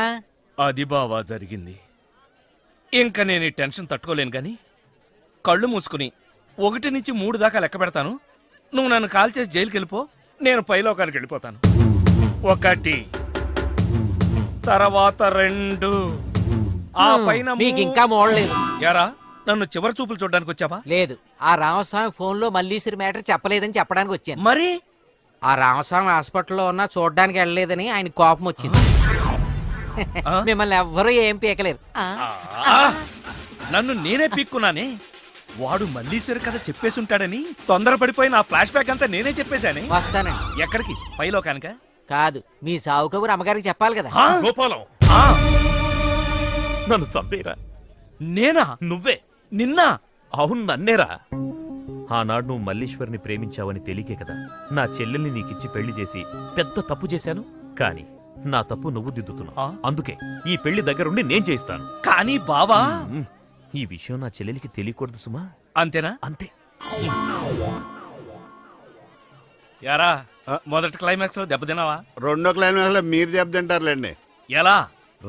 అది బావా జరిగింది. ఇంకా నేను ఈ టెన్షన్ తట్టుకోలేను గాని కళ్ళు మూసుకుని 1 నుంచి 3 దాకా లెక్క పెడతాను. నువ్వు నన్ను కాల్ చేసి జైలుకి వెళ్ళిపో, నేను పైలోకానికి వెళ్ళిపోతాను. 1, తర్వాత 2, ఆ పైన నీకు ఇంకా మోడలేదు. యారా, నన్ను చివరి చూపులు చూడడానికి వచ్చావా? లేదు, ఆ రామస్వామి ఫోన్ లో మల్లీశ్వరి మ్యాటర్ చెప్పలేదని చెప్పడానికి వచ్చాను. మరి ఆ రామస్వామి హాస్పిటల్లో ఉన్నా చూడడానికి వెళ్ళలేదని ఆయన కోపం వచ్చింది. మిమ్మల్ని ఎవ్వరూ ఏం పీకలేరు. నన్ను నేనే పీక్కున్నానే. వాడు మల్లీశ్వరి కథ చెప్పేసి ఉంటాడని తొందరపడిపోయి నా ఫ్లాష్ బ్యాక్ అంతా నేనే చెప్పేశానే. వస్తానండి. ఎక్కడికి? పైలోకానిక? కాదు, మీ సావు కబురు అమ్మగారికి చెప్పాలి కదా. గోపాలం, నన్ను చంపేరా. నేనా? నువ్వే? నిన్నా? అవును, నన్నేరా. ఆనాడు నువ్వు మల్లీశ్వరిని ప్రేమించావని తెలియకే కదా నా చెల్లెల్ని నీకిచ్చి పెళ్లి చేసి పెద్ద తప్పు చేశాను. కానీ నా తప్పు నువ్వు దిద్దుతున్నావు. అందుకే ఈ పెళ్లి దగ్గరుండి నేను చేయిస్తాను. కానీ బావా, ఈ విషయం నా చెల్లెలికి తెలియకూడదు సుమా. అంతేనా? అంతే. యారా, మొదటి క్లైమాక్స్ లో దెబ్బతిన్నావా? 2వ క్లైమాక్స్ లో మీరు దెబ్బతింటారులేండి. ఎలా?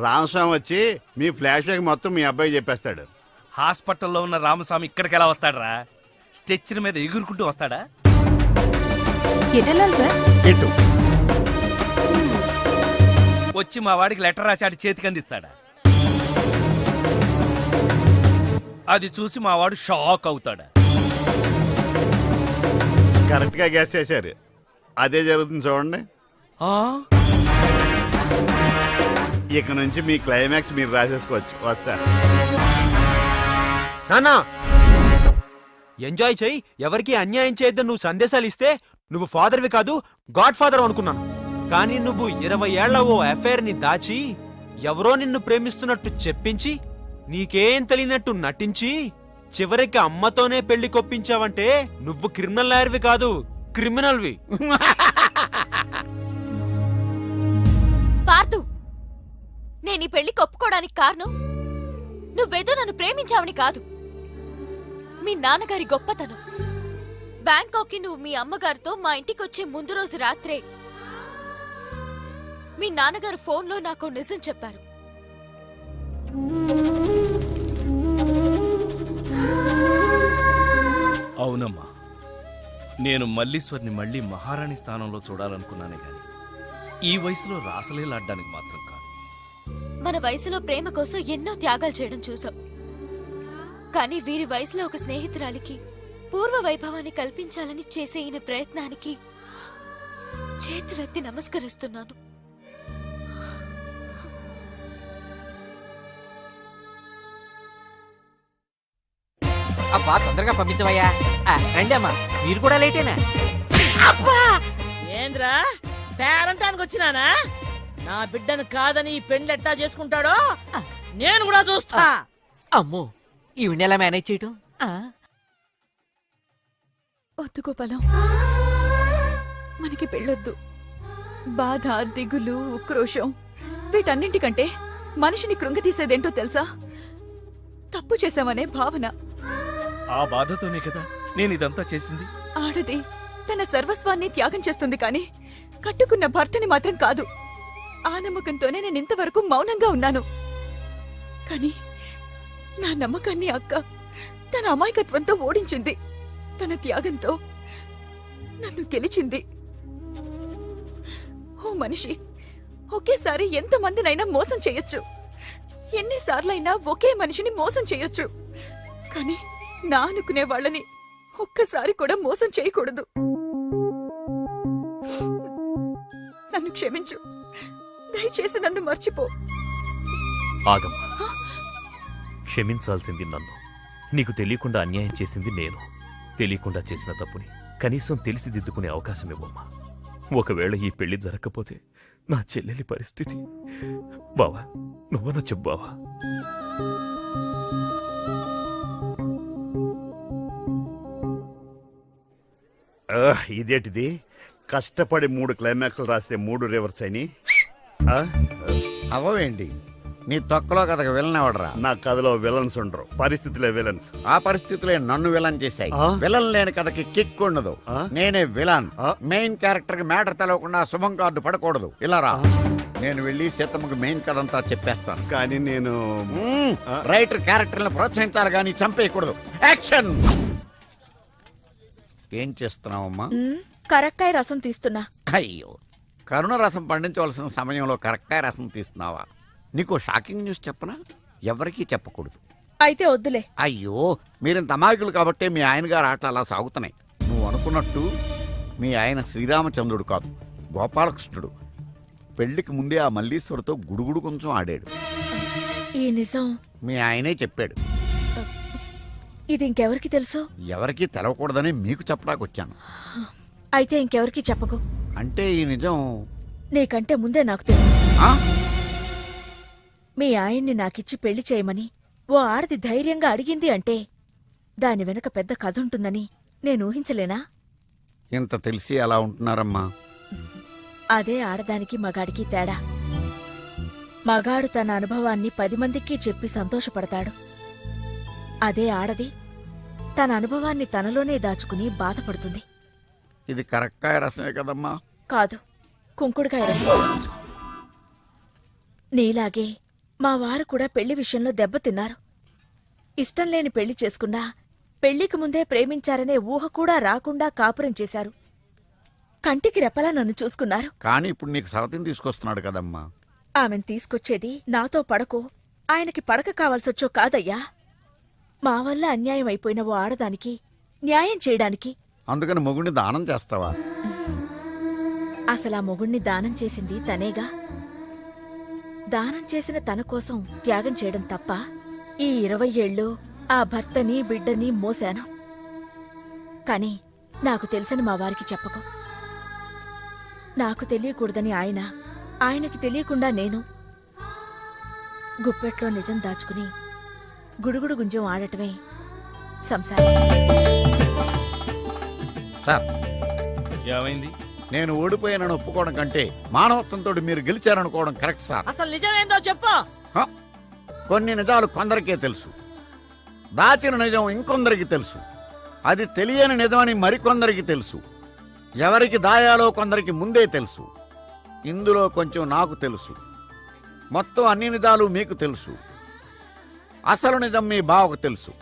రామస్వామి వచ్చి మీ ఫ్లాష్ బ్యాక్ మొత్తం మీ అబ్బాయి చెప్పేస్తాడు. హాస్పిటల్లో ఉన్న రామస్వామి ఇక్కడికి ఎలా వస్తాడరా? స్టెచ్చర్ మీద ఎగురుకుంటూ వస్తాడా? ఎటెళ్ళాలి సార్? ఇటు వచ్చి మా వాడికి లెటర్ రాశాడు చేతికి అందిస్తాడా? అది చూసి మా వాడు షాక్ అవుతాడా? కరెక్ట్ గా గ్యాస్ చేశారు. అదే జరుగుతుంది చూడండి. ఇక నుంచి మీ క్లైమాక్స్ మీరు రాసేసుకోవచ్చు. వస్తా. నానా ఎంజాయ్ చెయ్యి, ఎవరికి అన్యాయం చేయొద్దని నువ్వు సందేశాలు ఇస్తే నువ్వు ఫాదర్వి కాదు గాడ్ ఫాదర్ అనుకున్నాను. కానీ నువ్వు 20 ఏళ్ల ఓ అఫైర్ ని దాచి ఎవరో నిన్ను ప్రేమిస్తున్నట్టు చెప్పించి నీకేం తెలియనట్టు నటించి చివరికి అమ్మతోనే పెళ్లి కొప్పించావంటే నువ్వు క్రిమినల్ లాయర్వి కాదు, క్రిమినల్వి. పార్థు, నేను ఈ పెళ్లి ఒప్పుకోవడానికి కారణం నువ్వేదో నన్ను ప్రేమించావని కాదు, మీ నాన్నగారి గొప్పతనం. బ్యాంకాక్ కి నువ్వు మీ అమ్మగారితో మా ఇంటికి వచ్చే ముందు రోజు రాత్రే మీ నాన్నగారు ఫోన్లో నాకు నిజం చెప్పారు. అవునమ్మా, నేను మల్లీశ్వరిని మళ్ళీ మహారాణి స్థానంలో చూడాలనుకున్నానే గాని ఈ వయసులో రాసలీలాడ్డానికి మాత్రం కాదు. మన వయసులో ప్రేమ కోసం ఎన్నో త్యాగాలు చేయడం చూసాం. కానీ వీరి వయసులో ఒక స్నేహితురాలికి పూర్వ వైభవాన్ని కల్పించాలని చేసే ఈయన ప్రయత్నానికి చేతులెత్తి నమస్కరిస్తున్నాను. అబ్బా, తొందరగా పంపించవయ్యా. రండి అమ్మా, మీరు కూడా లేటేనా? అబ్బా, ఏంద్రా పేరంటానికి వచ్చినానా? నా బిడ్డను కాదని ఈ పెండ్లు ఎట్టా చేసుకుంటాడో నేను కూడా చూస్తా. అమ్మో, ఈవిని ఎలా మేనేజ్ చేయటం? వద్దు గోపాలం, మనకి పెళ్ళొద్దు. బాధ, దిగులు, ఉక్రోషం వీటన్నింటికంటే మనిషిని కృంగతీసేదేంటో తెలుసా? తప్పు చేశామనే భావన. ఆ బాధతోనే కదా నేను ఇదంతా చేసింది. ఆడది తన సర్వస్వాన్ని త్యాగం చేస్తుంది కానీ కట్టుకున్న భర్తని మాత్రం కాదు. ఆ నమ్మకంతోనే నేను ఇంతవరకు మౌనంగా ఉన్నాను. కానీ నా నమ్మకాన్ని అక్క తన అమాయకత్వంతో ఓడించింది. తన త్యాగంతో నన్ను గెలిచింది. ఓ మనిషి ఒకేసారి ఎంతమందినైనా మోసం చేయొచ్చు, ఎన్నిసార్లైనా ఒకే మనిషిని మోసం చేయొచ్చు. కానీ నా అనుకునే వాళ్ళని ఒక్కసారి కూడా మోసం చేయకూడదు. నన్ను క్షమించు, దయచేసి నన్ను మర్చిపో. ఆగమ్మా, క్షమించాల్సింది నన్ను. నీకు తెలియకుండా అన్యాయం చేసింది నేను. తెలియకుండా చేసిన తప్పుని కనీసం తెలిసి దిద్దుకునే అవకాశం ఇవ్వమ్మా. ఒకవేళ ఈ పెళ్లి జరగకపోతే నా చెల్లెలి పరిస్థితి. బావా, నువ్వన్నా చెప్పు బావా. ఇదేంటిది కష్టపడి 3 క్లైమాక్స్లు రాస్తే 3 రివర్స్ అని అవవేంటి నీ తొక్కలో కథకు విలన్ ఎవడరా? నా కథలో విలన్స్ ఉండరు, పరిస్థితులే విలన్స్. ఆ పరిస్థితులే నన్ను విలన్ చేశాయి. విలన్ లేని కథకి కిక్ ఉండదు. నేనే విలన్. మెయిన్ క్యారెక్టర్ కి మ్యాటర్ తెలవకుండా శుభం కార్డు పడకూడదు. ఇలా రా, నేను వెళ్ళి సీతమ్మకి మెయిన్ కథ అంతా చెప్పేస్తాను. కానీ నేను రైటర్ క్యారెక్టర్ని ప్రోత్సహించాలి కానీ చంపేయకూడదు. యాక్షన్! ఏం చేస్తున్నావమ్మా? కరక్కాయ రసం తీస్తున్నా. అయ్యో, కరుణ రసం పండించవలసిన సమయంలో కరక్కాయ రసం తీస్తున్నావా? నీకు షాకింగ్ న్యూస్ చెప్పనా? ఎవరికీ చెప్పకూడదు. అయితే వద్దులే. అయ్యో, మీరింత అమాయకులు కాబట్టే మీ ఆయన గారు ఆటలు అలా సాగుతున్నాయి. నువ్వు అనుకున్నట్టు మీ ఆయన శ్రీరామచంద్రుడు కాదు, గోపాలకృష్ణుడు. పెళ్లికి ముందే ఆ మల్లీశ్వరుతో గుడుగుడు కొంచెం ఆడాడు. ఈ నిజం మీ ఆయనే చెప్పాడు. ఇది ఇంకెవరికి తెలుసు? ఎవరికీ తెలవకూడదని మీకు చెప్పడానికి వచ్చాను. అయితే ఇంకెవరికి చెప్పకు. అంటే ఈ నిజం నీకంటే ముందే నాకు తెలుసు. ఆ? మీ ఆయన్ని నాకిచ్చి పెళ్లి చేయమని ఓ ఆడది ధైర్యంగా అడిగింది అంటే దాని వెనక పెద్ద కథ ఉంటుందని నేను ఊహించలేనా? ఇంత తెలిసి అలా ఉంటున్నారమ్మా. అదే ఆడదానికి మగాడికి తేడా. మగాడు తన అనుభవాన్ని 10 మందికి చెప్పి సంతోషపడతాడు. అదే ఆడది తన అనుభవాన్ని తనలోనే దాచుకుని బాధపడుతుంది. ఇది కరక్కాయ రసమే కదమ్మా? కాదు, కుంకుడుకాయ రసం. నీలాగే మా వారు కూడా పెళ్లి విషయంలో దెబ్బతిన్నారు. ఇష్టం లేని పెళ్లి చేసుకున్నా పెళ్లికి ముందే ప్రేమించారనే ఊహ కూడా రాకుండా కాపురం చేశారు. కంటికి రెప్పలా నన్ను చూసుకున్నారు. కానీ ఇప్పుడు నీకు సవతిని తీసుకొస్తున్నాడు కదమ్మా. ఆమెను తీసుకొచ్చేది నాతో పడకో ఆయనకి పడక కావాల్సొచ్చో కాదయ్యా, మా వల్ల అన్యాయం అయిపోయిన ఓ ఆడదానికి న్యాయం చేయడానికి. అందుకని మొగుడిని దానం చేస్తావా? అసలా మొగుణ్ణి దానం చేసింది తనేగా. దానం చేసిన తన కోసం త్యాగం చేయడం తప్ప ఈ 20 ఏళ్ళు ఆ భర్తని బిడ్డని మోశాను. కాని నాకు తెలుసని మా వారికి చెప్పకు. నాకు తెలియకూడదని ఆయన, ఆయనకి తెలియకుండా నేను గుప్పెట్లో నిజం దాచుకుని గుడుగుడు గుంజం ఆడటమే సంసారం. సార్, ఏమైంది? నేను ఓడిపోయానని ఒప్పుకోవడం కంటే మానవత్వంతో మీరు గెలిచారనుకోవడం కరెక్ట్ సార్. అసలు నిజమేందో చెప్పు. కొన్ని నిజాలు కొందరికే తెలుసు, దాచిన నిజం ఇంకొందరికి తెలుసు. అది తెలియని నిజమని మరికొందరికి తెలుసు. ఎవరికి దాయాలో కొందరికి ముందే తెలుసు. ఇందులో కొంచెం నాకు తెలుసు. మొత్తం అన్ని నిజాలు మీకు తెలుసు. అసలు నిజం మీ బావకు తెలుసు.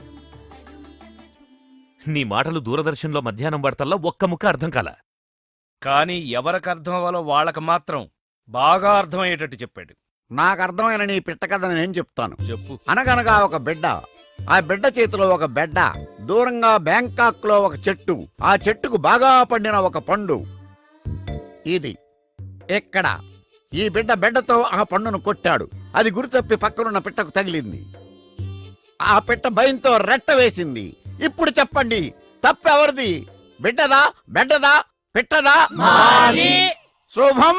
నీ మాటలు దూరదర్శన్లో మధ్యాహ్నం వార్తల్లో ఒక్క ముక్క అర్థం కాల. కానీ ఎవరికి అర్థం అవ్వాలో వాళ్ళకి మాత్రం బాగా అర్థమయ్యేటట్టు చెప్పాడు. నాకు అర్థమైన నీ పిట్ట కథ నేను చెప్తాను. చెప్పు. అనగనగా ఒక బిడ్డ, ఆ బిడ్డ చేతిలో ఒక బెడ్డ, దూరంగా బ్యాంకాక్ లో ఒక చెట్టు, ఆ చెట్టుకు బాగా పండిన ఒక పండు. ఇది ఎక్కడ? ఈ బిడ్డతో ఆ పండును కొట్టాడు. అది గురితప్పి పక్కనున్న పిట్టకు తగిలింది. ఆ పిట్ట భయంతో రెట్ట వేసింది. ఇప్పుడు చెప్పండి, తప్పెవరిది? బిడ్డదా, బెడ్డదా, పిట్టదా? శుభం.